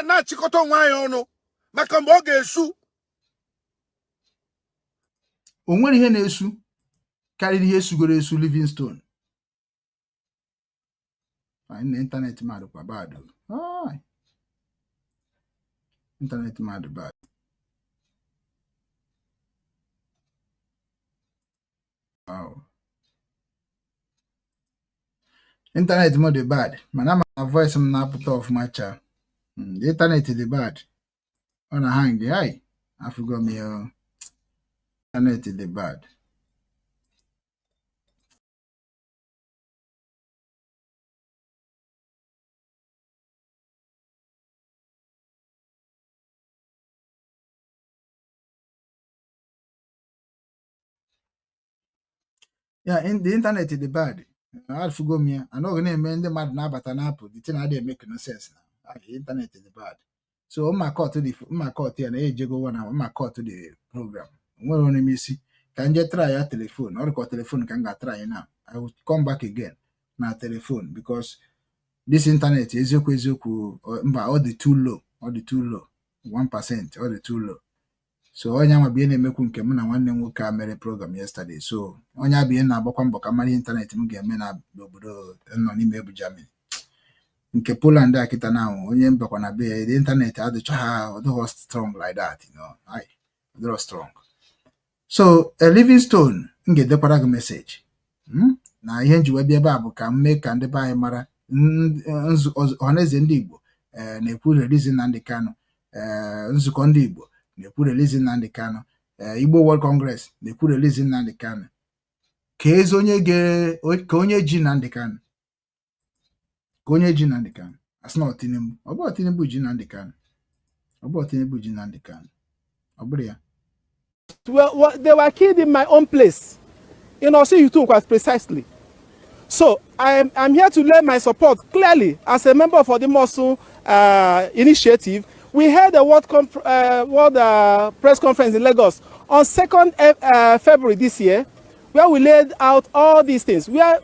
[SPEAKER 9] na-achịkọta onwe anyị ọnụ maka mgbe ọ ga-esu.
[SPEAKER 5] O nwere ihe na-esu karịrị ihe sugoro esu Livingstone. Na internet mmadụ kwa bad. Internet mmadụ bad. Wow. Internet mo dị bad, mana ma voice m na-apụta ọfụma cha. The internet dị bad. Ọ na hang hai. Afụgo m ya. Internet dị bad. Yeah, in the internet dị bad. Afụgo m ya. Anọghị na-eme ndị mmadụ na-abata na-apụ. The thing adịghị make no sense now. The internet dị bad. So mma court ya na ejego wana mma court the program. Nwere onye isi ka nje try ya telephone. Ọ dịkwa telephone ka m ga-try now. I will come back again na telephone because this internet eziokwu mba ọ dị too low. Ọ dị too low. 1%. Ọ dị too low. So onye ama bie na-emekwu nke m na nwanne nwoke a mere program yesterday. So onye abịa na-agbakwa mbọ ka mara internet m ga-eme na obodo nọ n'ime ebu Germany. Nke Poland a kita now onye mbakwa na be the internet adịcha ha ọdịghọ strong like that, you know. Ọdịghọ strong. So a Livingstone m ga-edekwara gị message. Na ihe nji wee bịa ebe a bụ ka m mee ka ndị be anyị mara Ohaeze Ndị Igbo na-ekwu release Nnamdi Kanu, nzukọ ndị Igbo na-ekwu release Nnamdi Kanu, Igbo World Congress na-ekwu release Nnamdi Kanu. Ka ezi onye ji Nnamdi Kanu. Ka onye ji Nnamdi Kanu. Asị na Tinubu. Ọ bụ Tinubu ji Nnamdi Kanu. Ọ bụ Tinubu ji Nnamdi Kanu. Ọ bụrụ ya.
[SPEAKER 10] Well, they were killed in my own place. In Osu quite precisely. So I'm here to lay my support clearly as a member for the Mosu initiative. We held a world press conference in Lagos on 2nd February this year, where we laid out all these things. Where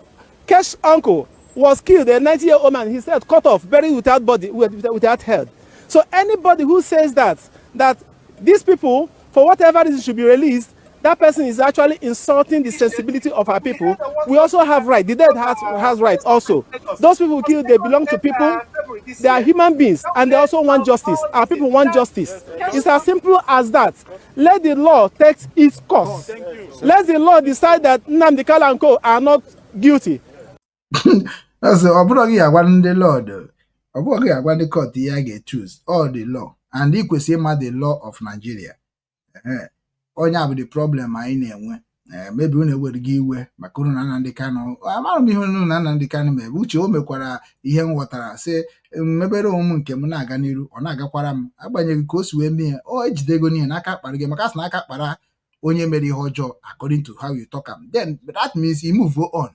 [SPEAKER 10] Kesh uncle was killed, a 90-year-old man, his head cut off, buried without body, without head. So anybody who says that these people, for whatever reason, should be released, that person is actually insulting the sensibility of our people. We also have rights. The dead has rights also. Those people killed, they belong to people. They are human beings, and they also want justice. Our people want justice. It's as simple as that. Let the law take its course. Let the law decide that Nnamdi Kanu and co are not guilty.
[SPEAKER 5] So, ọ bụrụ gị agwa ndị Lord, ọ bụrụ gị agwa ndị court ya ga-choose all the law, and ị kwesịrị ịma the law of Nigeria. Onye abụ the problem anyị na-enwe. Maybe unu ewere gị iwe maka unu na Nnamdi Kanu. Amara m ihe unu na Nnamdi Kanu mere. Uche o mekwara ihe m ghọtara sị mebere onwe m nke m na-aga n'iru, ọ na-agakwara m agbanyeghị ka o si wee mee o ejidego n'ihe n'aka akpara gị maka asị na aka akpara onye mere ihe ọjọọ according to how you talk am. Then that means you move on.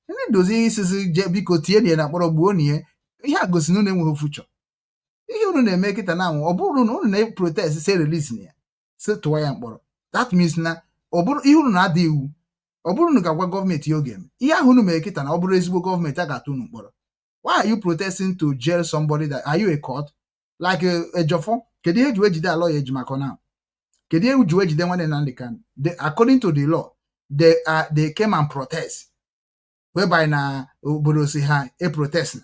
[SPEAKER 5] Ndị dozie isi je biko tie nie na kpọrọ gbuo nie. Ihe a gosi na unu enweghị future. Ihe unu na-eme kịta na ọ bụrụ na unu na-protest say release ya sị tụwa ya mkpọrọ. That means na ọ bụrụ ihe unu na-adị iwu, ọ bụrụ na ga-agwa gọọmenti ya oge ihe ahụ unu mere kịta na ọ bụrụ ezigbo gọọmenti a ga-atụ unu mkpọrọ. Why are you protesting to jail somebody that are you a court? Like a Jofo? Kedu ihe ji ejide alọ ya ejimako now? Kedu ihe ji ejide nwanne Nnamdi Kanu? According to the law, they came and protest. Whereby na obodo si ha protest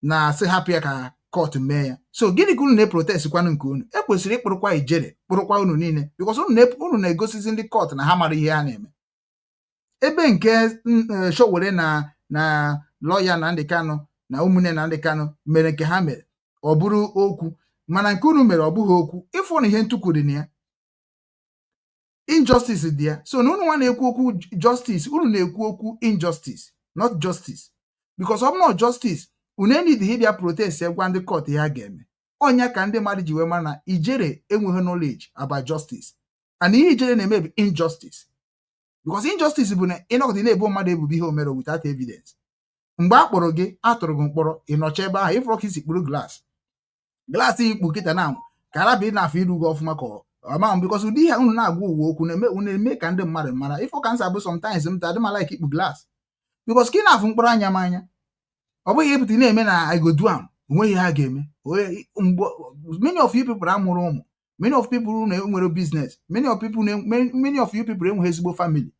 [SPEAKER 5] na si happy ka court mee ya. So gịnị ka unu na-protest kwanụ nke unu? Ekwesịrị ịkpụrụkwa ijere kpụrụkwa unu niile because unu na-egosizi ndị court na ha mara ihe ha na-eme. Ebe nke Showore na lawyer Nnamdi Kanu na ụmụnne Nnamdi Kanu mere nke ha mere ọ bụrụ okwu, mana nke unu mere ọ bụghị okwu. Ịfụ na ihe ntụkwu dị na ya, injustice dị ya. So na unu nwa na-ekwu okwu justice, unu na-ekwu okwu injustice, not justice. Because ọ bụ not justice, unu need ịbịa protest gwa ndị court ha ga-eme. Onya ka ndị mmadụ ji wee mara na ijere enweghị knowledge about justice. And ihe ijere na-eme bụ injustice. Because injustice bụ na ịnọkọta na-ebo mmadụ ebubo ihe o mere without evidence. Mgbe a kpọrọ gị atụrụ gị mkpọrọ ịnọcha ebe ahụ ịfụrụ ka isi kpụrụ glaasị ikpu kịta na ka arabịa na-afọ iru gị ọfụma ka ọma because ụdị ihe unu na-agwa uwe okwu na-eme ka ndị mmadụ mara. Ifo ka nsa bụ sometimes m tadị mala ikpu glass because ka ị na-afụ mkpọrọ anya m anya ọ bụghị ịpụta na-eme na igoduam onweghị ha ga-eme. Many of you people amụrụ ụmụ, many of people nwere business, many of you people enweghị ezigbo family.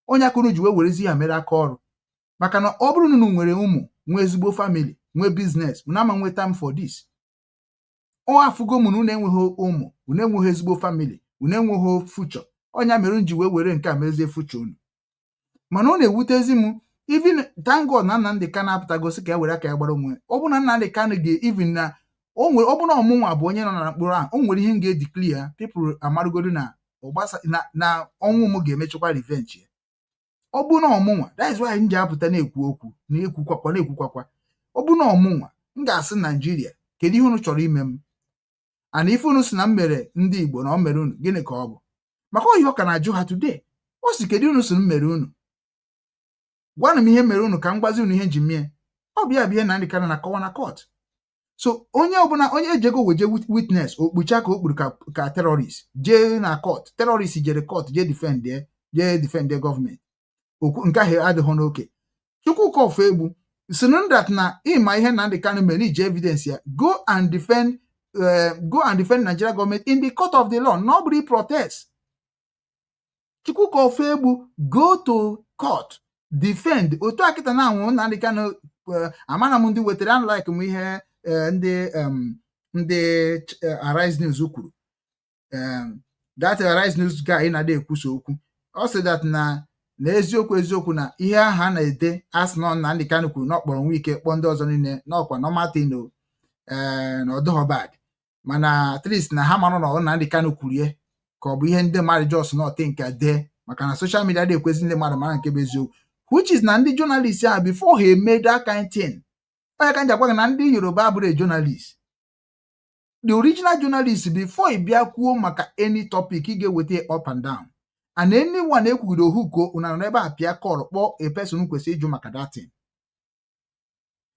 [SPEAKER 5] Onye aka unu ji wee werezi ya mere aka ọrụ maka na ọ bụrụ na unu nwere ụmụ nwee ezigbo family nwee business unu ama nwee time for this. Ọ afụgo m na unu enweghị ụmụ, unu enweghị ezigbo family, unu enweghị future. Onye mere ji wee were nke a mezie future unu. Mana ọ na-ewutezi m even thank God na Nnamdi Kanu apụtagosi ka e were aka ya gbara onwe ọ bụ na Nnamdi Kanu even na ọ bụ na ọmụnwa bụ onye nọ na mkpụrụ ahụ o nwere ihe m ga-edikli ya people amarugodo na na ọnwụ m ga-emechekwa revenge ya. Ọ bụ na ọmụnwa, that is why m ji apụta na-ekwu okwu na-ekwukwakwa ọ bụ na ọmụnwa m ga-asị Naijiria kedu ihe unu chọrọ ime m ana ife unu si na m mere ndị Igbo na ọ mere unu gịnị ka ọ bụ maka oyi ọ ka na-ajụ ha today ọ si kedu unu si m mere unu gwanụ m ihe mere unu ka m gwazi unu ihe nji mie ọ bụ ya bụ ihe Nnamdi Kanu na-akọwa na court. So onye ọbụla onye ejego weje witness okpucha ka o kpuru ka terrorist jee na court, terrorist jere court jee defend gọọmenti okwu nke ahụ adịghị n'oke. Chukwuka Ofegbu si that na ịma ihe Nnamdi Kanu mere iji evidence ya go and defend Nigeria government in the court of the law, nobody protest. Chukwuka Ofegbu go to court defend otu akịta na anwụ Nnamdi Kanu amana m ndị wetara unlike m ihe ndị Arise News kwuru that Arise News guy na-ada ekwusa okwu ọ sị that na eziokwu na ihe aha na-ede asị na Nnamdi Kanu kwuru na ọkpọrọ Nwike kpọọ ndị ọzọ niile n'ọkwa nọmatino na ọdọhọbad mana at least na ha mara na Nnamdi Kanu kwuru ya ka ọ bụ ihe ndị mmadụ jos nọte nke dee maka na social media dị ekwezi ndị mmadụ mara nke bụ eziokwu, which is na ndị journalist ahụ before ha eme that kind thing. Onye ka njakwa na ndị Yoruba abụrụ journalist, the original journalist before ị bịa kwuo maka any topic ị ga-eweta up and down and anyone ekwugide ohuko una n'ebe a pịa kọrọ kpọọ a person kwesịrị ịjụ maka that thing.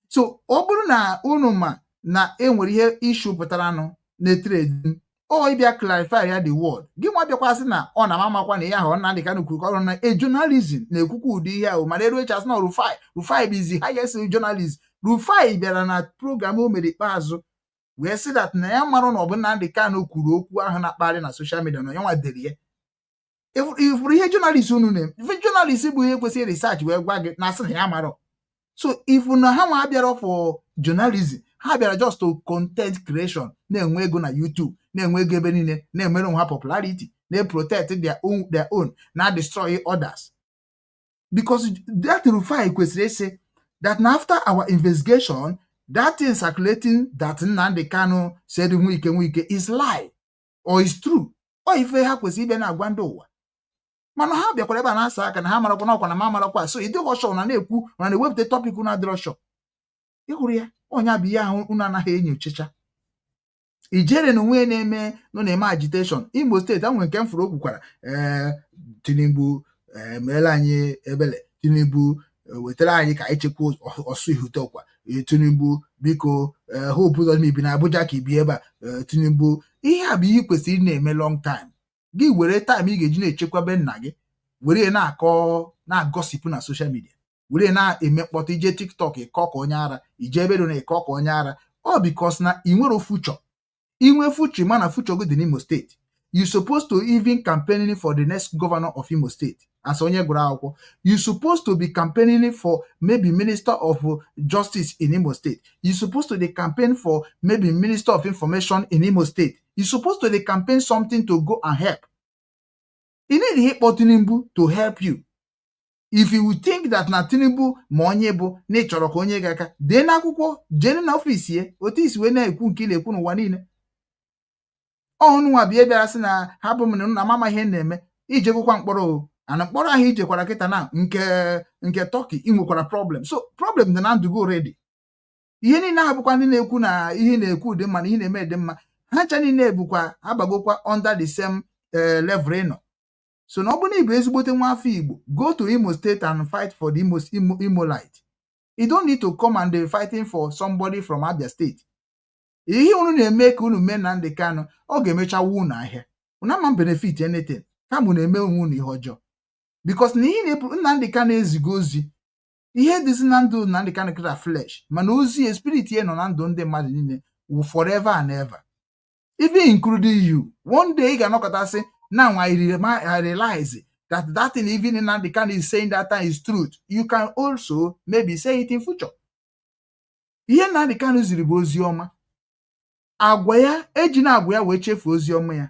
[SPEAKER 5] So ọ bụrụ na unu ma na enwere ihe issue pụtaranụ na-etrade o ịbịa clarify ya the word gị nwa bịakwasị na ọ na-amamakwa na ihe ahụ Nnamdi Kanu kwuru ọrụ na journalism na-ekwukwa ụdị ihe ahụ mana eruo echasị na Rufai bụ izi highest journalist. Rufai bịara na program o mere ikpeazụ wee sị that na ya marụ na ọ bụ Nnamdi Kanu kwuru okwu ahụ na-akparị na social media na ya nwa dere ya. Ifuru ihe journalist unu na journalist bụ ihe kwesịrị research wee gwa gị na asị na ya marọ. So if na ha nwa bịara for journalism, ha bịara just to content creation na-enwe ego na YouTube, na-enwe ego ebe niile, na-emere onwe ha popularity, na-protect their own, na-destroy others. Because that Rufai kwesịrị ese that after our investigation, that thing circulating that Nnamdi Kanu said Nwike is lie or is true. Or ife ha kwesịrị ibe na-agwa ndị ụwa. Mana ha bịakwara ebe a na-asa aka na ha marakwa na ọkwa na ma marakwa, so ịdịghị ọshọ na na-ekwu na na-ewepụta topic unu adịrọ shọ. Ịhụrụ ya onye abụ ihe ahụ unu anaghị enyochacha. Ijere na onwe na-eme na-eme agitation. Imo steeti a nwere nke m fụrụ okwukwara Tinubu meela anyị ebele, Tinubu wetara anyị ka anyị chekwa ọsụ ihute ọkwa, Tinubu biko hope ụzọ ibi na Abuja ka ibi ebe a, Tinubu ihe a bụ ihe kwesịrị na-eme long time. Gị were time ị ga-eji na-echekwaba nna gị were na-agọsipụ na social media, were na-eme mkpọtụ ije TikTok ịkọ ka onye ara, ije ebe na ịkọ ka onye ara. Ọ because na ị nwere future. Inwe future mana future go dị n'Imo State. You supposed to even campaigning for the next governor of Imo State. As onye gụrụ akwụkwọ, you supposed to be campaigning for maybe Minister of Justice in Imo State. You supposed to be campaign for maybe Minister of Information in Imo State. You supposed to be campaign something to go and help. You need help Tinubu to help you. If you think that na Tinubu ma onye bụ na ịchọrọ ka onye ga-aka dee n'akwụkwọ jee na ọfịs ya otu isi wee na-ekwu nke na-ekwu n'ụwa niile. Ọnụ nwa bịa bịara sị na ha bụ m na mama ihe na-eme ije gwụkwa mkpọrọ ana mkpọrọ ahụ ijekwara kịta na nke Turkey ị nwekwara problem. So problem dị na ndụ gị already. Ihe niile abụkwa ndị na-ekwu na ihe na-ekwu dị mma na ihe na-eme dị mma, ha ncha niile bụkwa abagokwa under the same level nọ. So na ọ bụrụ na Igbo ezigbote nwa afọ Igbo, go to Imo State and fight for the Imo light. You don't need to come and be fighting for somebody from Abia State. Ihe unu na-eme ka unu mee Nnamdi Kanu ọ ga-emecha wu na ahịa. Unu ama benefit anything kama na-eme onwe unu ihe ọjọọ. Because na ihe na-epu Nnamdi Kanu ezigo ozi ihe dịzi na ndụ Nnamdi Kanu kịta flesh mana ozi spirit ya nọ na ndụ ndị mmadụ niile forever and ever, even including you. One day ị ga-anọkọta sị now I realize that thing even Nnamdi Kanu is saying that time is truth. You can also maybe say it in future. Ihe Nnamdi Kanu ziri bụ ozi ọma. Agwa ya eji na agwa ya wee chefu ozi ọma ya.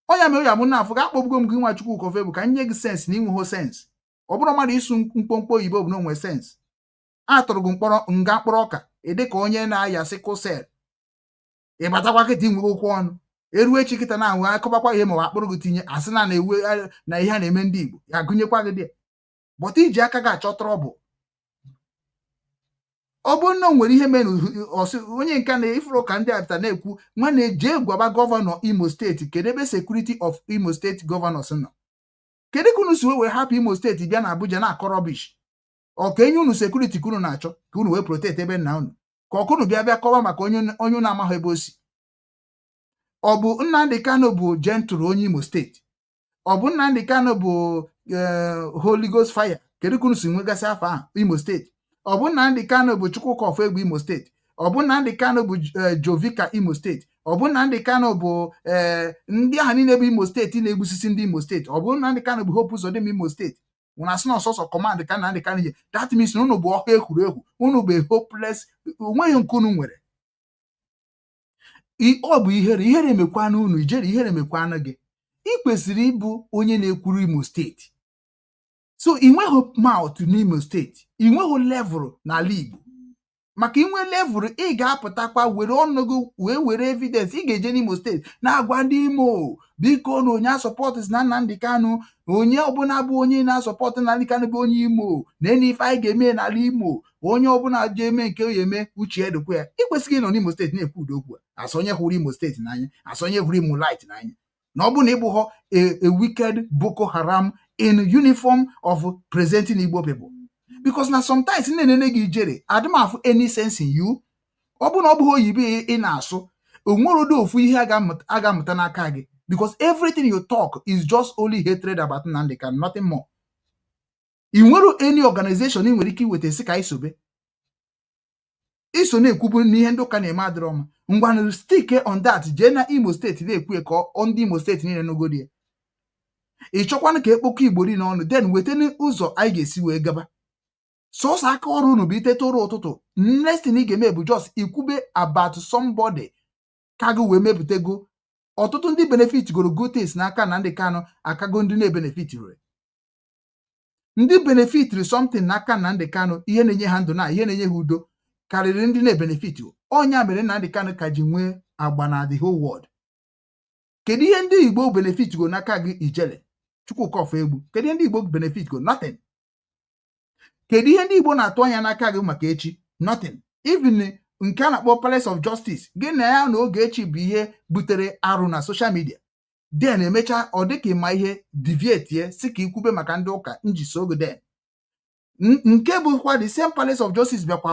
[SPEAKER 5] Onya mere ya mụ na afọ ga akpọbugo m gị nwa Chukwuka Ofegbu ka nye gị sense na inwe ho sense. ọ bụrụ mmadụ isu mkpomkpo oyibo bụ na onwe sens atụrụ gị nga mkpụrụ ọka ịdị ka onye na-aya sickle cell ịbatakwa kịta inwe okwu ọnụ eruo echi kịta na-anwe akọbakwa ihe ma ọ akpụrụ gị tinye asị na-ewe na ihe a na-eme ndị Igbo ya gụnyekwa gị dị bọta iji aka gị achọ trọbụl ọ bụrụ na o nwere ihe mere onye nke na-ifuru ka ndị apụta na-ekwu nwanne jee gwaba gọvanọ Imo steeti kedu ebe security of Imo steeti gọvanọs nọ kedu ka unu si wee hapụ Imo steeti bịa na Abuja na-akọ rọbish ọ ka enye unu sekuriti ka unu na-achọ ka unu wee protect ebe nna unu ka ọkụnụ bịa kọwa maka onye unu amaghị ebe o si ọ bụ Nnamdi Kanu bụ gentle onye Imo steeti ọ bụ Nnamdi Kanu bụ Holy Ghost fire kedu ka unu si nwegasị afọ ahụ Imo steeti ọ bụ Nnamdi Kanu bụ Chukwuka Egbe Imo steeti ọ bụ Nnamdi Kanu bụ Jovika Imo steeti ọ bụ Nnamdi Kanu bụ ndị ahụ niile bụ Imo steeti na-egbusisi ndị Imo steeti ọ bụ Nnamdi Kanu bụ Hope Uzodimma Imo steeti nwere asị na ọsọsọ kọmand ka Nnamdi Kanu ihe that means unu bụ ọha egwuregwu unu bụ hopeless onweghị nke unu nwere ọ bụ ihere emekwana unu ijere ihere emekwana gị ị kwesịrị ịbụ onye na-ekwuru Imo steeti so ị nweghị mouth n'Imo steeti ị nweghị level n'ala Igbo maka inwe level ị ga-apụtakwa were ọnụ gị wee were evidence ị ga-eje n'Imo steeti na-agwa ndị Imo biko na onye asọpọtụ na Nnamdi Kanu onye ọbụla bụ onye na-asọpọtụ Nnamdi Kanu bụ onye Imo na ife anyị ga-eme n'ala Imo onye ọbụla je eme nke ya eme uche edokwa ya ị kwesịghị ịnọ n'Imo steeti na-ekwu ụdị okwu asonye hụrụ Imo steeti n'anya asonye hụrụ Imo light n'anya na ọ bụ na ịbụghọ a wicked Boko Haram in uniform of presenting Igbo people because na sometimes na-enene gị ijere adịmafụ any sense in you ọ bụ na ọ bụghị oyibo ị na-asụ onwerodo ofu ihe a ga-amụta n'aka gị because everything you talk is just only hatred about Nnamdi Kanu nothing more. ị nwere any organization ị nwere ike iweta si ka isobe iso na-ekwubu n'ihe ndị ụka na-eme adịrọ mma ngwanụ stick on that jee na Imo steeti na-ekwu ka ndị Imo steeti niile n'ogodi ya ị chọkwanụ ka ekpokọ Igbo niile ọnụ then wetana ụzọ anyị ga-esi wee gaba sọsọ aka ọrụ unu bụ itete ụra ụtụtụ next thing ị ga-eme bụ just ikwube about somebody ka gị wee mepụtago ọtụtụ ndị benefit goro gotes n'aka Nnamdi Kanu akago ndị na-ebenefit rere ndị benefitri something n'aka Nnamdi Kanu ihe na-enye ha ndụ na ihe na-enye ha udo karịrị ndị na-ebenefit ọnya mere Nnamdi Kanu ka ji nwee agba na the whole world. Kedu ihe ndị Igbo benefit go n'aka gị ijele Chukwuka Egbu kedu ihe ndị Igbo benefit go nothing. Kedu ihe ndị Igbo na-atụ anya n'aka gị maka echi nothing. Even nke a na-akpọ Palace of Justice gị na ya n'oge echi bụ ihe butere arụ na social media den emecha ọ dịka ịma ihe deviate ye si ka ikwube maka ndị ụka njiso ogo den nke bụkwa the same Palace of Justice bịakwa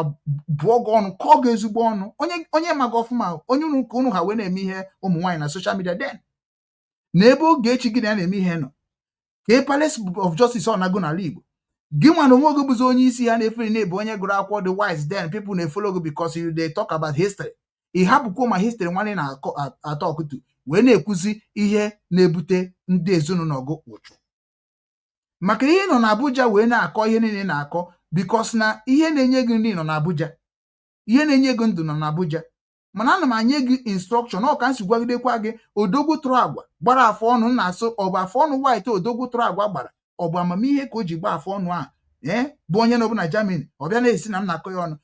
[SPEAKER 5] bụọ gị ọnụ kọọ gị ezigbo ọnụ onye maga ọfụma onye unu ka unu ha wee na-eme ihe ụmụ nwaanyị na social media den na ebe oge echi gị na ya na-eme ihe nọ ka Palace of Justice ọ na-agụ n'ala Igbo gị nwa na onwe oge bụzi onye isi ha na-efere na-ebu onye gụrụ akwụkwọ the wise then people na-efolo gị because you dey talk about history ị hapụkwa ma history nwanne na-atọ ọkụtụ wee na-ekwuzi ihe na-ebute ndị ezinụlọ gị ụchụ maka ihe nọ n'Abuja wee na-akọ ihe niile na-akọ because na ihe na-enye gị nri nọ n'Abuja ihe na-enye gị ndụ nọ n'Abuja mana ana m anye gị instruction ọ ka nsi gwagidekwa gị odogwu tụrụ agwa gbara afọ ọnụ na-asụ ọ bụ afọ ọnụ white odogwu tụrụ agwa gbara ọ bụ amamihe ka o ji gba afọ ọnụ a bụ onye nọbụ na Germany ọ bịa na-esi na m na-akọ ya ọnụ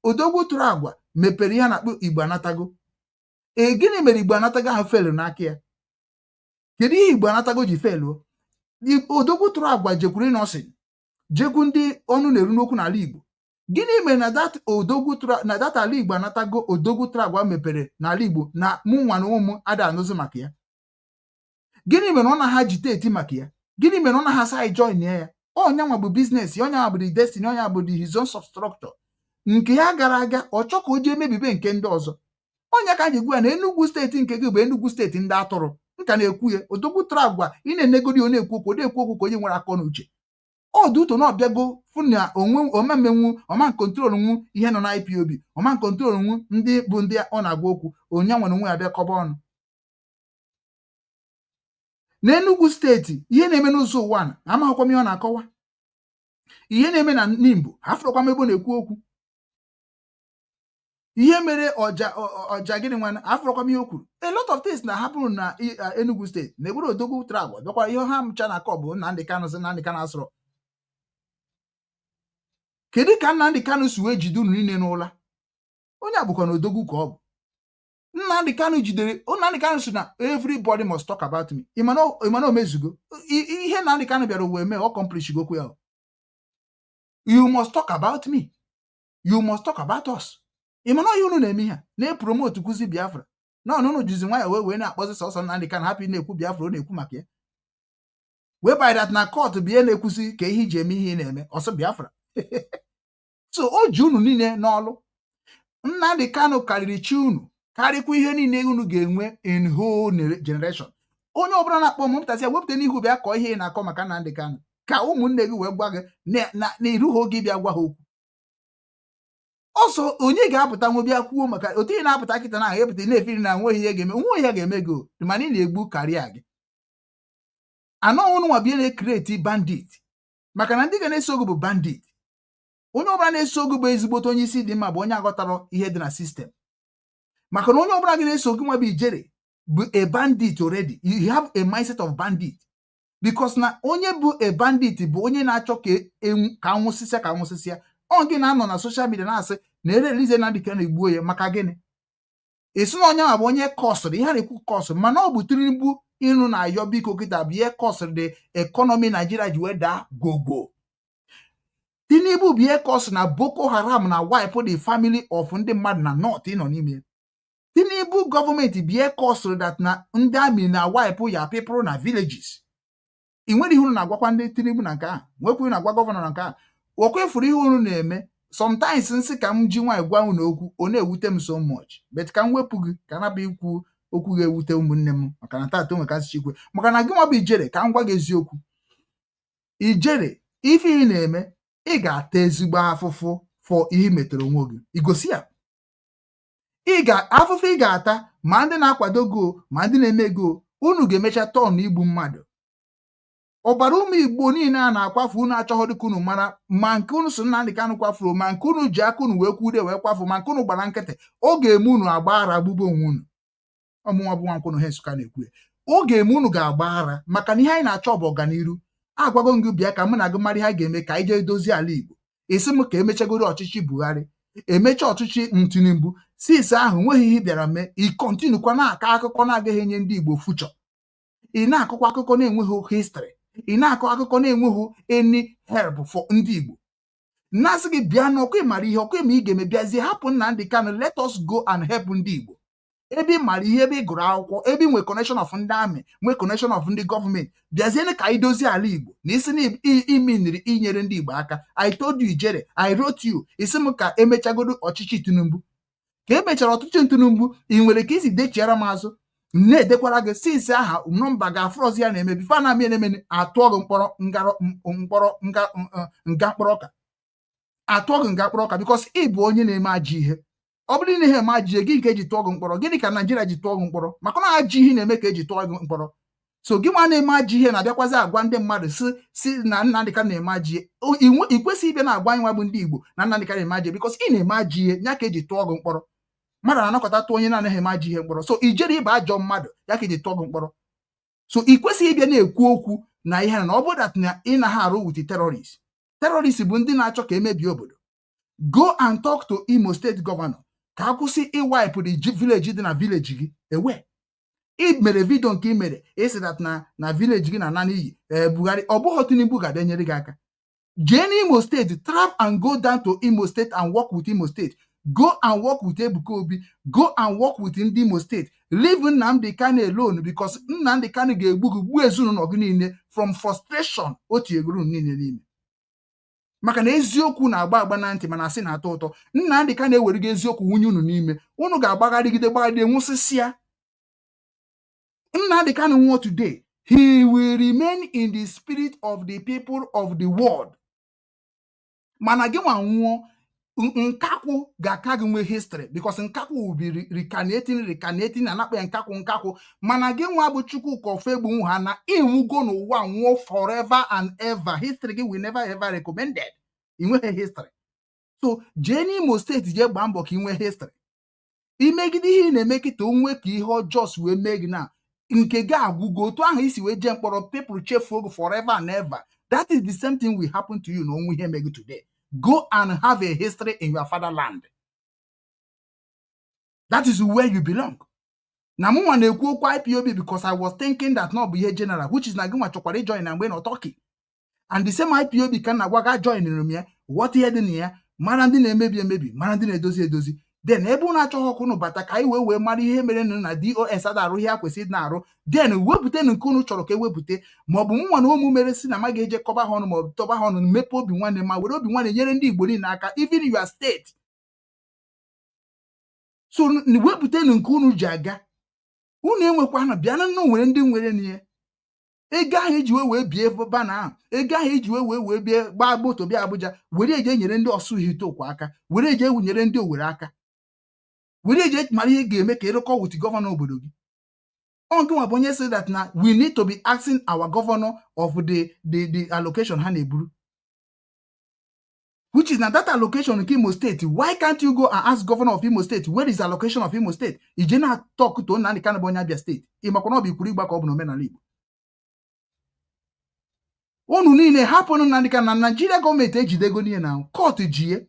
[SPEAKER 5] odogwu tụrụ agwa mepere ihe na-akpọ Igbo anatago gịnị mere Igbo anatago ahụ felu n'aka ya kedu ihe Igbo anatago ji feluo odogwu tụrụ agwa jekwuru nọsịn jekwu ndị ọnụ na-eru n'okwu n'ala Igbo gịnị mere na data ala Igbo anatago odogwu tụrụ agwa mepere n'ala Igbo na mụ nwa na ụmụ ada anụzi maka ya gịnị mere ọ na ha jite eti maka ya gịnị mere ọ na ha sa join ya onye nwa bụ biznes onye nwa bụ the destiny onye bụ the his own substructure nke ya gara aga ọ chọ ka o jee mebibe nke ndị ọzọ onye ka ji gwa ya na Enugu steeti nke gị bụ Enugu steeti ndị atụrụ nka na-ekwu ya odogwu tụrụ agwa ị na-enegodi ọ na-ekwu okwu na-ekwu okwu ka onye nwere akọ na uche ọdụto na ọbịago fụ na onwe omamenwu ọma kontrol nwu ihe nọ na IPOB ọma kontrol nwu ndị bụ ndị ọ na-agwa okwu onye nwere onwe ya bịa kọba ọnụ n'Enugu steeti ihe na-eme n'ụzọ ụwa amaghịkwa m ihe ọ na-akọwa ihe na-eme na Nimbo afọrọkwa m ebe na-ekwu okwu ihe mere ọja gịnị nwana afọrọkwa m ihe o kwuru a lot of things na-ahapụrụ na Enugu steeti na egburu odogwu tụrụ agwa bịakwara ihe ha mcha na akọ bụ Nnamdi Kanu Nnamdi Kanu asụrụ kedu ka Nnamdi Kanu si wee jide unu niile n'ụla? Onye abụkwa na odogwu ka ọ bụ. Nnamdi Kanu si na everybody must talk about me. Imano mezugo ihe Nnamdi Kanu bịara wee mee ọ accomplish gokwu ya. You must talk about me. You must talk about us. Imano ihe unu na-eme ha na-promote kuzi Biafra. Na unu jizi nwaya wee na-akpọzi sọsọ Nnamdi Kanu happy na-ekwu Biafra ọ na-ekwu maka ya. Whereby that na court bie na-ekwusi ka ihe iji eme ihe na-eme ọsọ Biafra. So o ji unu niile n'ọlụ. Nnamdi Kanu karịrị chi unu karịkwa ihe niile unu ga-enwe in whole generation. Onye ọbụla na-akpọ m pụtasị ya wepụta n'ihu bịa kọọ ihe ị na-akọ maka Nnamdi Kanu ka ụmụnne gị wee gwa gị na irughị oge bịa gwa ha okwu. Ọsọ onye ga-apụta nwe bịa kwuo maka otu ị na-apụta kịta na epụta na-efiri na nweghị ihe ga-eme nwe ihe ga-eme gị mana ị na-egbu karịa gị. Anọ ụnụ nwa bịa na-ekreti bandit maka na ndị ga na-eso gị bụ bandit. Onye ọbụla na-eso gị bụ ezigbote onye isi dị mma bụ onye aghọtara ihe dị na sistem. Maka na onye ọbụla gị na-eso gị nwa bụ ijere bụ a bandit already. You have a mindset of bandit. Because na onye bụ a bandit bụ onye na-achọ ka anwụsịsịa. Ọ gị na-anọ na social media na-asị na erelize Nnamdi Kanu egbuo ya maka gịnị? Esi na onye ahụ bụ onye kọsụrụ ihe na-ekwu kọsụrụ mana ọ bụ Tinubu ịnụ na ayọ biko kịta bụ ihe kọsụrụ the economy Nigeria ji wee daa gogo. Tinubu bụ ihe kọsụrụ na Boko Haram na wipe the family of ndị mmadụ na north ịnọ n'ime. Tinubu gọọmenti bụ ihe kọsụrụ that na ndị amị na wipe ya people na villages. Ị nwere ihe unu na-agwakwa ndị Tinubu na nke ahụ nwekwa na-agwa gọvanọ na nke ahụ o kwefuru ihe unu na-eme. Sometimes nsị ka m ji nwaanyị gwa unu okwu ọ na-ewute m so much but ka m wepụ gị ka na bụ ikwu okwu ga-ewute ụmụnne m maka na taata onwe ka sichikwe maka na gị nwa bụ ijere ka m gwa gị eziokwu. Ijere ife ị na-eme ị ga-ata ezigbo afụfụ for ihe metụrụ onwe gị. Igosi ya afụfụ ị ga-ata ma ndị na-akwado go ma ndị na-eme go unu ga-emecha tọn igbu mmadụ. Ọbara ụmụ Igbo niile a na-akwafu unu achọghị dịka unu mara ma nke unu so Nnamdi Kanu kwafuru ma nke unu ji aka unu wee kwude wee kwafu ma nke unu gbara nkịtị ọ ga-eme unu agba ara gbugbo onwe unu. Ọmụnwa bụ nwankunu ha Nsụka na-ekwu ya ọ ga-eme unu ga-agba ara maka na ihe anyị na-achọ bụ ọganiru. Agwago gị bịa ka mụ na gị mara ihe a ga-eme ka anyị jee dozie ala Igbo. Esi m ka emechagoro ọchịchị Buhari emecha ọchịchị Tinubu sis ahụ nweghị ihe bịara mee ịkọntinukwa na-akọ akụkọ na-agaghị enye ndị Igbo fuchọ. Ị na-akọkwa akụkọ na-enweghị histrị. Ị na-akọ akụkọ na-enweghị any help for ndị Igbo. Nnasị gị bịa n'ọkụ ịmara ihe ọkụ ime ị ga-eme bịazie hapụ Nnamdi Kanu let us go and help ndị Igbo. Ebe ị mara ihe ebe ị gụrụ akwụkwọ ebe ị nwe connection of ndị amị nwe connection of ndị gọọmenti bịaziene ka anyị dozie ala Igbo na isi na iminiri inyere ndị Igbo aka. I told you ijere I wrote you isi m ka emechagodo ọchịchị Tinubu ka emechara ọchịchị Tinubu ị nwere ka isi dechiara m azụ na-edekwara gị sinsi aha nọmba ga-afrọzi ya na-eme bifa na amị na-emeni atụọ gị nga mkpọrọ ọka atụọ gị nga mkpọrọ ọka bikos ị bụ onye na-eme ajọ ihe. Ọ bụrụ na ihe eme ajọ ihe gị nke eji tụọ gị mkpọrọ gịnị ka Naijiria ji tụọ gị mkpọrọ maka na ajọ ihe na-eme ka eji tụọ gị mkpọrọ. So gị nwa na-eme ajọ ihe na-abịakwazi agwa ndị mmadụ si na Nnamdi Kanu na-eme ajọ ihe. Ị kwesịghị ịbịa na-agwa anyị nwa bụ ndị Igbo na Nnamdi Kanu na-eme ajọ ihe bikos ị na-eme ajọ ihe ya ka eji tụọ gị mkpọrọ. Mmadụ na-anọkọta tụọ onye na-anaghị eme ajọ ihe mkpọrọ. So ijere ịba ajọ mmadụ ya ka eji tụọ gị mkpọrọ. So ị kwesịghị ịbịa na-ekwu okwu na ihe na ọ bụrụ dat na ị na ha arụ with terrorists. Terrorists bụ ndị na-achọ ka emebie obodo. Go and talk to Imo State Governor ka akwụsị iwipe the village dị na village gị ewe. Ị mere vidio nke ị mere esi dat na village gị na nana iyi Buhari ọ bụghị Tinubu ga-abịa nyere gị aka. Jee n'Imo State trap and go down to Imo State and work with Imo State. Go and work with Ebuka Obi. Go and work with ndị Imo State. Leave Nnamdi Kanu alone because Nnamdi Kanu ga-egbu gị gbuo ezinụlọ gị niile from frustration o tinyegoro niile n'ime. Maka na eziokwu na-agba na ntị mana asị na-atọ ụtọ. Nnamdi Kanu ewere gị eziokwu wunye unu n'ime unu ga-agbagharịgide nwụsịsịa. Nnamdi Kanu nwụọ today he will remain in the spirit of the people of the world. Mana gị nwa nwụọ nkakwụ ga-aka gị nwe history because nkakwụ will be reincarnating na nakpa ya nkakwụ mana gị nwa bụ Chukwu ka ofe egbu ha na ịnwụgo n'ụwa nwụọ forever and ever. History gị will never ever recommended. Inweghị history. So jee n'Imo steeti jee gbaa mbọ ka inwe history. Imegide ihe ị na-eme kịta onwe ka ihe ọjọọ si wee mee gị na nke gị agwụgo otu ahụ isi wee jee mkpọrọ people chefuo gị forever and ever. That is the same thing will happen to you na onwe ihe mee gị today. go and have a history in your fatherland. That is where you belong. Now, I want to go IPOB because I was thinking that not be a general, which is not going to join and we're not talking. And the same IPOB can now join in room here. What here then here? Marandine maybe, Marandine dozi. Then ebe na achọ ọkụ nụ bata ka anyị wee mara ihe mere na DOS adarụ ihe kwesịrị na-arụ then wepụta nke unu chọrọ ka ewepụta ma ọ bụ nwa na ụmụ mere si na ma ga-eje kọba ha ọnụ ma ọ bụ tọba ha ọnụ mepe obi nwanne ma were obi nwanne nyere ndị Igbo niile aka even your state. So wepụta nke unu ji aga unu enwekwa na bịa na nwere ndị nwere n'ihe ego ahụ iji wee bie bana ahụ ego ahụ iji wee bie gbaa moto bịa Abuja were eje nyere ndị ọsụ uhite okwu aka were eje nyere ndị Owere aka were eje mara ihe ga-eme ka ịrụkọ with gọvanọ obodo gị. Ongenwa bụ onye say that na we need to be asking our governor of the allocation ha na-eburu, which is na that allocation nke Imo State. Why can't you go and ask governor of Imo State where is allocation of Imo State? Ije na talk to Nnamdi Kanu bụ onye Abia State ịmakwa na ọ bụ ikwuru igba ka ọ bụ n'omenala Igbo. Unu niile hapụnụ Nnamdi Kanu na Nigeria gọọmenti ejidego niile na court jie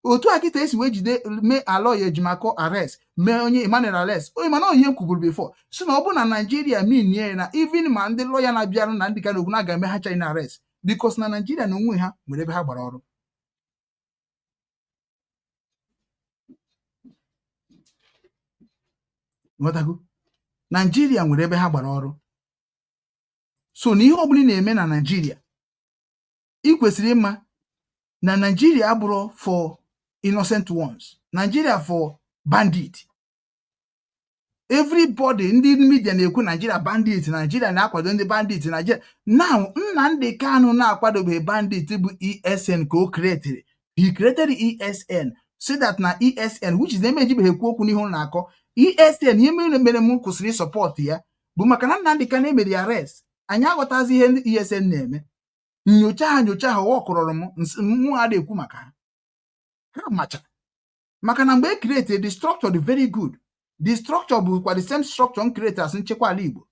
[SPEAKER 5] otu akịta esi wee jide mee Aloy Ejimako arrest mee onye Emmanuel arrest onye mana onye kwuburu before so na ọ bụ na Nigeria minie na even ma ndị lawyer na-abịarụ na ndị Kanu na ga-eme ha China arrest because na Nigeria na onwe ha nwere ebe ha gbara ọrụ. Nwetago Nigeria nwere ebe ha gbara ọrụ. So na ihe ọ bụla na-eme na Nigeria ị kwesịrị ịma na Nigeria abụrụ for innocent ones. Nigeria for bandit. Everybody ndị media na-ekwu Nigeria bandit, Nigeria na-akwado ndị bandit Nigeria. Now Nnamdi Kanu na-akwadobe bandit bụ ESN ka o created. He created ESN so that na ESN which is emejibeghị ekwu okwu n'ihu na-akọ ESN ihe mere m kwụsịrị support ya bụ maka na Nnamdi Kanu emere arrest. Anyị aghọtazi ihe ndị ESN na-eme. Nyocha ha ọ kọrọrọ m adị ekwu maka ha macha maka na mgbe e create the structure dị very good. The structure bụkwa the same structure creators nchekwa ala Igbo.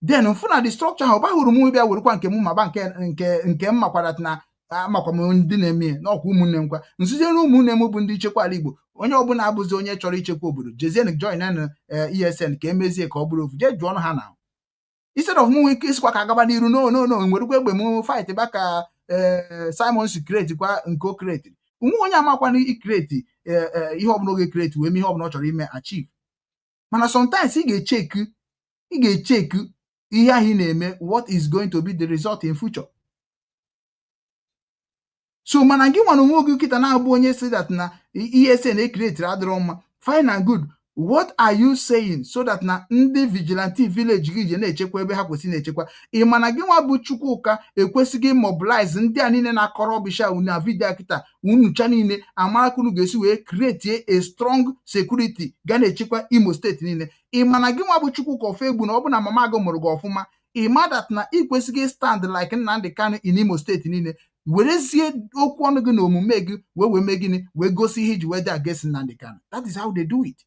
[SPEAKER 5] Then mfụ na the structure ha ọ bahụrụ m bịa werekwa nke m ma ba nke m makwara na amakwa m ndị na-eme na ọkwa ụmụnne m kwa nsuziere ụmụnne m bụ ndị nchekwa ala Igbo. Onye ọbụla abụzi onye chọrọ ichekwa obodo jezienụ join na ESN ka emezie ka ọ bụrụ ofu jee jụọ ha na instead of m ike isikwa ka agaba n'iru no nwerekwa egbe m fight baka Simon Security kwa nke o create nwe onye amakwana ikreti ihe ọbụla oge create wee ihe ọbụla ọ chọrọ ime achieve. Mana sometimes ị ga-echeck ihe ahụ na-eme what is going to be the result in future. So mana gị nwa na onwe oge kịta na-abụ onye si that na ESN create adịrọ mma fine and good. What are you saying so that na ndị vigilante village gị je na-echekwa ebe ha kwesị na-echekwa ị mana gị nwa bụ Chukwuka ekwesịghị mobilize ndị a niile na-akọrọ bisha na vidio kịta unucha niile amarakunu ga-esi wee create a strong security ga na-echekwa Imo State niile. Ị mana gị nwa bụ Chukwuka ofe egbu na ọ bụ na mama gị mụrụ gị ọfụma ị ma that na ị kwesịghị stand like Nnamdi Kanu in Imo State niile werezie okwu ọnụ gị na omume gị wee mee gịnị wee gosi ihe iji wee dị against Nnamdi Kanu. That is how they do it.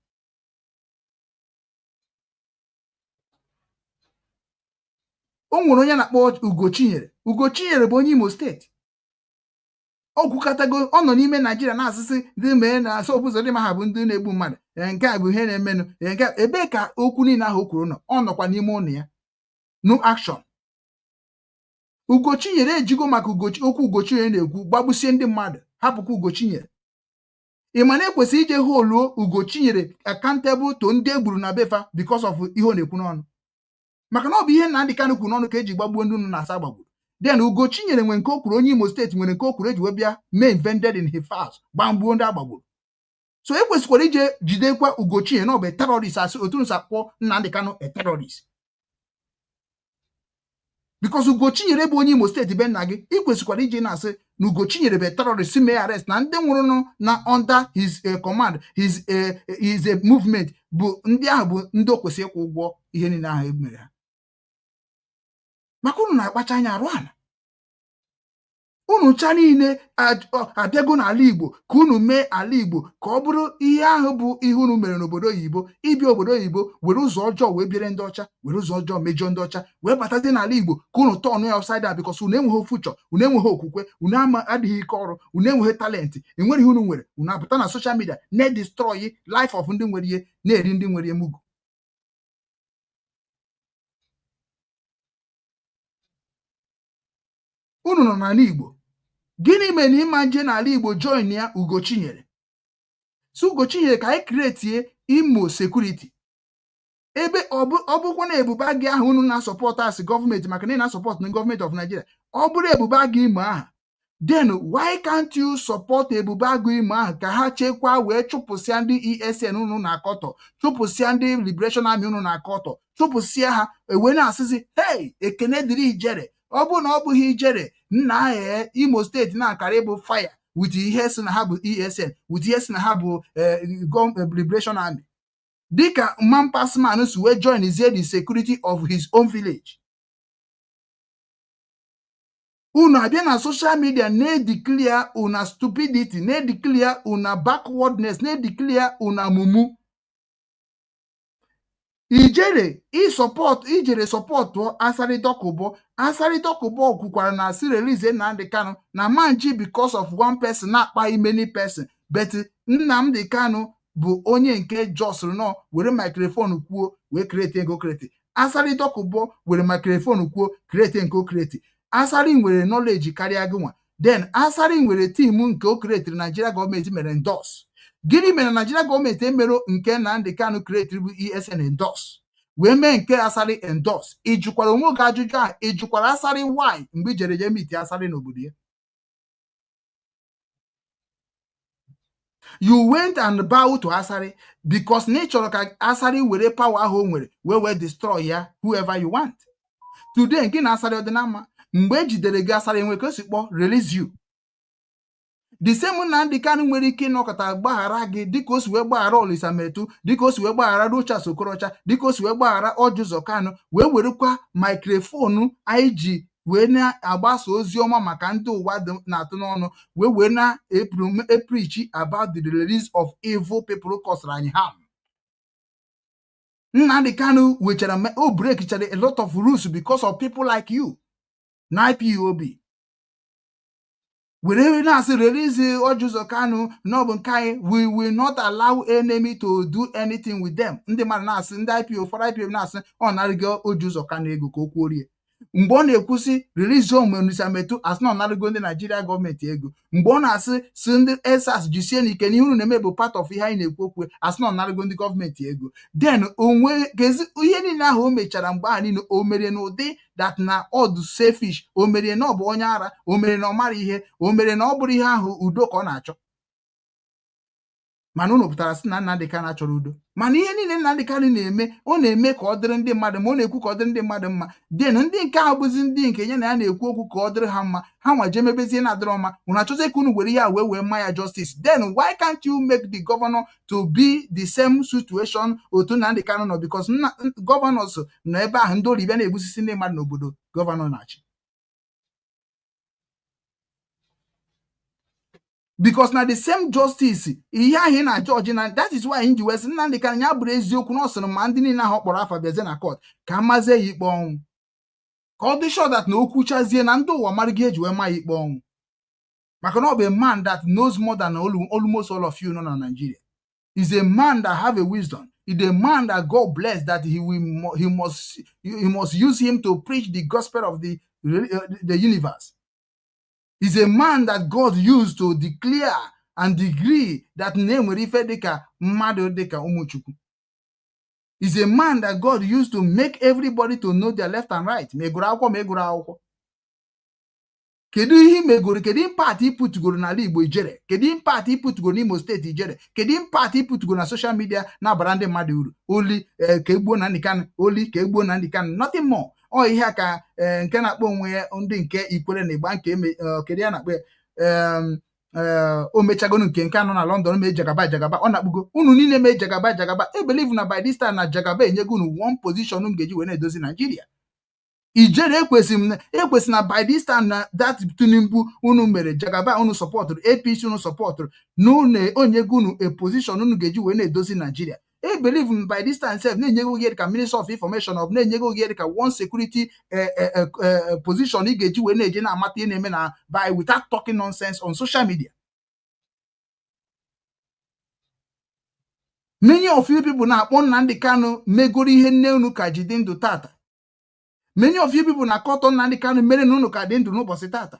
[SPEAKER 5] O nwere onye na-akpọ Ugochinyere bụ onye Imo Steeti. Ọgwụkatago ọ nọ n'ime Nigeria na-asịsị ndị mee na asọpụzọ dị ma ha bụ ndị na-egbu mmadụ nke a bụ ihe na-emenụ ebe ka okwu niile ahụ o kwuru nọ ọ nọkwa n'ime ụlọ ya no action. Ugochinyere ejigo maka okwu Ugochinyere na-ekwu gbagbusie ndị mmadụ hapụkwa Ugochinyere. Ị ma na ekwesị ije hụ oluo Ugochinyere accountable to ndị egburu na befa because of ihe ọ na-ekwu n'ọnụ maka na ọ bụ ihe Nnamdi Kanu kwuru n'ọnụ ka eji gbagbuo ndị unu na-asa gbagburu. Then Ugochinyere nwere nke o kwuru onye Imo State nwere nke o kwuru eji wee bịa mee invented in his house gbamgbuo ndị agbagburu. So ekwesịkwara ije jidekwa Ugochinyere na ọ bụ terrorist asị otu nsa kpọọ Nnamdi Kanu a terrorist because Ugochinyere bụ onye Imo State be nna gị ikwesịkwara ije na-asị na Ugochinyere bụ terrorist mee arrest na ndị nwụrụ na under his command his movement bụ ndị ahụ bụ ndị o kwesịrị ịkwụ ụgwọ ihe niile ahụ emere ha. Maka unu na-akpacha anya arụ ala unu cha niile abịago n'ala Igbo ka unu mee ala Igbo ka ọ bụrụ ihe ahụ bụ ihe unu mere n'obodo oyibo. Ịbịa obodo oyibo were ụzọ ọjọọ wee biere ndị ọcha, were ụzọ ọjọọ mejọọ ndị ọcha, wee batazie n'ala Igbo ka unu tọọnụ ya upside down because unu enweghị future, unu enweghị okwukwe, unu adịghị ike ọrụ, unu enweghị talenti, enwere ihe unu nwere. Unu apụta na social media na-destroy life of ndị nwere ihe, na-eri ndị nwere ihe mugu. Unu nọ n'ala Igbo, gịnị mere na ịma nje n'ala Igbo join ya Ugochinyere? So Ugochinyere ka anyị kreetie Imo security, ebe ọ bụkwa na ebuba gị ahụ unu na-asọpọtụ asị gọọmenti maka na ị na-asọpọtụ na gọọmenti of Nigeria, ọ bụrụ ebuba gị Imo ahụ, then why can't you support ebuba gị Imo ahụ ka ha chekwaa wee chụpụsịa ndị ESN unu na-akọtọ, chụpụsịa ndị Liberation Army unu na-akọtọ, chụpụsịa ha ewe na-asịzi hey ekene dịrị Ijere. Ọ bụ na ọ bụghị Ijere, nna ahụ Imo steeti na-akara ịbụ fire with ihe si na ha bụ ESN, with ihe si na ha bụ Liberation Army. Dịka Mampasman si wee join the security of his own village. Unu abịa na social media na-declare una stupidity, na-declare una backwardness, na-declare una mumu. Ijere support Asari Dokubo. Asari Dokubo kwukwara na si release Nnamdi Kanu na manji because of one person na-akpaghị many person, but Nnamdi Kanu bụ onye nke josuru no were microphone kwuo wee create ego create. Asari Dokubo were microphone kwuo create nke o create. Asari nwere knowledge karịa gị nwa, then Asari nwere team nke o create Nigeria gọọmenti mere endorse. Gịnị mere Nigeria gọọmenti emero nke Nnamdi Kanu create bụ ESN endorse wee mee nke Asari endorse? Ijukwara onwe gị ajụjụ a, ijukwara Asari why mgbe ijere je meet Asari n'obodo ya? You went and bow to Asari because nature ka Asari were power ahụ o nwere wee destroy ya whoever you want. Today nke na Asari ọdịnama mgbe ejidere gị Asari enwe ka o si kpọ release you. The same Nnamdi Kanu nwere ike ịnọkọta gbaghara gị dịka o si wee gbaghara Olisa Metu, dịka o si wee gbaghara Rochas Okorocha, dịka o si wee gbaghara Ojuzo Kanu, wee werekwa microphone IG wee na-agbasa ozi ọma maka ndị ụwa na-atụ n'ọnụ, wee na-epreach about the release of evil people caused anyị harm. Nnamdi Kanu wechara o breakchara a lot of rules because of people like you na IPOB. Wherever na release Ojuzo Kanu no bụ nke anyị, we will not allow enemy to do anything with them. Ndị mmadụ na-asị ndị IPO for IPO na-asị ọ narịgo Ojuzo Kanu ego ka o kwuorie. Mgbe ọ na-ekwusi release Olisa Metu asị na ọ narịgo ndị Nigeria gọọmenti ego. Mgbe ọ na-asị si ndị End-SARS jisie n'ike n'ihe unu na-eme bụ part of ihe anyị na-ekwu okwu asị na ọ narịgo ndị gọọmenti ego. Then onwe gezi ihe niile ahụ o mechara mgbe ahụ niile o mere n'ụdị that na ọdụ selfish, o mere na ọ bụ onye ara, o mere na ọ mara ihe, o mere na ọ bụrụ ihe ahụ udo ka ọ na-achọ. Mana unu pụtara sị na Nnamdi Kanu achọrọ udo. Mana ihe niile Nnamdi Kanu na-eme, ọ na-eme ka ọ dịrị ndị mmadụ ma ọ na-ekwu ka ọ dịrị ndị mmadụ mma. Den ndị nke ahụ bụzi ndị nke ya na ya na-ekwu okwu ka ọ dịrị ha mma, ha nwa je mebezie na-adịrọ mma. Unu achọzie ka unu were ya wee mma ya justice. Then why can't you make the governor to be the same situation otu Nnamdi Kanu nọ? Because governors nọ ebe ahụ ndị oribịa na-egbusisi ndị mmadụ n'obodo gọvanọ na-achị. Because now the same justice ihe ahụ na judge na that is why inji wesi Nnamdi Kanu ya bụrụ eziokwu na ọ sịrị ma ndị niile ahụ kpọrọ afa bịazie na court ka mazie ya ikpe ọnwụ, ka ọ dị sure that na okwu chazie na ndị ụwa mara gị eji wee ma ya ikpe ọnwụ. Maka na ọ bụ a man that knows more than almost all of you nọ na Nigeria. Is a man that have a wisdom. Is a man that God bless that he must use him to preach the gospel of the universe. Is a man that God used to declare and decree that name with ife dịka mmadụ dịka ụmụchukwu. Is a man that God used to make everybody to know their left and right. Megoro akwụkwọ megoro akwụkwọ. Kedu ihe megoro, kedu impact iputugoro n'ala Igbo ijere? Kedu impact iputugoro n'Imo steeti ijere? Kedu impact iputugoro na social media na-abara ndị mmadụ uru? Oli ka egbuo Nnamdi Kanu, oli ka egbuo Nnamdi Kanu, nothing more. Ọ ihe ka nke na-akpọ onwe ya ndị nke Ikwere na Igba nke kedu ya na-akpọ o mechagonu nke anọ na London mee jagaba ọ na-akpụgo unu niile mee jagaba. I believe na by this time na jagaba enyego unu one position m ga-eji wee na-edozi Nigeria. ijere ekwesị na by this time na that Tinubu unu mere Jagaba unu supportụrụ APC unu supportụrụ na unu onyego unu a position unu ga-eji wee na-edozi Nigeria. I believe by this time self na-enyego gị ka Minister of Information of na-enyego gị ka one security position ị ga-eji wee na-eje na-amata ihe na-eme na by without talking nonsense on social media. Many of you people na-akpọ Nnamdi Kanu megoro ihe nne unu ka ji dị ndụ tata. Many of you people na-akọtọ Nnamdi Kanu mere na unu ka dị ndụ n'ụbọchị tata.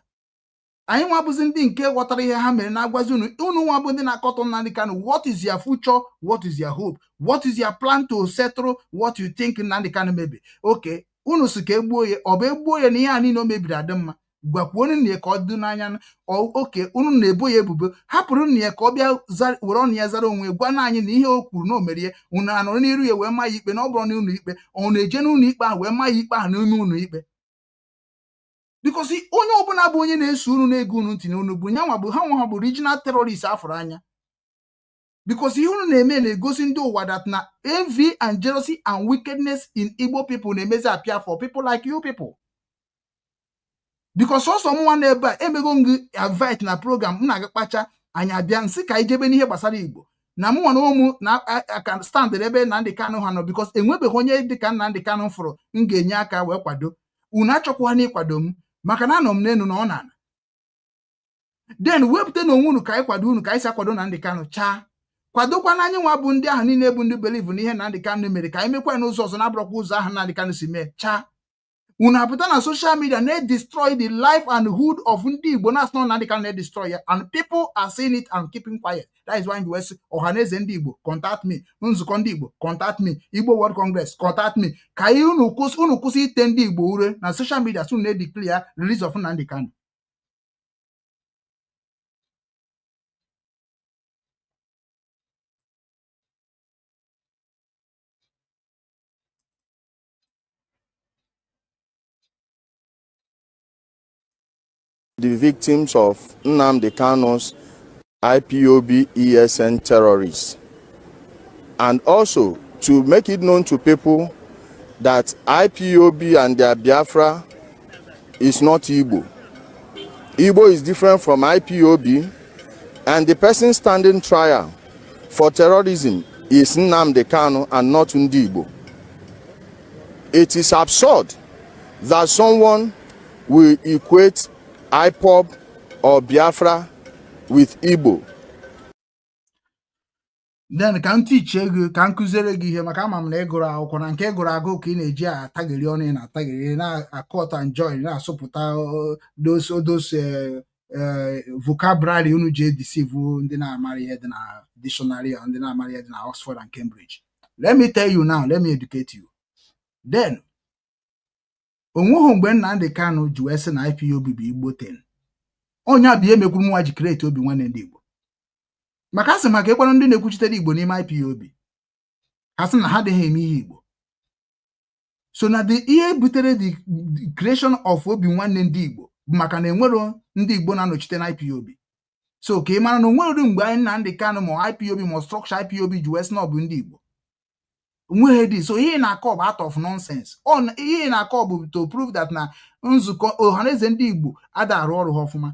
[SPEAKER 5] Anyị nwa bụzi ndị nke ghọtara ihe ha mere na-agwazi unu nwa bụ ndị na-akọtọ Nnamdi Kanu. What is your future? What is your hope? What is your plan to settle what you think Nnamdi Kanu maybe? Okay, unu si ka egbuo ya, ọ bụ egbuo ya na ihe a niile o mebiri adị mma. Gwakwa unu na ka ọ dị n'anya. Oke, unu na-ebo ya ebubo, hapụrụ na ya ka ọ bịa were ọnụ ya zara onwe, gwa na anyị na ihe o kwuru na o mere ya. Unu anọrọ n'iru ya wee maa ya ikpe na ọ bụrụ na unu ikpe, ọ na-eje n'ụlọ ikpe ahụ wee maa ya ikpe ahụ n'ime ụlọ ikpe. Because onye ọbụla bụ onye na-eso unu na-ego unu ntị n'unu bụ nyanwa bụ ha nwa bụ regional terrorist afọrọ anya. Because ihe unu na-eme na-egosi ndị ụwa that na envy and jealousy and wickedness in Igbo people na-emezi apịa for people like you people. Because also mwa na ebe a emego ngị invite na program m na-aga kpacha anyị abịa nsị ka ijebe n'ihe gbasara Igbo na mụ na ụmụ na aka stand ebe Nnamdi Kanu ha nọ because enwebeghị onye dịka Nnamdi Kanu fụrụ m ga-enye aka wee kwado. Unu achọkwa na ịkwado m maka na anọ m n'elu na ọ na-ana. Then wepụta na onwe unu ka anyị kwado unu ka anyị si akwado Nnamdi Kanu chaa. Kwadokwa na anyị nwa bụ ndị ahụ niile bụ ndị believe n'ihe Nnamdi Kanu mere ka anyị mekwa n'ụzọ ọzọ na-abụrọkwa ụzọ ahụ Nnamdi Kanu si mee chaa. Unu apụta na social media na-destroy the life and hood of ndị Igbo na-asị na Nnamdi Kanu na-destroy ya, and people are saying it and keeping quiet. That is why you say Ohaeze Ndi Igbo contact me, nzukọ ndị Igbo contact me, Igbo World Congress contact me. Ka unu kwụsị ite ndị Igbo ure na social media soon na-declare release of Nnamdi Kanu.
[SPEAKER 11] The victims of Nnamdi Kanu's IPOB ESN terrorists, and also to make it known to people that IPOB and their Biafra is not Igbo. Igbo is different from IPOB, and the person standing trial for terrorism is Nnamdi Kanu and not Ndi Igbo. It is absurd that someone will equate IPOB or Biafra with Igbo.
[SPEAKER 5] Then can teach you, can kuzere gị ihe maka ama m na ịgụrụ akwụkwọ na nke ịgụrụ agụ ka ị na-eji atagịrị ọnụ na atagịrị na akọt and join na-asụpụta those vocabulary unu ji deceive ndị na-amara ihe dị na dictionary ndị na-amara ihe dị na Oxford and Cambridge. Let me tell you now, let me educate you. Then onweghị mgbe Nnamdi Kanu ji wee sị na IPOB bụ Igbo 10. Onye abịa emekwuru nwa ji create obi nwanne ndị Igbo. Maka asị maka ịkwara ndị na-ekwuchitere Igbo n'ime IPOB. Ha sị na ha adịghị eme ihe Igbo. So na ihe butere the creation of obi nwanne ndị Igbo bụ maka na enwero ndị Igbo na-anọchite na IPOB. So ka ị mara na onwere mgbe anyị Nnamdi Kanu ma IPOB ma structure IPOB ji wee sị na ọ bụ ndị Igbo. So ihe na-akọ bụ out of nonsense. Ihe na-akọ bụ to prove that na nzukọ Ohaeze Ndị Igbo ada arụ ọrụ ha ọfụma.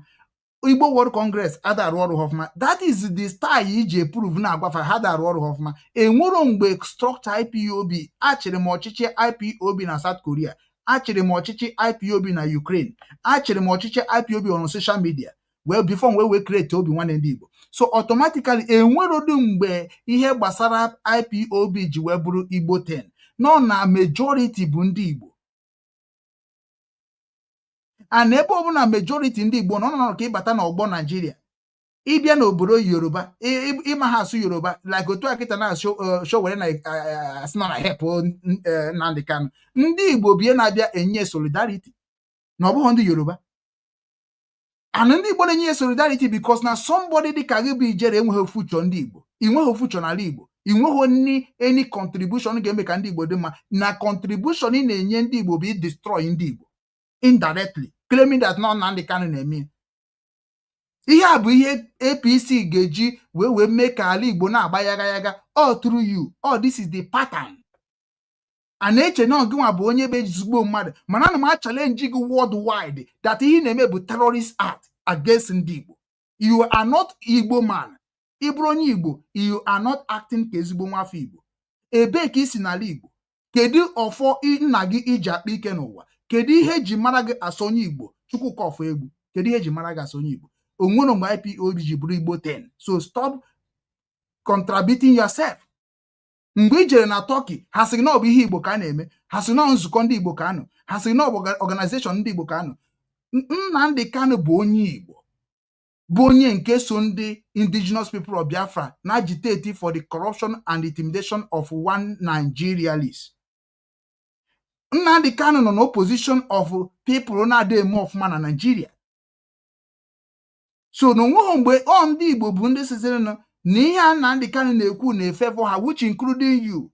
[SPEAKER 5] Igbo World Congress ada arụ ọrụ ha ọfụma. That is the style iji prove na agwafa ha da arụ ọrụ ha ọfụma. Enwero mgbe structure IPOB achịrị m ọchịchị IPOB na South Korea, achịrị m ọchịchị IPOB na Ukraine, achịrị m ọchịchị IPOB on social media. Well, before we create obi nwanne ndị Igbo. So automatically enwerodu mgbe ihe gbasara IPOB ji wee bụrụ Igbo 10. No na majority bụ ndị Igbo. And ebe ọ bụ na majority ndị Igbo nọ ka ịbata na ọgbọ Nigeria. Ịbịa n'obodo Yoruba, ịma ha asụ Yoruba, like otu akịta na-asụ were na asị na help Nnamdi Kanu. Ndị Igbo bie na-abịa enye solidarity. Na ọ bụghị ndị Yoruba. And ndị Igbo na-enye solidarity because na somebody dị ka gị bụ ijere enweghị future ndị Igbo. Inweghị future n'ala Igbo. Inweghị any contribution ga-eme ka ndị Igbo dị mma. Na contribution ị na-enye ndị Igbo bụ destroy ndị Igbo. Indirectly. Claiming that not Nnamdi Kanu na-eme. Ihe a bụ ihe APC ga-eji wee mee ka ala Igbo na-agba yaga yaga. All through you. All this is the pattern. a na-eche na ọgịnwa bụ onye bụ ezigbo mmadụ mana ana m challenge gị worldwide that ihe na-eme bụ terrorist act against ndị Igbo. You are not Igbo man. Ị bụrụ onye Igbo, you are not acting ka ezigbo nwafọ Igbo. Ebee ka isi n'ala Igbo? Kedu ọfọ nna gị iji akpa ike n'ụwa? Kedu ihe eji mara gị asọ onye Igbo? Chukwuka ọfọ egwu. Kedu ihe eji mara gị asọ onye Igbo? Onwere mgbe IPOB ji bụrụ Igbo 10. So stop contradicting yourself. Mgbe i jere na Turkey, ha sị na ọ bụ ihe Igbo ka a na-eme, ha sị na nzukọ ndị Igbo ka anọ, ha sị na ọ bụ organization ndị Igbo ka anọ. Nnamdi Kanu bụ onye Igbo, bụ onye nke so ndị indigenous people of Biafra na agitate for the corruption and intimidation of one Nigerialist. Nnamdi Kanu nọ n'opposition of people na-adị eme ọfụma na Nigeria. So n'onweghị mgbe ndị Igbo bụ ndị sizere na ihe a Nnamdi Kanu na-ekwu na-efevọ ha, which including you.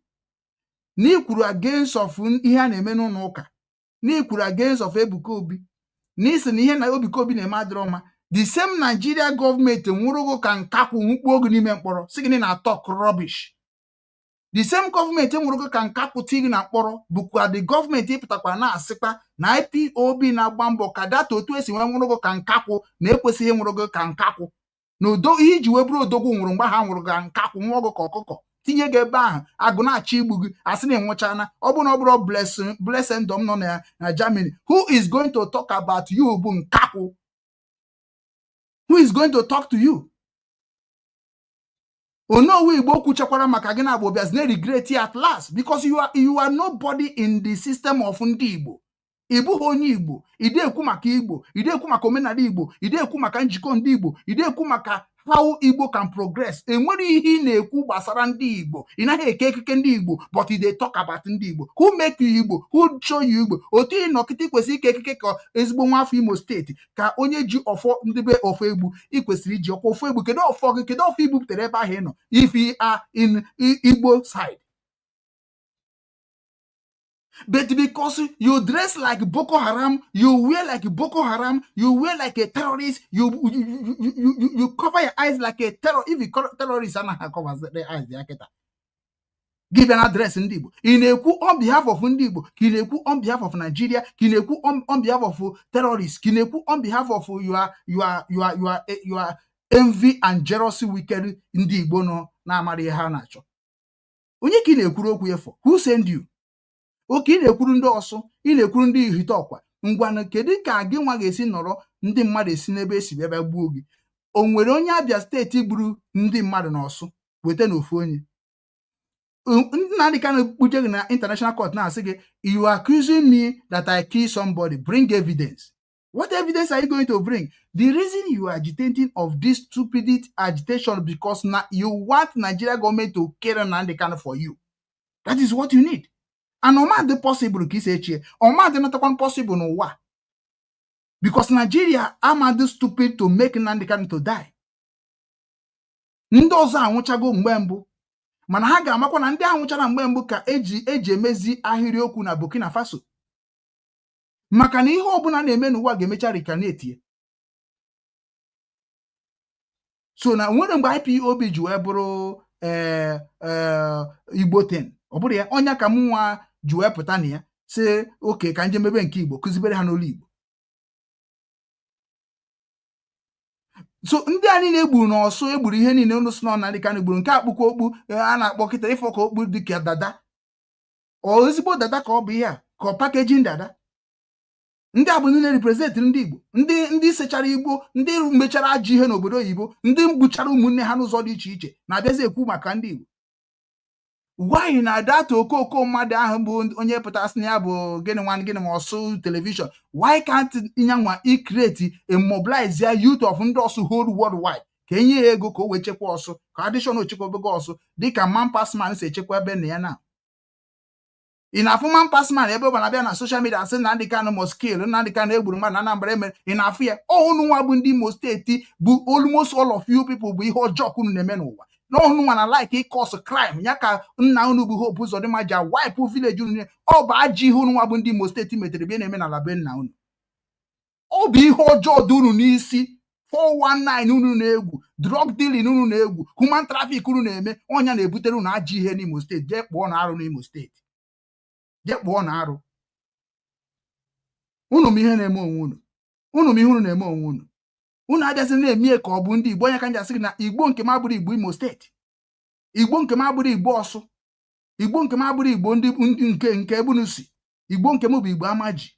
[SPEAKER 5] N'ikwuru against of ihe a na-eme n'ụlọ ụka, n'ikwuru against of Ebuka Obi, n'isi na ihe na Ebuka Obi na-eme adịrọ mma. The same Nigeria government nwụrụgo ka nkakwu mkpu oge n'ime mkpọrọ sị gị na talk rubbish. The same government nwụrụgo ka nkakwu tigi na mkpọrọ bụkwa the government ịpụtakwa na-asịkwa na IPOB na-agba mbọ ka data otu esi nwee nwụrụgo ka nkakwu na-ekwesịghị nwụrụgo ka nkakwu na udo ihe iji wee bụrụ odogwu nwụrụ mgbe ha nwụrụ ka nkakwu nwa ọgụ ka ọkụkọ tinye gị ebe ahụ agụ na-achọ igbu gị asị na enwechana ọ bụ na ọ bụrụ blessendom nọ na Germany. Who is going to talk about you bụ nkakwu? Who is going to talk to you? Onowu Igbo kwuchakwara maka gị na Igbo na regret at last because you are nobody in the system of ndị Igbo. Igbo onye Igbo, ide ekwu maka Igbo, ide ekwu maka omenala Igbo, ide ekwu maka njikọ ndị Igbo, ide ekwu maka how Igbo can progress. Enwere ihe ị na-ekwu gbasara ndị Igbo. Ị naghị eke ekike ndị Igbo, but they talk about ndị Igbo. Who make you Igbo? Who show you Igbo? Otu ị nọkịta kwesịrị ike ekike ka ezigbo nwafọ Imo steeti ka onye ji ọfọ ndị be ọfọ egbu ị kwesịrị iji ọkwa ọfọ egbu. Kedu ọfọ gị? Kedu ọfọ Igbo butere ebe ahụ ị nọ? If you are in Igbo side. But because you dress like Boko Haram, you wear like Boko Haram, you wear like a terrorist, you cover your eyes like a terrorist. If you terrorist, and cover the eyes, give an address in Igbo. Kineku on behalf of Ndibo, Kineku on behalf of Nigeria, Kineku on behalf of terrorists, Kineku on behalf of your envy and jealousy wicked Ndibo no na amari ha nacho. Onye Kineku okwu yefo, who send you? Oke ị na-ekwuru ndị ọsụ, ị na-ekwuru ndị ihite ọkwa. Ngwanụ kedu ka gị nwa ga-esi nọrọ ndị mmadụ esi n'ebe esi bịa gbuo gị? O nwere onye Abia steeti gburu ndị mmadụ n'ọsụ weta n'ofu onye? Nnamdi Kanu kpuje gị na international court na-asị gị, you are accusing me that I kill somebody, bring evidence. What evidence are you going to bring? The reason you are agitating of this stupid agitation because now you want Nigeria government to kill Nnamdi Kanu for you. That is what you need. And ọmadị possible ka isi echie, ọmadị natakwan possible n'ụwa because Nigeria amadị stupid to make Nnamdi Kanu to die. Ndị ọzọ anwụchago mgbe mbụ mana ha ga-amakwa na ndị anwụchara mgbe mbụ ka eji emezi ahịrịokwu na Burkina Faso maka na ihe ọbụla na-eme n'ụwa ga-emecha rikaneti. So na nwere mgbe IPOB ji wee bụrụ Igbo 10 ọ bụrụ ya ọnya ka m nwa ji wee pụta na ya sị oke ka nje mebe nke Igbo kụzibere ha n'olu Igbo. So ndị anyị na-egburu n'ọsụ egburu ihe niile unu si na Nnamdi Kanu gburu nke akpụkwa okpu a na-akpọ kịta ịfọ ka okpu dịka dada ọ ezigbo dada ka ọ bụ ihe a ka ọ pakejin dada. Ndị a bụ ndị na-represent ndị Igbo, ndị sechara Igbo, ndị mechara ajọ ihe n'obodo oyibo, ndị gbuchara ụmụnne ha n'ụzọ dị iche iche na-abịazi ekwu maka ndị Igbo. Why na data okoko mmadụ ahụ bụ onye pụtasị na ya bụ gịnị ma ọsụ television? Why can't Inyanwa create a mobilize ya youth of ndị ọsụ whole worldwide ka enye ya ego ka o wee chekwa ọsụ ka addition ochekwa obego ọsụ dịka man pass man si echekwa ebe na ya na ị na-afụ man pass man ebe ọ na-abịa na social media asị na Nnamdi Kanu must kill, Nnamdi Kanu egburu mmadụ na Anambra emere. Ị na-afụ ya unu nwa bụ ndị Imo steeti bụ almost all of you people bụ ihe ọjọọ unu na-eme n'ụwa. N'ọnụ nwa na like cause crime ya ka nna unu bụ Hope Uzodimma ji wipe village unu. Ọ bụ ajọ ihe unu nwa bụ ndị Imo steeti metere bịa na-eme na be nna unu. Ọ bụ ihe ọjọọ dị unu n'isi. 419 unu na-egwu, drug dealing unu na-egwu, human traffic unu na-eme. Ọnya na-ebutere unu ajọ ihe n'Imo steeti. Jee kpọọ na arụ n'Imo steeti. je kpụọ na arụ unu m ihe na-eme onwe unu unu m ihe unu na-eme onwe unu unu abịazi na-eme ka ọ bụ ndị Igbo onye ka nji asị gị na Igbo nke m abụrụ Igbo Imo steeti Igbo nke m abụrụ Igbo Ọsụ Igbo nke m abụrụ Igbo ndị nke ebunu si Igbo nke m bụ Igbo Amaji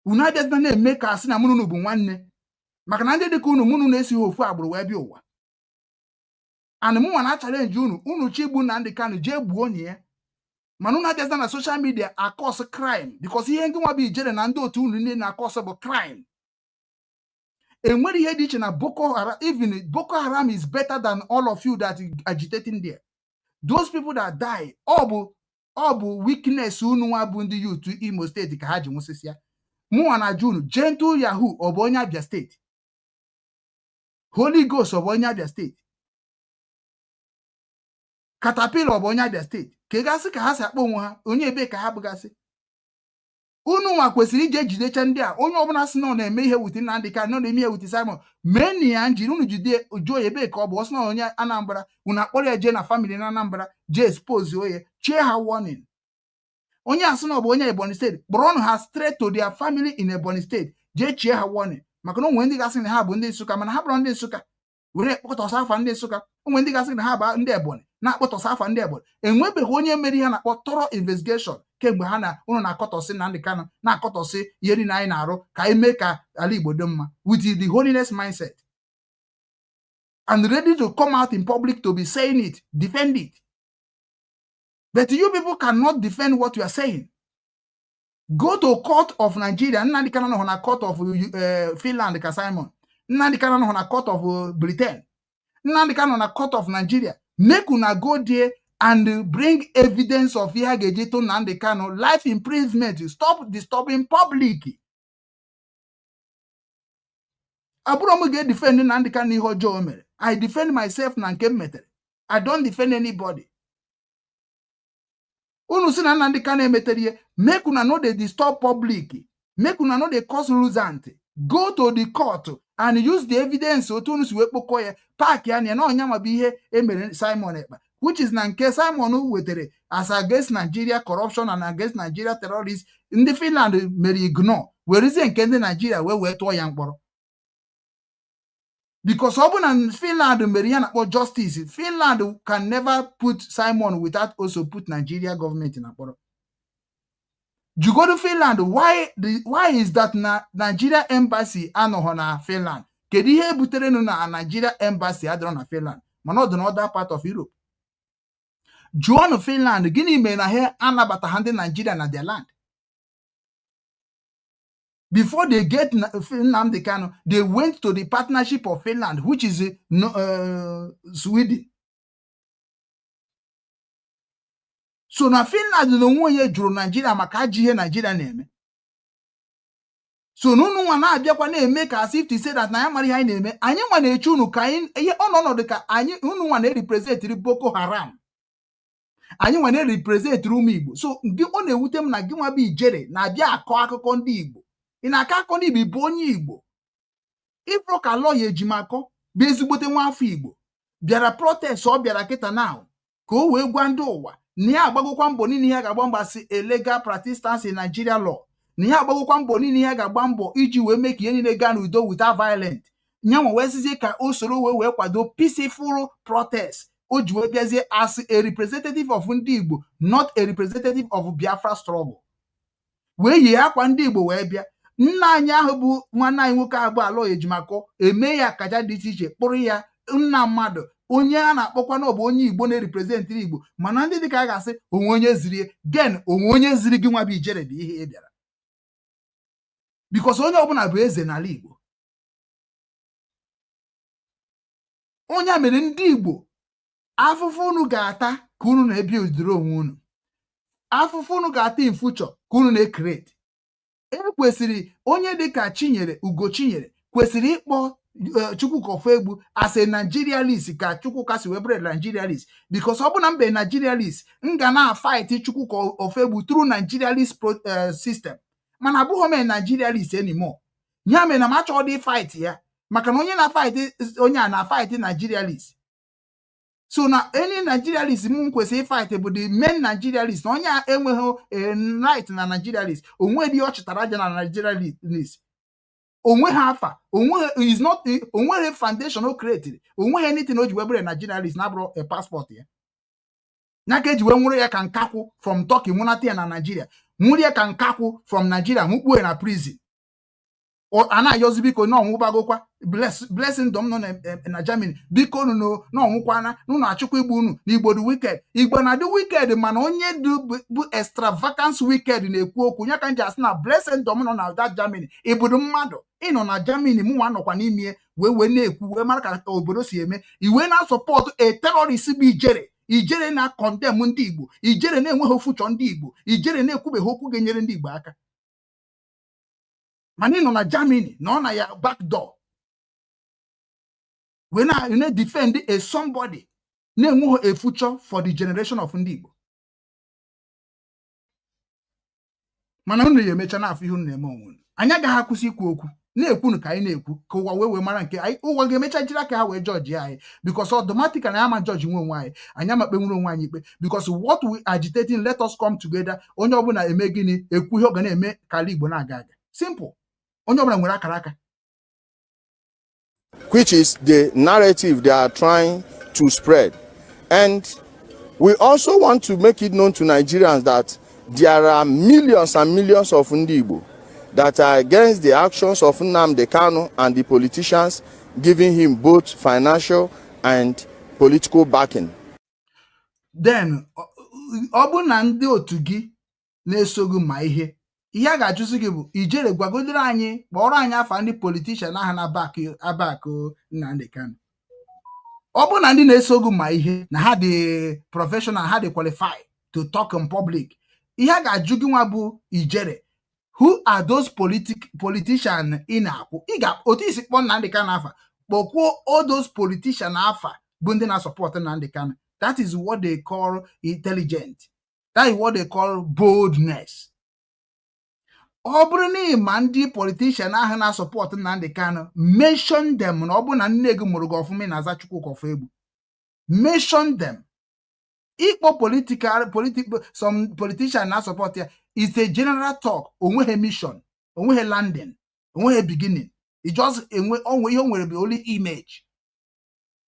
[SPEAKER 5] unu abịazi na-eme ka asị na mụ unu bụ nwanne maka na ndị dịka unu mụnụ na-esighị ofu agbụrụ wee bịa ụwa and mụ nwa na challenge unu chigbu Nnamdi Kanu jee gbuo onye ya mana unu abịazi na social media akọs crime because ihe ndị nwa bụ ijere na ndị otu unu niile na-akọs bụ crime. Enwere ihe dị iche na Boko Haram. Even Boko Haram is better than all of you that agitating there. Those people that die ọ bụ weakness unu nwa bụ ndị youth Imo steeti ka ha ji nwụsịsị ya. Mụ na June Gentle Yahoo ọ bụ onye Abia steeti. Holy Ghost ọ bụ onye Abia steeti. Caterpillar ọ bụ onye Abia steeti. Ka ị gasị ka ha si akpọ onwe ha onye ebe ka ha bụgasị. Unu nwa kwesịrị ije jidecha ndị a onye ọbụla sị na ọ na-eme ihe wit Nnamdi Kanu na-eme ihe wit Simon mee ya njiri unu jide jụọ ebe ka ọ bụ ọsị na onye Anambra unu akpọrọ ya jee na family na Anambra jee expose oye chie ha warning. Onye asị na ọ bụ onye Ebonyi steeti kpọrọ ha straight to their family in Ebonyi steeti jee chie ha warning maka na onwe ndị gasị na ha bụ ndị Nsụka mana ha bụrụ ndị Nsụka were kpọtọsị afa ndị Nsụka onwe ndị gasị na ha bụ ndị Ebonyi na-akpọtọsị afa ndị Ebonyi enwebeghị onye mere ihe na-akpọ thorough investigation kemgbe ha na unu na-akọtọsị Nnamdi Kanu na-akọtọsị ihe niile anyị na-arụ ka anyị mee ka ala Igbo dị mma with the holiness mindset and ready to come out in public to be saying it, defend it. But you people cannot defend what you are saying. Go to court of Nigeria. Nnamdi Kanu no na court of Finland ka Simon. Nnamdi Kanu no na court of Britain. Nnamdi Kanu na court of Nigeria. Make una go there and bring evidence of ihe ga-eji to Nnamdi Kanu life imprisonment. Stop disturbing public. Abụrụ m ga-defend Nnamdi Kanu ihe ọjọọ mere. I defend myself na nke m metere. I don't defend anybody. Unu si na Nnamdi Kanu emetere ihe, make una no dey disturb public. Make una no dey cause nuisance. Go to the court and use the evidence otu unu si wee kpokọ ya park ya na ọnya ma bụ ihe emere Simon Ekpa, which is na nke Simon wetere as against Nigeria corruption and against Nigeria terrorists. Ndị Finland mere ignore werezie nke ndị Nigeria wee tụọ ya mkpọrọ because ọ bụ na Finland mere ya na-akpọ justice. Finland can never put Simon without also put Nigeria government na mkpọrọ. You go to Finland, why is that na Nigeria embassy anọghọ na Finland? Kedu ihe butere na Nigeria embassy adịrọ na Finland mana ọ dị na other part of Europe? Jụọ na Finland gịnị mere na ha anabata ha ndị Nigeria na their land? Before they get Nnamdi Kanu, they went to the partnership of Finland, which is Sweden. So na Finland no nwe ye jụrụ Nigeria maka ajị ihe Nigeria na-eme. So nunu nwa na-abịakwa na-eme ka as if to say that na ya mara ihe anyị na-eme. Anyị nwa na-eche unu ka anyị ihe ọnọdụ ka anyị unu nwa na-represent Boko Haram. Anyị nwa na-represent ụmụ Igbo. So gị ọ na-ewute m na gị nwa bụ ijere na-abịa akọ akụkọ ndị Igbo. Ị na-akọ akụkọ ndị Igbo bụ onye Igbo. Ifro ka lọya ejimakọ bụ ezigbote nwa afọ Igbo. Bịara protest ọ bịara kịta now ka o wee gwa ndị ụwa na ya agbagokwa mbọ niile ihe ga-agba mbọ si illegal practices in Nigeria law. Na ya agbagokwa mbọ niile ihe ga-agba mbọ iji wee mee ka ihe niile gaa n'udo without violence. Nyanwa wee sizie ka o soro wee kwado peaceful protest. O ji wee bịazie as a representative of ndị Igbo, not a representative of Biafra struggle. Wee yie akwa ndị Igbo wee bịa. Nna anyị ahụ bụ nwanne anyị nwoke agba alọ ejimakọ eme ya akaja dị iche iche kpụrụ ya nna mmadụ onye a na-akpọkwa na ọ bụ onye Igbo na-representịrị Igbo mana ndị dịka a ga-asị onwe onye ziri gen onwe onye ziri gị nwa bụ ijere bụ ihe ị bịara because onye ọbụla bụ eze n'ala Igbo. Onye mere ndị Igbo afụfụ unu ga-ata ka unu na-ebi udiri onwe unu. Afụfụ unu ga-ata in future ka unu na-ekreti. Kwesịrị onye dịka Chinyere Ugochinyere kwesịrị ịkpọ Chukwuka Ofegbu as a Nigerialist ka Chukwuka si webere Nigerialist because ọ bụ na mbe Nigerialist nga na fight Chukwuka Ofegbu through Nigerialist system mana abụghị m Nigerialist anymore. Ya mere na m achọghị dị fight ya maka na onye na fight onye a na fight Nigerialist. So now any Nigerialist kwesị fight bụ the main Nigerialist onye enweghị right na Nigerialist onwe dị ọchịtara aja na Nigerialist onwe ha afa is not onwe foundation o created onwe anything o ji webere Nigerialist na bụrụ a passport ya na ka eji wee nwere ya ka nkakwụ from Turkey nwụnata ya na Nigeria nwere ya ka nkakwụ from Nigeria nwụkpuo na prison anaghịzi biko na ọnwụbagokwa blessing dom nọ na Germany biko unu na ọnwụkwana unu achụkwa igbu unu na Igbo dị wicked Igbo na dị wicked mana onye bụ extravagance wicked na-ekwu okwu ya ka nji asị na blessing dom nọ na that Germany ibudu mmadụ ịnọ na Germany mụnwa nọkwa n'ime wee na-ekwu wee mara ka obodo si eme iwe na support a terrorist bụ ijere na condemn ndị Igbo ijere na-enweghị ofuchọ ndị Igbo ijere na-ekwubeghị okwu ga-enyere ndị Igbo aka mana ị nọ na Germany na ọ na ya backdoor we na defend a somebody na-enweghị a future for the generation of ndị Igbo mana unu ya emecha n'afọ ihe unu na-eme onwe anyị agaghị akwụsị ikwu okwu na-ekwunu ka anyị na-ekwu ka ụwa wee mara nke anyị ụwa ga-emecha jiri aka ha wee judge anyị because automatically anyị ama judge nwe onwe anyị ama kpenwere onwe anyị ikpe because what we agitating let us come together onye ọbụla eme gịnị ekwu ihe ọ ga na-eme ka ala Igbo na-aga aga simple onye ọbụla nwere akara aka
[SPEAKER 11] which is the narrative they are trying to spread. And we also want to make it known to Nigerians that there are millions and millions of Ndi Igbo that are against the actions of Nnamdi Kanu and the politicians giving him both financial and political backing.
[SPEAKER 5] Then, ọ bụ na ndị otu gị na-esoghị ma ihe a ga-ajụzi gị bụ ijere gwagodere anyị kpọrọ anyị afa ndị politician aha na abakụ Nnamdi Kanu. Ọ bụ na ndị na-esoghị ma ihe na ha dị professional ha dị qualified to talk in public ihe a ga-ajụ gị nwa bụ ijere who are those politicians in akwụ otu isi kpọọ Nnamdi Kanu afa kpọkwuo all those politicians afa bụ ndị na-support Nnamdi Kanu. That is what they call intelligent. That is what they call boldness. Ọ bụrụ na ịma ndị politician ahụ na-support Nnamdi Kanu mention them na ọ bụ na nne gị mụrụ gị ọfụma na-aza Chukwu kọfụ egbu mention them. Ikpọ some politician na-support ya is a general talk onweghị mission onweghị landing onweghị beginning it just onwe ihe o nwere bụ only image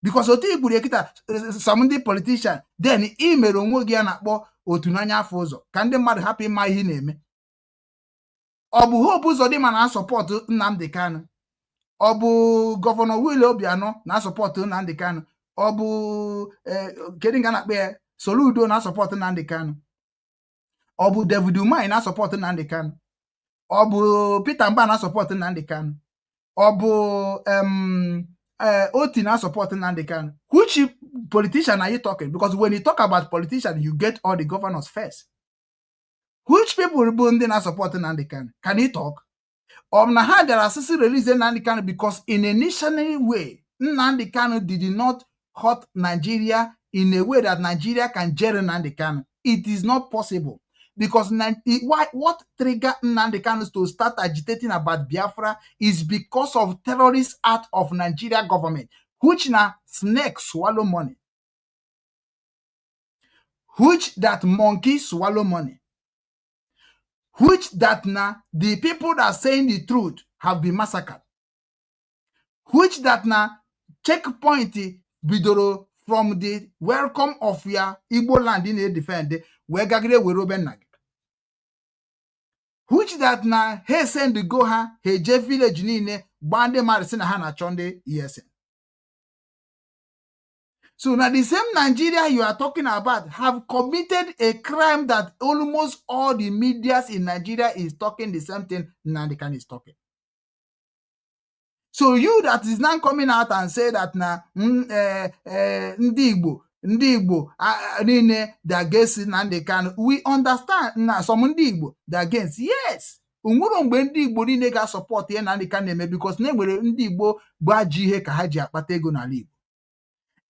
[SPEAKER 5] because otu igburu ekita some ndị politician then ị mere onwe gị ya na-akpọ otu n'anya afọ ụzọ ka ndị mmadụ hapụ ịma ihe na-eme. Ọ bụ Hope Uzodimma na-asọpọtụ Nnamdi Kanu ọ bụ gọvanọ Willie Obianọ na-asọpọtụ Nnamdi Kanu ọ bụ kedu nga na-akpọ ya Soludo na-asọpọtụ Nnamdi Kanu ọ bụ David Umahi na-asọpọtụ Nnamdi Kanu ọ bụ Peter Mba na-asọpọtụ Nnamdi Kanu ọ bụ Oti na-asọpọtụ Nnamdi Kanu. Which politician are you talking? Because when you talk about politicians you get all the governors first. Which people bụ ndị na-support Nnamdi Kanu? Can you talk? Na ha bịara asịsị release Nnamdi Kanu because in a national way Nnamdi Kanu did not hurt Nigeria in a way that Nigeria can jail Nnamdi Kanu. It is not possible because what triggered Nnamdi Kanu to start agitating about Biafra is because of terrorist act of Nigeria government, which na snake swallow money, which that monkey swallow money, which that na the people that saying the truth have been massacred, which that na checkpoint bidoro from the welcome of your Igbo land in a defend where Gagre we Robenag, which that na he send the go ha he je village nine bande marisina hana chonde yesen. So now the same Nigeria you are talking about have committed a crime that almost all the medias in Nigeria is talking the same thing Nnamdi Kanu is talking. So you that is now coming out and say that na Ndi Igbo nine they against Nnamdi Kanu. We understand now some Ndi Igbo they against. Yes. Unwuru mgbe Ndi Igbo nine ga support ye Nnamdi Kanu eme because na nwere Ndi Igbo gbaji ihe ka ha ji akpata ego n'ala Igbo.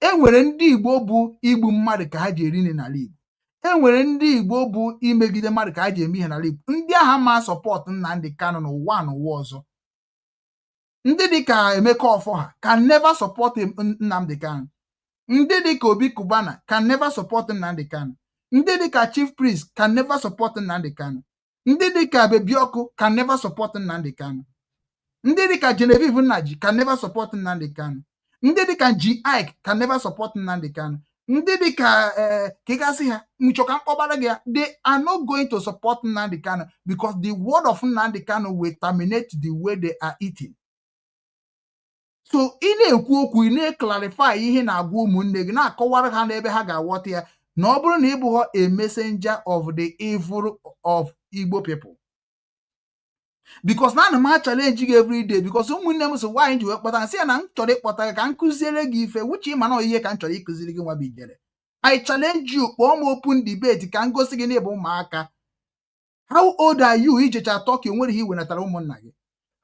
[SPEAKER 5] Enwere Ndị Igbo bụ igbu mmadụ ka ha ji eri nri n'ala Igbo. Enwere Ndị Igbo bụ imegide mmadụ ka ha ji eme ihe n'ala Igbo. Ndị agha ma support Nnamdi Kanu n'ụwa ọzọ. Ndị dịka Emeka Ọfọha can never support Nnamdi Kanu. Ndị dịka Obi Kubana can never support Nnamdi Kanu. Ndị dịka Chief Priest can never support Nnamdi Kanu. Ndị dịka Bebioku can never support Nnamdi Kanu. Ndị dịka Genevieve Nnaji can never support Nnamdi Kanu. Ndị dịka G. Ike can never support Nnamdi Kanu. Ndị dịka kịgasị ha nchọka mkpọbara gị, they are not going to support Nnamdi Kanu because the word of Nnamdi Kanu will terminate the way they are eating. So ị na-ekwu okwu, ị na-clarify ihe na-agwa ụmụnne gị, na-akọwara ha n'ebe ha ga-aghọta ya, na ọ bụrụ na ị bụghị a messenger of the evil of Igbo people. Because na m challenge gị every day because ụmụnne m so nwaanyị ji wee kpọta sị ya na m chọrọ ịkpọta gị ka m kụziere gị ife wuche ịma na ihe ka m chọrọ ịkụziri gị nwa bụ ijere. I challenge you, kpọọ m open debate ka m gosi gị na ịbụ ụmụaka. How old are you ijecha Turkey onwere ihe iwenatara ụmụnna gị?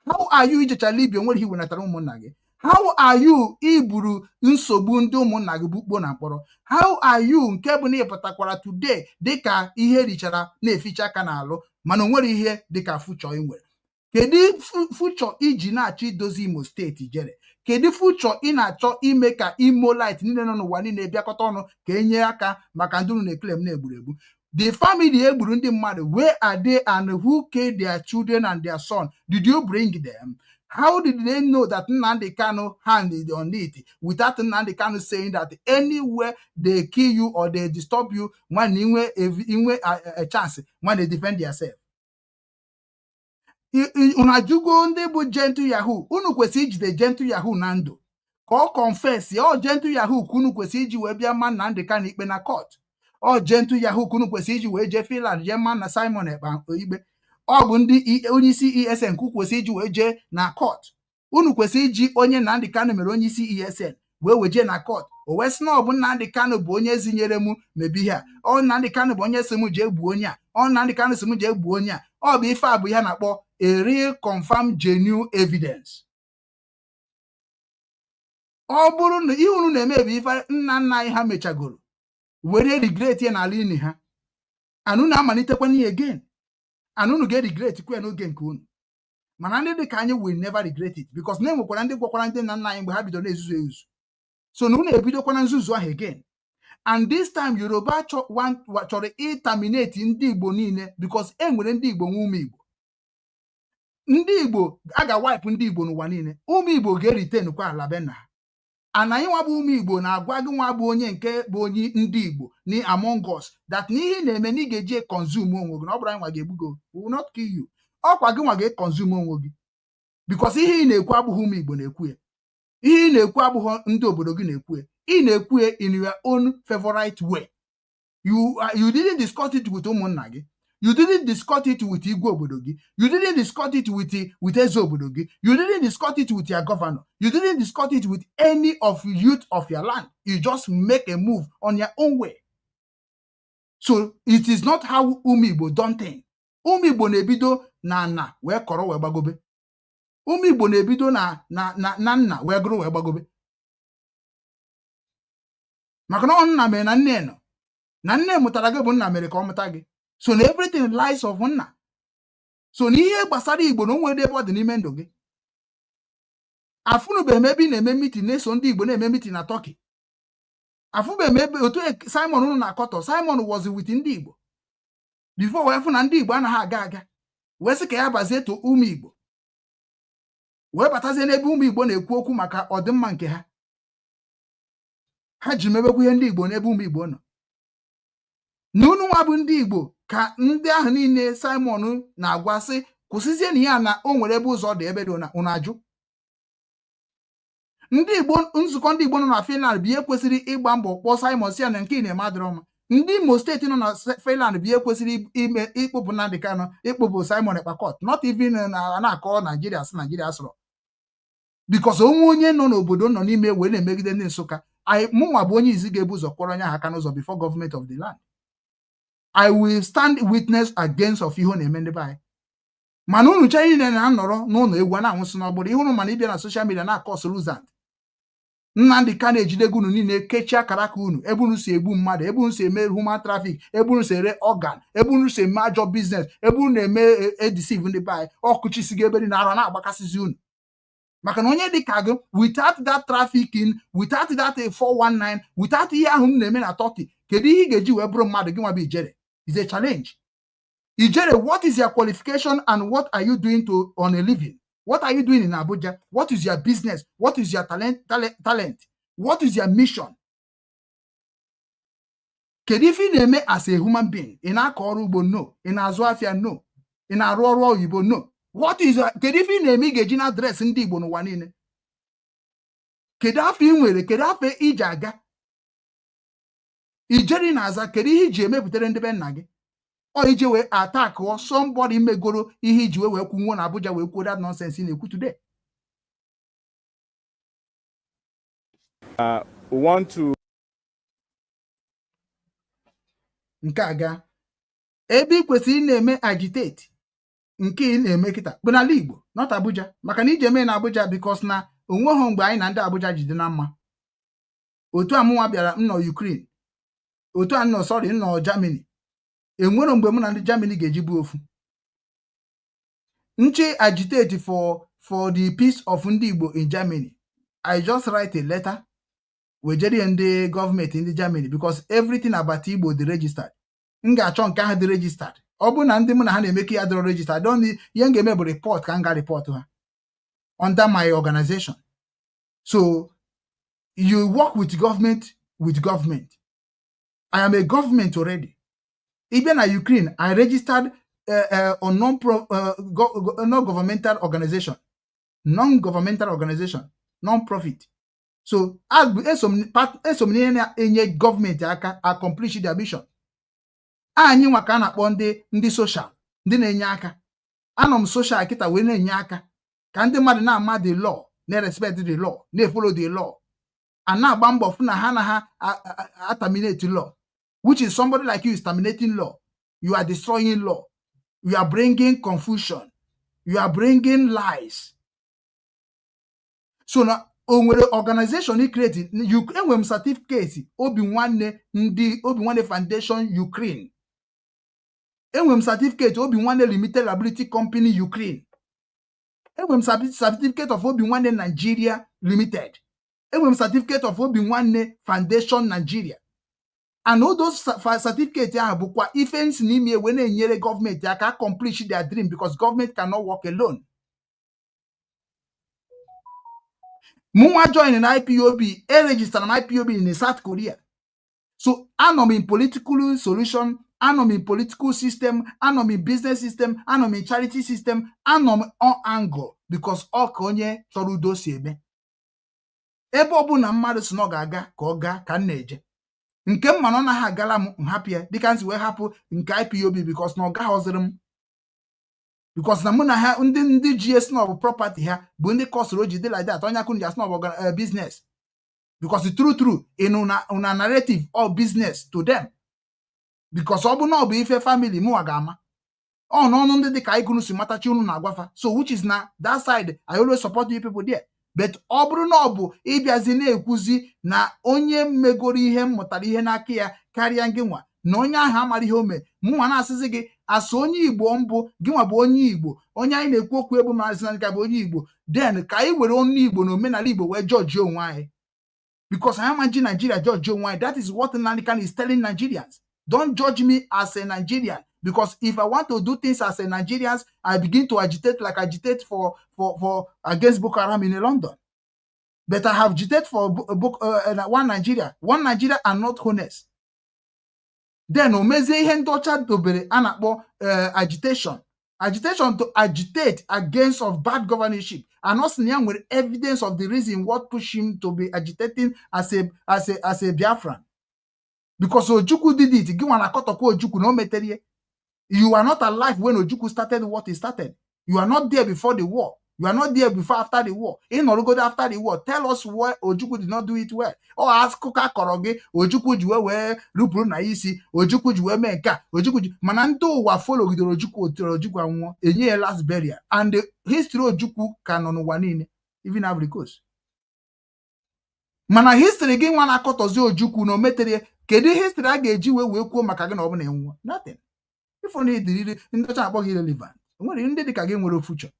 [SPEAKER 5] How are you ijecha Libya onwere ihe iwenatara ụmụnna gị? How are you iburu nsogbu ndị ụmụnna gị bukpo na mkpọrọ? How are you nke bụ na ịpụtakwara today dịka ihe richara na-eficha aka n'alụ mana onwere ihe dịka fuchọ ị nwere? Kedu fuchọ iji na-achọ idozi Imo steeti jere? Kedu fuchọ ị na-achọ ime ka Imo light niile nọ n'ụwa niile bịakọta ọnụ ka enye aka maka ndị unu na-eklem na-egburu egbu? The family egburu ndị mmadụ, where are they and who killed their children and their son? Did you bring them? How did they know that Nnamdi Kanu handed on it without Nnamdi Kanu saying that anywhere they kill you or they disturb you, when inwe a chance, when they defend themselves? Unajugo ndị bụ gentle yahoo, unu kwesị ijide gentle yahoo na ndụ ka ọ confess ya. Ọ gentle yahoo ka unu kwesị iji wee bịa ma Nnamdi Kanu ikpe na court. Ọ gentle yahoo ka unu kwesị iji wee jee Finland jee ma na Simon Ekpa ikpe. Ọ bụ ndị onye isi ESN ka kwesị iji wee jee na court. Unu kwesị iji onye Nnamdi Kanu mere onye isi ESN wee weje na court. O wee sị na ọ bụ Nnamdi Kanu bụ onye zinyere m mebi ihe a. Ọ Nnamdi Kanu bụ onye si m jee gbuo onye a. Ọ Nnamdi Kanu si m jee gbuo onye a. Ọ bụ ife a bụ ihe na-akpọ a real confirmed genuine evidence. Ọ bụrụ na ihe unu na-eme bụ ife nna nna anyị ha mechagoro were regret ya n'ala ini ha, and unu amalitekwa n'ihe again, and unu ga-regret kwe n'oge nke unu. Mana ndị dị ka anyị will never regret it because na enwekwara ndị gwakwara ndị nna nna anyị mgbe ha bidoro na-ezuzu ezuzu. So na unu ebidokwana nzuzu ahụ again. And this time Yoruba chọrọ terminate ndị Igbo niile because e nwere ndị Igbo nwe ụmụ Igbo. Ndị Igbo a ga-wipe ndị Igbo n'ụwa niile. Ụmụ Igbo ga-eriten kwa ala be nna ha. And anyị nwa bụ ụmụ Igbo na-agwa gị nwa bụ onye nke bụ onye ndị Igbo ni among us that n'ihe na-eme na ị ga-eji consume onwe gị na ọ bụrụ anyị nwa ga-egbugo, we will not kill you. Ọkwa gị nwa ga-consume onwe gị because ihe ị na-ekwu abụghị ụmụ Igbo na-ekwu ya. Ihe ị na-ekwu abụghị ndị obodo gị na-ekwu ya. Ị na-ekwu ya in your own favorite way. You didn't discuss it with ụmụnna gị. You didn't discuss it with Igwe obodo gị. You didn't discuss it with Eze obodo gị. You didn't discuss it with your governor. You didn't discuss it with any of youth of your land. You just make a move on your own way. So it is not how ụmụ Igbo don think. Ụmụ Igbo na-ebido na wee kọrọ wee gbagobe. Ụmụ Igbo na-ebido na nna wee gụrụ wee gbagobe. Maka na nna mere na nne nọ. Na nne mụtara gị bụ nna mere ka ọ mụta gị. So na everything lies of nna. So na ihe gbasara Igbo na onwere ebe ọ dị n'ime ndụ gị. Afụnube ebe ị na-eme meeting na-eso ndị Igbo na-eme meeting na Turkey. Afụbe ebe otu Simon unu na-akọtọ. Simon was with ndị Igbo. Before wee fụ na ndị Igbo anaghị aga. Wee sị ka ya bazie to ụmụ Igbo. Wee batazie n'ebe ụmụ Igbo na-ekwu okwu maka ọdịmma nke ha. Ha ji mebekwa ihe ndị Igbo n'ebe ụmụ Igbo nọ. N'unu nwa bụ ndị Igbo ka ndị ahụ niile Simon na-agwa sị kwụsịzie na ya na o nwere ebe ụzọ dị ebe dị unu ajụ. Ndị Igbo nzukọ ndị Igbo nọ na Finland bụ ihe kwesịrị ịgba mbọ kpọọ Simon si ya na nke na-eme adịrọ mma. Ndị Imo steeti nọ na Finland bụ ihe kwesịrị ime ịkpụpụ Nnamdi Kanu, ịkpụpụ Simon Ekpa court, not even na-akọ Nigeria sị Nigeria sọrọ. Because onye nọ n'obodo nọ n'ime wee na-emegide ndị Nsụka. Mụnwa bụ onye izi ga-ebu ụzọ kpọrọ onye ahụ aka n'ụzọ before government of the land. I will stand witness against of ihe na-eme ndị be anyị. Mana unu cha niile na-anọrọ n'ụlọ egwu na-anwụsị n'ọgbụrụ. Ihe unu mana ịbịa na social media na-akọsụ luzant. Nnamdi Kanu ejidego unu niile kechie akara aka unu ebe unu si egbu mmadụ, ebe unu si eme human traffic, ebe unu si ere organ, ebe unu si eme ajọ business, ebe unu na-eme edeceive ndị be anyị. Ọkụchisigo ebe dị na arọ na-agbakasịzi unu. maka na onye dị ka gị without that trafficking, without that 419, without ihe ahụ m na-eme na Turkey, kedu ihe ị ga-eji wee bụrụ mmadụ gị nwa bụ ijere? Is a challenge. Ijere, what is your qualification and what are you doing on a living? What are you doing in Abuja? What is your business? What is your talent? What is your mission? Kedu ife ị na-eme as a human being? Ị na-akọ ọrụ ugbo? No. Ị na-azụ afịa? No. Ị na-arụ ọrụ oyibo? No. What is kedu ife ị na-eme ị ga-eji na adreesị ndị Igbo n'ụwa niile? Kedu afọ ị nwere? Kedu afọ iji aga? Ijeri na-aza kedu ihe iji emepụtara ndị be nna gị? Ọ ije wee attack or somebody megoro ihe iji wee kwunwo na Abuja wee kwuo that nonsense ị na-ekwu today.
[SPEAKER 11] We want to
[SPEAKER 5] nke aga ebe ị kwesịrị ị na-eme agitate nke ị na-eme kịta bụ n'ala Igbo, not Abuja, maka na ije eme na Abuja because na onweghị mgbe anyị na ndị Abuja jide na mma. Otu amụnwa bịara m nọ Ukraine, otu a nọ nọ Germany, enwere mgbe mụ na ndị Germany ga-eji bụ ofu. Nche agitate for the peace of ndị Igbo in Germany. I just write a letter wejere ndị gọọmenti ndị Germany because everything about Igbo dị registered. M ga-achọ nke ahụ dị registered. Ọ bụ na ndị mụ na ha na-eme ka ya dịrọ registered, ihe m ga-eme bụ report ka m ga report ha under my organization. So you work with government. I am a government already. Even in Ukraine, I registered a non-governmental organization, non-profit. So as some government aka accomplish their mission. Anyị nwa ka na-akpọ ndị social, ndị na-enye aka. Anọ m social kita wee na-enye aka ka ndị mmadụ na-ama the law, na-respect the law, na-follow the law, and na-agba mbọ fụ na ha na ha terminate law, which is somebody like you is terminating law. You are destroying law. You are bringing confusion. You are bringing lies. So now, onwere organization he created, you enwem certificate Obi Nwanne Foundation Ukraine. Enwem certificate Obi Nwanne Limited Liability Company Ukraine. Enwem certificate of Obi Nwanne Nigeria Limited. Enwem certificate of Obi Nwanne Foundation Nigeria. And all those certificates are bukwa ifensi n'ime we na-enyere government aka accomplish their dream because government cannot work alone. Mwa join in IPOB, register an IPOB in South Korea. So I'm in political solution, I'm in political system, I'm in business system, I'm in charity system, I'm on angle because all konye toru dosi ebe. Ebe obu na mmadụ si no ga-aga ka ọ gaa ka na-eje. Nke mma na ha agala m nhapịa dịka nsi wee hapụ nke IPOB because na ọ gaghọziri m. Because na mụ na ha ndị GS of property ha bụ ndị kọsụrụ oji dị like that onye akụnụ just of business. Because the true in una narrative of business to them. Because ọ bụ na ọ bụ ife family mụ ga-ama. Ọ n'ọnụ ndị dị ka ikunu si matachi unu na-agwafa. So which is na that side I always support you people there. But ọ bụrụ na ọ bụ ịbịazi na-ekwuzi na onye mmegoro ihe mmụtara ihe n'aka ya karịa gị nwa na onye ahụ amara ihe ome mụnwa na-asịzi gị asị onye Igbo mbụ gị nwa bụ onye Igbo onye anyị na-ekwu okwu ebu Mazi Nnamdi Kanu bụ onye Igbo then ka anyị were onye Igbo na omenala Igbo wee judge onwe anyị because I am a Nigeria judge onwe anyị. That is what Nnamdi Kanu is telling Nigerians. Don't judge me as a Nigerian. Because if I want to do things as a Nigerian, I begin to agitate like agitate for against Boko Haram in London. But I have agitated for one Nigeria are not honest. Then omeze ihe ndocha dobere anakpo agitation to agitate against of bad governorship and also with evidence of the reason what pushed him to be agitating as a Biafran. Because Ojukwu did it. Ojukwu no meterie. You are not alive when Ojukwu started what he started. You are not there before the war. You are not there before after the war. In Orogodo after the war, tell us why Ojukwu did not do it well. Or ask Kuka Koroge, Ojukwu juwe we rupru na isi, Ojukwu juwe menka, Ojukwu mananto wa follow with Ojukwu anwo, enye last burial. And the history Ojukwu canon wanine, even have recourse. Mana history again wana kotozi Ojukwu no metere, kedi history aga-eji we kwuo maka gị na ọ bụ na enwo. Nothing. If only the ndocha akpọ irrelevant. Nwere ndị dị ka gị nwere future.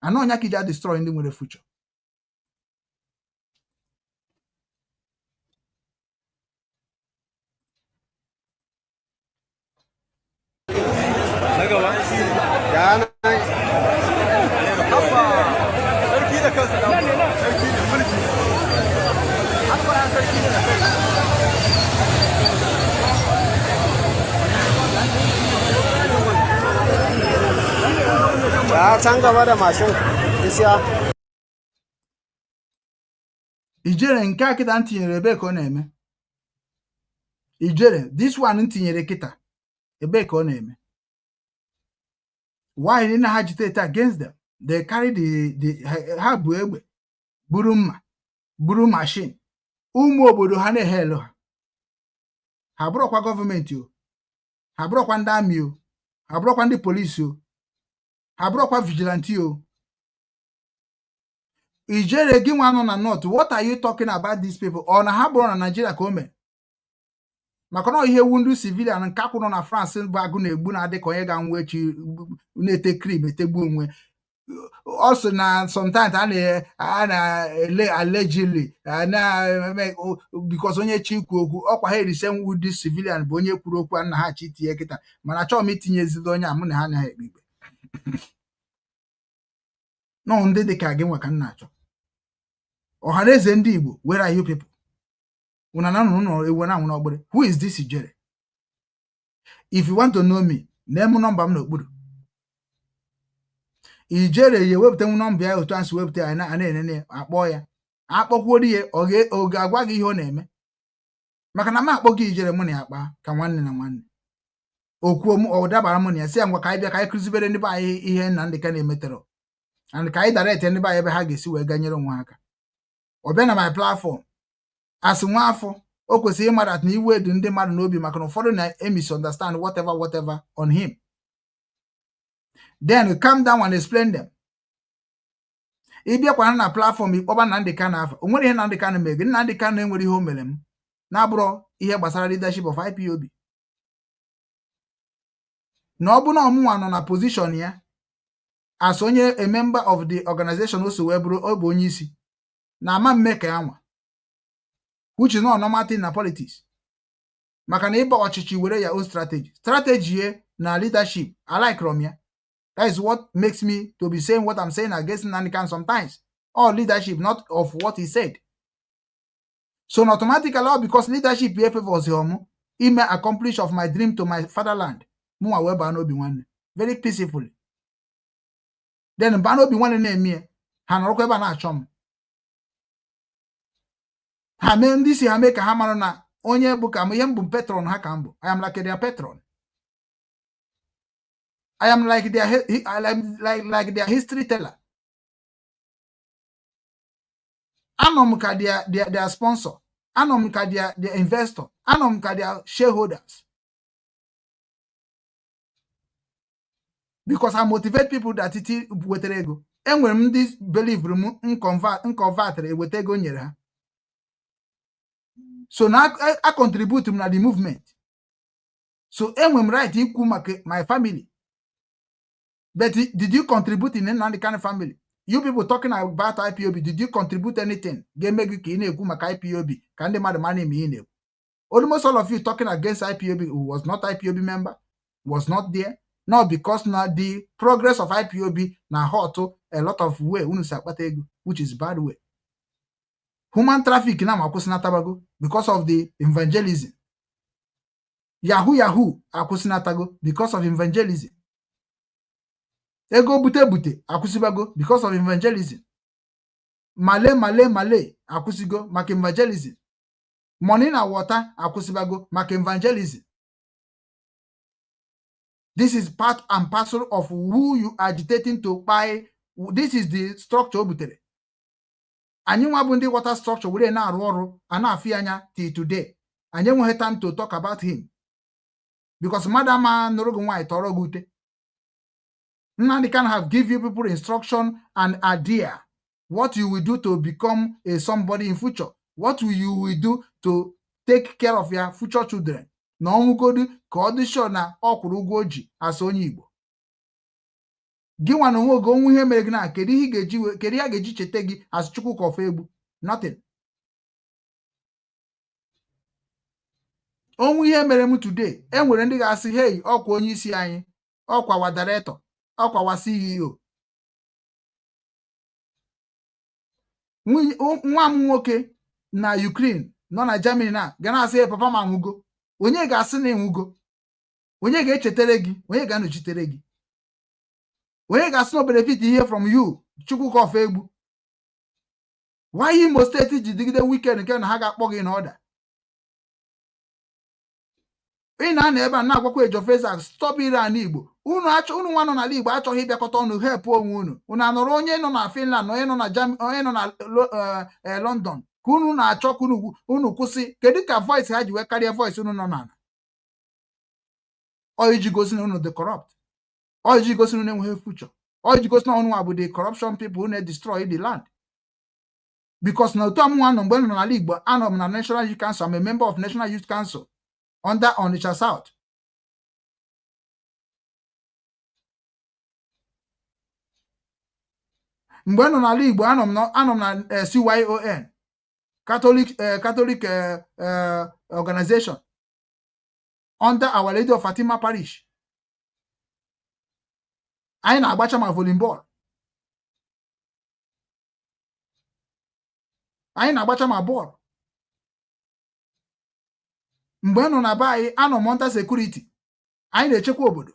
[SPEAKER 5] And no nyakija destroy ndị nwere future. ijere nke a kịta ntinyere ebe ka ọ na-eme ijere this one ntinyere kịta ebe ka ọ na-eme why na ha agitate against them they carry the ha bu egbe buru mma buru machine ụmụ obodo ha na-ehe elu ha bụrụkwa gọọmenti o ha bụrụkwa ndị amị o ha bụrụkwa ndị polisi o ha bụrụkwa vigilante o ijere gị nwa nọ na north what are you talking about these people ọ na ha bụrụ na Nigeria ka o mere maka na ihe wu ndị civilian nke akwụ nọ na France bụ agụ na-egbu na-adị ka onye ga-anwụ echi na-ete krim etegbu onwe also na sometimes a na-ele allegedly because onye chi ikwu okwu ọkwa ha erise nwu ndị civilian bụ onye kwuru okwu nna ha chi tinye kịta mana achọghị m itinye ezigbo onye amụ na ha na ha ekpe ikpe no ndị dị ka gị nwa ka m na-achọ Ohaeze Ndi Igbo, where are you people? Who is this ijere? If you want to know me, name number n'okpuru. Ijere ye wepụta nọmba ya otu ansi wepụta ya na akpọ ya. Akpọkwuo ya ọ ga-agwa gị ihe ọ na-eme. Maka na m akpọ gị ijere mụ na akpa ka nwanne na nwanne. Okwuo m ọ dabara mụ na ya sị ya ngwa ka anyị bịa ka anyị kụzibere ndị be anyị ihe Nnamdi Kanu emetero. And ka anyị direct ndị be anyị ebe ha ga-esi wee ganyere onwe aka. Ọ bịa na my platform as nwa afọ o kwesịrị ịmara at na iwe dị ndị mmadụ n'obi maka na ụfọdụ na-misunderstand whatever on him. Then you calm down and explain them. Ị bịakwana na platform ịkpọba Nnamdi Kanu afọ o nwere ihe Nnamdi Kanu mere gị Nnamdi Kanu enwere ihe o mere m na-abụrụ ihe gbasara leadership of IPOB na ọ bụ na ọmụnwa nọ na position ya as onye a member of the organization o so wee bụrụ ọ bụ onye isi na ama mme ka ya nwa which is not normal thing na politics maka na ịba ọchịchị were ya own strategy ye na leadership I like from ya. That is what makes me to be saying what I'm saying against Nnamdi Kanu sometimes. Or leadership, not of what he said. So automatically, because leadership here favors him, he may accomplish of my dream to my fatherland. Very peacefully. Then Bano be one name me. Hanokwe bana chom. Hamen this hameka hamarona. Onye buka muyembu patron hakambo. I am like their patron. I am like their history teller. Anom ka their sponsor. Anom ka their investor. Anom ka their shareholders. Because I motivate people that it wetere ego. And when this believe unconvert wetere ego nyere ha. So now I contribute to the movement. So when right equal my family. But did you contribute in Nnamdi Kanu family? You people talking about IPOB, did you contribute anything? IPOB. Can they the money me? Almost all of you talking against IPOB who was not IPOB member, was not there. Not because now the progress of IPOB now hurt a lot of way, which is bad way. Human trafficking now tabago because of the evangelism. Yahoo akusinatago because of evangelism. Ego bute akusibago because of evangelism. Male akusigo mak evangelism. Money na water akusibago mak evangelism. This is part and parcel of who you are agitating to buy. This is the structure obutere. Anyị nwa bụ ndị water structure were na-arụ ọrụ a na-afị anya till today. Anyị enweghị time to talk about him. Because madam nụrụ gị nwaanyị tọrọ gị ute. Nnamdi Kanu have give you people instruction and idea what you will do to become somebody in future. What you will do to take care of your future children. Na ọnwụgodu ka ọ dị sure na ọ kwụrụ ụgwọ oji as onye Igbo. Gị nwa na onwe oge onwe ihe mere gị na kedu ihe ga-eji cheta gị as Chukwu ka ofe egbu? Nothing. Onwe ihe mere m today enwere ndị ga-asị hey ọkwa onye isi anyị ọkwawa director, ọkwawa CEO. Nwa m nwoke na Ukraine nọ na Germany na ga na-asị papa m anwụgo. Onye ga-asị na enwugo? Onye ga-echetere gị? Onye ga-anọchitere gị? Onye ga-asị na benefit ihe from you? Chukwu ka ofe egbu. Why Imo State ji digide weekend nke na ha ga-akpọ gị n'ọda? Ị na-anọ ebe a na-agwakwa Ejofeza stop ire ala Igbo. Unu nwa nọ n'ala Igbo achọghị ịbịakọta ọnụ help onwe unu. Unu anọrọ onye nọ na Finland, onye nọ na Germany, onye nọ na London ka unu na-achọ ka unu kwụsị. Kedu ka voice ha ji wee karịa voice unu nọ n'ala? Ọ iji gosi na unu dị corrupt. Ọ iji gosi na unu enweghị future. Ọ iji gosi na unu bụ the corruption people who destroy the land. Because na otu amụnwa nọ mgbe nọ n'ala Igbo, anọ m na National Youth Council. I'm a member of National Youth Council under Onitsha South. Mgbe nọ n'ala Igbo, anọ m na CYON, Catholic organization under Our Lady of Fatima Parish. Anyị na-agbacha ma volleyball. Anyị na-agbacha ma bọọlụ. Mgbe nọ na be anyị, anọ m under security. Anyị na-echekwa obodo.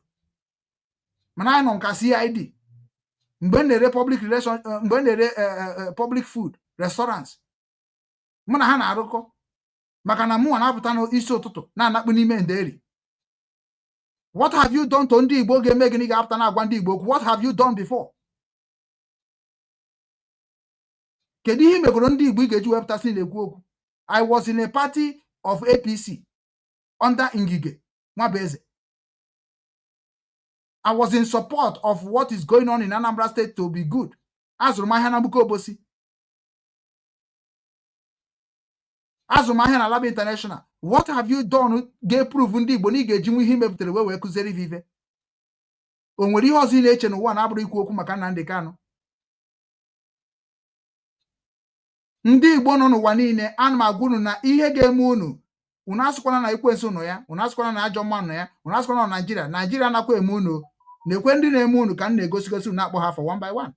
[SPEAKER 5] Mana anyị nọ nka CID. Mgbe na-ere public relation, mgbe na-ere public food restaurants, mụ na ha na-arụkọ maka na mụ na-apụta n'isi ụtụtụ na-anakpu n'ime nderi. What have you done to ndị Igbo ga-eme gịnị ga-apụta na-agwa ndị Igbo okwu? What have you done before? Kedu ihe megoro ndị Igbo ị ga-eji wepụta si na-ekwu okwu? I was in a party of APC under Ngige Nwabeze. I was in support of what is going on in Anambra State to be good. Azụrụ m ahịa na Mbuko Obosi. Azụrụ m ahịa na Lab International. What have you done ga-eprove ndị Igbo na ị ga-eji nwe ihe mepụtara wee kụziere vive? O nwere ihe ọzọ ị na-eche n'ụwa na-abụrụ ikwu okwu maka Nnamdi Kanu? Ndị Igbo nọ n'ụwa niile, ana m agwa unu na ihe ga-eme unu asụkwana na ekwensu nọ ya, unu asụkwana na ajọ mmanụ nọ ya, unu asụkwana na Naijiria nakwa eme unu. Na-ekwe ndị na-eme unu ka m na-egosigosi unu na-akpọ ha for one by one.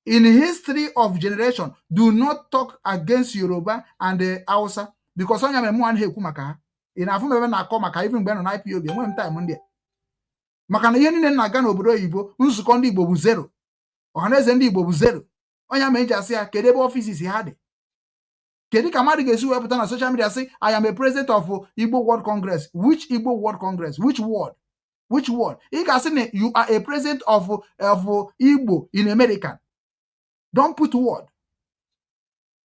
[SPEAKER 5] In history of generation, do not talk against Yoruba and the Hausa because onye mere mụ anaghị ekwu maka ha. Ị na-afụ m ebe na-akọ maka even mgbe nọ na IPOB, enweghị m time ndị a. Maka na ihe niile na-aga n'obodo oyibo, nzukọ ndị Igbo bụ zero. Ọhaneze ndị Igbo bụ zero. Onye ama eji asị ya kedu ebe ọfịs ha dị? Kedu ka mmadụ ga-esi wepụta na social media sị I am a president of Igbo World Congress? Which Igbo World Congress? Which word? Which word? Ị ga-asị na you are a president of Igbo in American. Don't put word.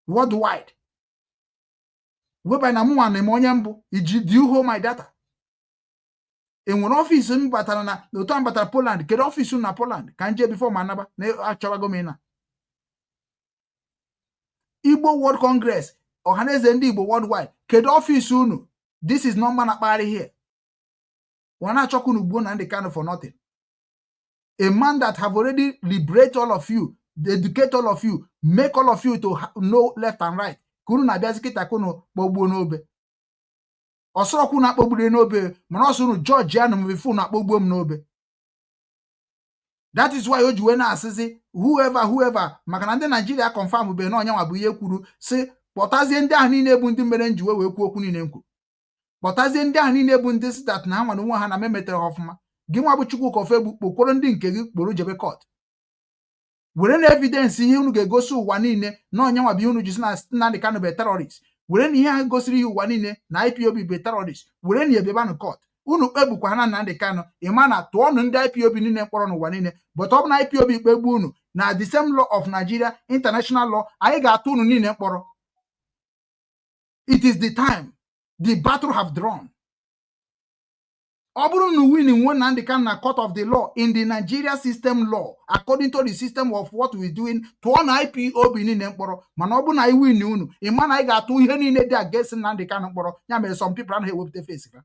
[SPEAKER 5] Worldwide. Whereby na mụnwa na onye mbụ, do you hold my data? Enwere ọfịs m batara na otu m batara Poland. Kedu ọfịs na Poland? Ka nje before ma naba na achọwago m na Igbo World Congress, Ohaeze Ndi Igbo worldwide. Kedu ọfịs unu? This is not man akpari here. Wana achọkụ unu gbuo Nnamdi Kanu for nothing. A man that have already liberated all of you, educate all of you, make all of you to know left and right. Kunu na abịazi kịta kunu kpọgbuo n'obe. Ọsọrọkwu na akpọgburu n'obe, mana ọsọ unu George ya na mbefu na akpọgbuo m n'obe. That is why o ji wee na-asịzi whoever maka na ndị Nigeria confirm be na onyanwa bụ ihe kwuru sị kpọtazie ndị ahụ niile bụ ndị mere njiwe wee kwuo okwu niile nkwu. Kpọtazie ndị ahụ niile bụ ndị sitat na ha nwa na onwe ha na memetere ha ọfụma. Gị nwa bụ Chukwu ka ofe kpokporo ndị nke gị kporo jebe court. Were na evidence ihe unu ga-egosi ụwa niile na onyanwa bụ ihe unu ji na Nnamdi Kanu bụ terrorist. Were na ihe ha gosiri ihe ụwa niile na IPOB bụ terrorist. Were na ebebanụ court. Unu kpebukwa ha na Nnamdi Kanu, ịma na tụọnụ ndị IPOB niile mkpọrọ n'ụwa niile. But ọ bụ na IPOB kpegbu unu na the same law of Nigeria, international law, anyị ga-atụ unu niile mkpọrọ. It is the time. The battle have drawn. Ọ bụrụ na winning nwe Nnamdi Kanu na court of the law in the Nigeria system law, according to the system of what we doing, tụọ na IPOB niile mkpọrọ. Mana ọ bụ na anyị win unu, ịma na anyị ga-atụ ihe niile dị against Nnamdi Kanu mkpọrọ. Ya mere some people anaghị ewepụta face ha.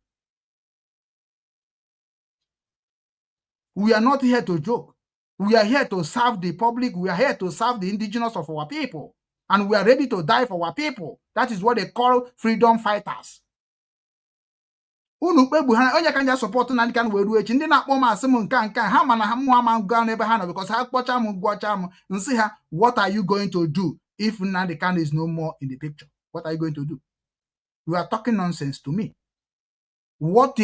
[SPEAKER 5] We are not here to joke. We are here to serve the public. We are here to serve the indigenous of our people. And we are ready to die for our people. That is what they call freedom fighters. unu kpegbu ha onye ka nja support Nnamdi Kanu wee ruo echi ndị na-akpọ m asị m nke ha mana ha mụ ama gaa n'ebe ha nọ because ha kpọcha m gwọcha m nsị ha what are you going to do if Nnamdi Kanu is no more in the picture? What are you going to do? You are talking nonsense to me. What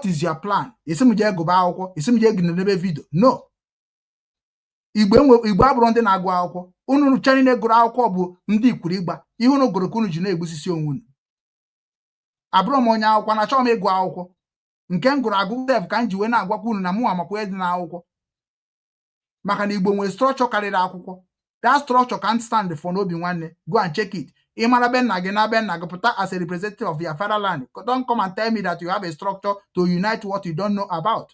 [SPEAKER 5] is your plan? Isi m jee gụba akwụkwọ, isi m jee ginedebe video. No. Igbo abụrụ ndị na-agụ akwụkwọ. Unu chani na-egụrụ akwụkwọ bụ ndị ikwuru ịgba. Ihe unu gụrụ ka unu ji na-egbusisi onwe unu. Abụrụ m onye akwụkwọ na achọghị m ịgụ akwụkwọ. Nke m gụrụ agụ sef ka m ji wee na-agwakwa unu na mụ amakwa dị n'akwụkwọ. Maka na Igbo nwere structure karịrị akwụkwọ. That structure can't stand for n'obi nwanne. Go and check it. Ịmara be nna gị na be nna gị pụta as a representative of your fatherland. Don't come and tell me that you have a structure to unite what you don't know about.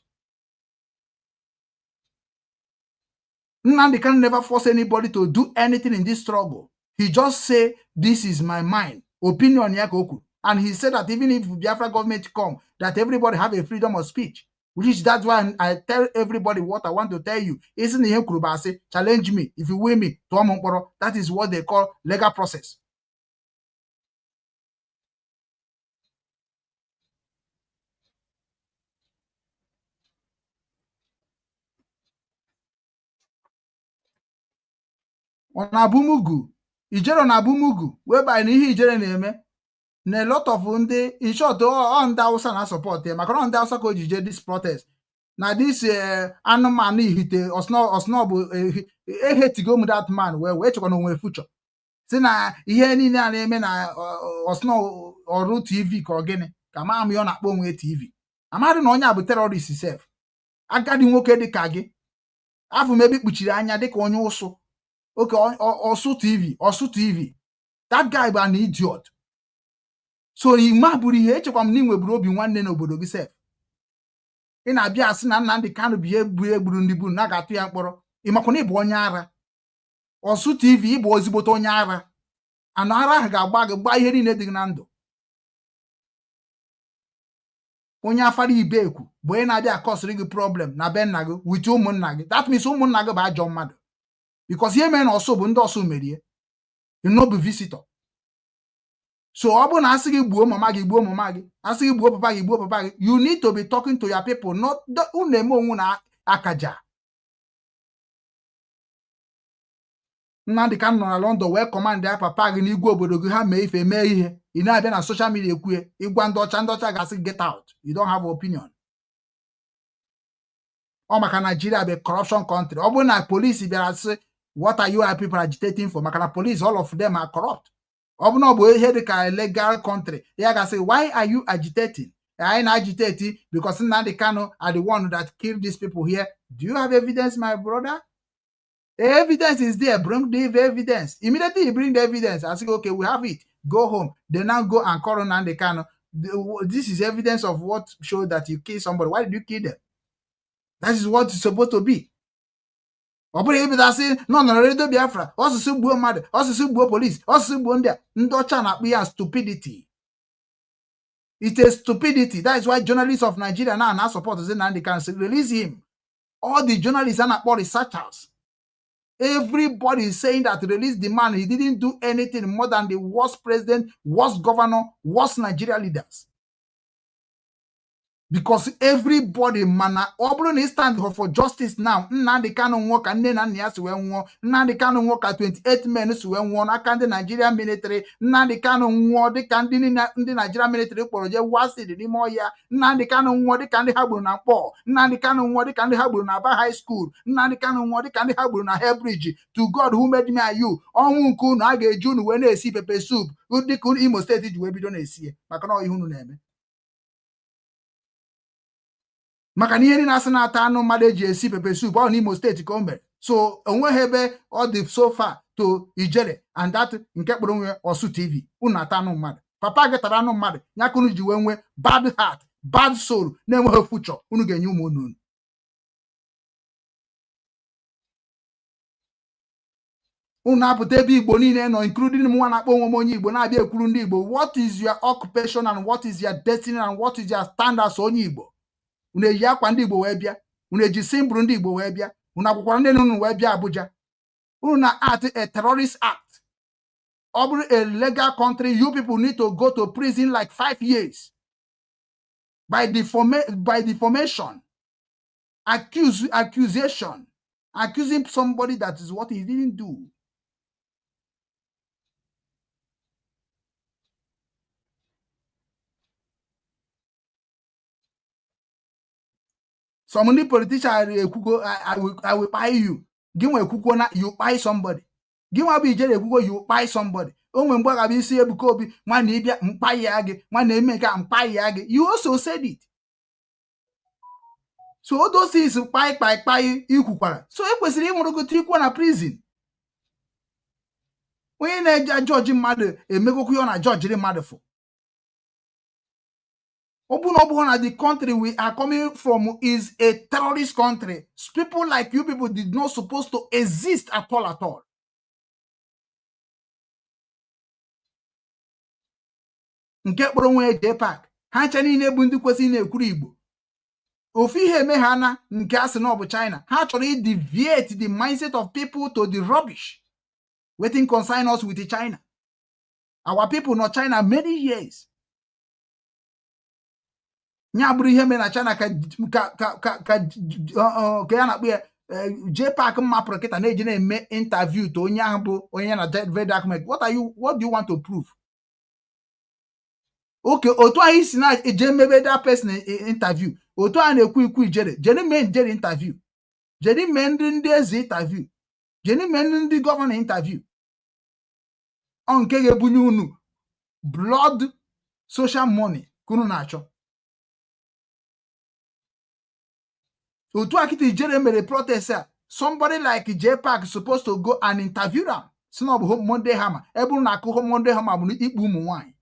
[SPEAKER 5] Nnamdi Kanu never force anybody to do anything in this struggle. He just say, this is my mind. Opinion yakoku. And he said that even if Biafra government come, that everybody have a freedom of speech. Which is that's why I tell everybody what I want to tell you. Isn't here Kurubase? Challenge me. If you win me, that is what they call legal process. On Abumugu, Ijero na Abumugu, whereby Nihi Ijere neme, a lot of unde, in short, on Dawsa na support them. Macron Dawsa ko jije this protest. Now this Anomani hit Osnob hate to go with that man where we're going to future. Sina ihe niile a na-eme na Osno ọrụ TV ka ogene ka ma amị ọ na-akpọ onwe TV. Amadị na onye a bụ terrorist self. Agadi nwoke dị ka gị. Afụ mebi kpuchiri anya dị ka onye ụsụ. Okay, Osu TV. That guy bụ an idiot. So ima buru ihe echekwa m n'inwe buru obi nwanne n'obodo gị sef. Ị na-abịa asị na Nnamdi Kanu bụ egburu ndị bụ na ga-atụ ya mkpọrọ. Ịmakwa na ịbụ onye ara. Osu TV ịbụ ozigbote onye ara. Anụ ara ahụ ga-agba gị gbaa ihe niile dị na ndụ. Onye afara ibe ekwu bụ onye na-abịa akọsịrị gị problem na be nna gị with ụmụnna gị. That means ụmụnna gị bụ ajọ mmadụ. Because here men also bụ ndị ọsọ merie. You know be visitor. So ọ bụ na asị gị gbuo mama gị, asị gị gbuo papa gị, you need to be talking to your people, not unu eme onwe na akaja. Nnamdi Kanu nọ na London wee command ya papa gị n'igwe obodo gị ha mee ife mee ihe. Ị na-abịa na social media ekwue, ịgwa ndị ọcha ga-asị get out. You don't have opinion. Ọ maka Nigeria bụ corruption country. Ọ bụ na police bịara sị what are you people agitating for? Maka na police, all of them are corrupt. Ọ bụ na ọ bụ ihe dị ka legal country. Ya ga-asị why are you agitating? I agitate because Nnamdi Kanu are the one that killed these people here. Do you have evidence, my brother? Evidence is there. Bring the evidence. Immediately you bring the evidence. I say, okay, we have it. Go home. They now go and call Nnamdi Kanu. This is evidence of what showed that you killed somebody. Why did you kill them? That is what it's supposed to be. Ọ bụrụ ebe dasị nọ na redio Biafra, ọsụsụ gbuo mmadụ, ọsụsụ gbuo polisi, ọsụsụ gbuo ndị ọcha na-akpụ ya stupidity. It's a stupidity. That is why journalists of Nigeria now support Nnamdi Kanu. Release him. All the journalists are not researchers. Everybody is saying that release the man. He didn't do anything more than the worst president, worst governor, worst Nigeria leaders. Because everybody mana obulu stand for justice now. Nnamdi Kanu nwo ka nne na nna ya si wee nwụọ. Nnamdi Kanu nwo ka 28 men si wee nwụọ n'aka ndị Nigeria military. Nnamdi Kanu nwo dịka ndị Nigeria military kpọrọ je wasi dị n'ime ọhịa. Nnamdi Kanu nwo dịka ndị ha gburu na Mkpọ. Nnamdi Kanu nwo dịka ndị ha gburu na Aba High School. Nnamdi Kanu nwo dịka ndị ha gburu na Heybridge. To God who made me and you. Ọnwụ nke unu a ga-eji unu wee na-esi pepe soup. Dịka Imo State ji wee bido na-esi maka na ihe unu na-eme. Maka na ihe niile asị na-ata anụ mmadụ eji esi pepe soup ọ n'Imo State ka o mere. So onweghị ebe ọ dị so far to Ijere and that nke kpụrụ nwe Osu TV unu ata anụ mmadụ. Papa gị tara anụ mmadụ ya ka unu ji wee nwee bad heart, bad soul na-enweghị future unu ga-enye ụmụ unu. Unu apụta ebe Igbo niile nọ including nwa na-akpọ onwe m onye Igbo na-abịa ekwuru ndị Igbo. What is your occupation and what is your destiny and what is your standards onye Igbo? Unu eji akwa ndị Igbo wee bịa, unu eji simbụrụ ndị Igbo wee bịa, unu akwụkwara ndị unu wee bịa Abuja. Unu na act a terrorist act. Ọ bụrụ a legal country, you people need to go to prison like 5 years. by defamation, accusation, accusing somebody that is what he didn't do. Some only politician I will buy you. Give me a you buy somebody. Give me a you buy somebody. Oh, when Boga see a Bukobi, one Nibia, Mpayagi, one name make a Mpayagi. You also said it. So all those things buy, you. So it was even go to one a prison. When a judge mother, a Megokiona judge mother for. The country we are coming from is a terrorist country. People like you people did not supposed to exist at all. Nke kpọrọ nwe JPAC ha ncha niile bụ ndị kwesịrị na-ekwuru Igbo. Ofu ihe eme ha na nke asị na ọ bụ China. Ha chọrọ deviate the mindset of people to the rubbish. Waiting concern us with China. Our people not China many years. Nya bụrụ ihe mere na China ka ya na-akpọ JPAC mapụrụ kịta na-eji na-eme interview to onye ahụ bụ onye na very dark man. What do you want to prove? Okay, otu anyị si na eje mebe that person interview. Otu a na-ekwu ikwu jere mee njere interview. Jere mee ndị eze interview. Jere mee ndị gọvanọ interview. Ọ nke ga-ebunye unu blood social money kunu na-achọ. Otu a kịta ijere mere protest a, somebody like JPAC supposed to go and interview them. Si na ọ bụ Monday Hammer. Eburu na akụ Monday Hammer bụ ikpu ụmụ nwaanyị.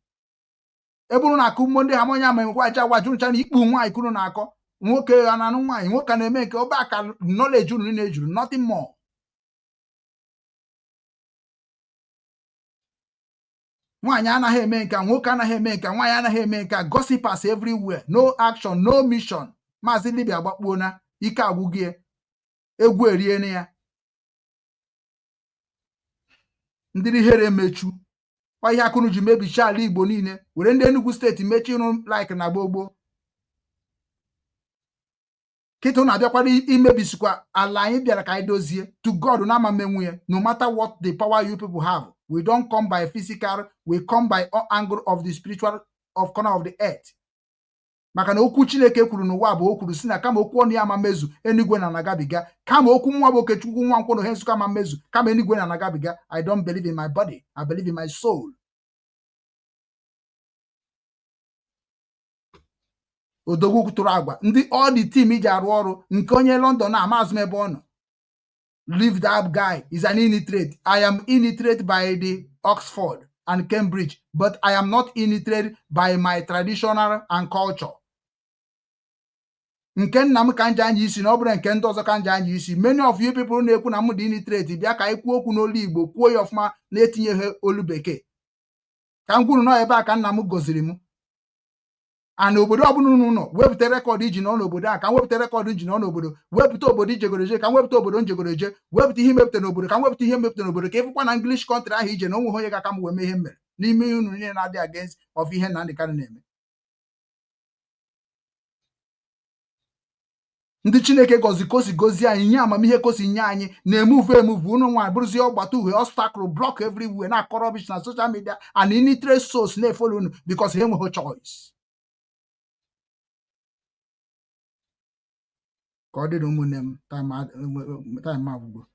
[SPEAKER 5] Eburu na akụ Monday Hammer onye ama nkwa aja gwaju ncha na ikpu nwaanyị kunu na-akọ. Nwoke ya na anụ nwaanyị, nwoke na-eme nke ọba aka knowledge unu na-ejuru, nothing more. Nwaanyị anaghị eme nke, nwoke anaghị eme nke, nwaanyị anaghị eme nke, gossipers everywhere, no action, no mission. Mazi Libya agbakpuo na ike agwụgie, egwu eriene ya. Ndị ihere emechu. Kwa ihe akụnụ ji mebicha ala Igbo niile, were ndị Enugu steeti mechi rụ like na gbogbo. Kịta na-abịakwara imebisikwa ala anyị bịara ka anyị dozie. To God na ama menwu ya. No matter what the power you people have, we don't come by physical, we come by all angle of the spiritual of corner of the earth. Maka na okwu Chineke kwuru n'ụwa bụ okwuru si na kama okwu ọnụ ya ama mezu, enigwe na nagabiga. Kama okwu nwa bụ Okechukwu nwa nkwụ no hensu kama mezu, kama enigwe na nagabiga. I don't believe in my body, I believe in my soul. Odogwu kuturu agwa ndị all the team iji arụ ọrụ nke onye London na amazụ ebe ọ nọ. Leave that guy, is an illiterate. I am illiterate by the Oxford and Cambridge, but I am not illiterate by my traditional and culture. Nke nna m ka nje anya isi na ọ bụrụ nke ndị ọzọ ka nje anya isi. Many of you people na-ekwu na m dị illiterate, bịa ka anyị kwuo okwu n'olu Igbo, kwuo ya ọfụma na-etinyeghị olu bekee. Ka m kwuru nọ ebe a ka nna m goziri m. And obodo ọbụla unu nọ, wepụta rekọd iji nọ n'obodo a, ka m wepụta rekọd iji nọ n'obodo, wepụta obodo ijegoroje, ka m wepụta obodo njegoroje, wepụta ihe mepụta n'obodo, ka m wepụta ihe mepụta n'obodo, ka ịfụkwa na English country ahụ ije na onwe onye ga-aka m wee mee ihe mere n'ime unu niile na-adị against of ihe Nnamdi Kanu na-eme. Ndị Chineke gozi kosi gozi anyị, nye amamihe kosi nye anyị, na-emuvu unu nwa bụrụzi ọgbata uhie, obstacle block everywhere, na-akọ rubbish na social media, and illiterate souls na-efolo unu because ha enweghị choice. Ka ọ dịrị ụmụnne m, time agwụgwọ.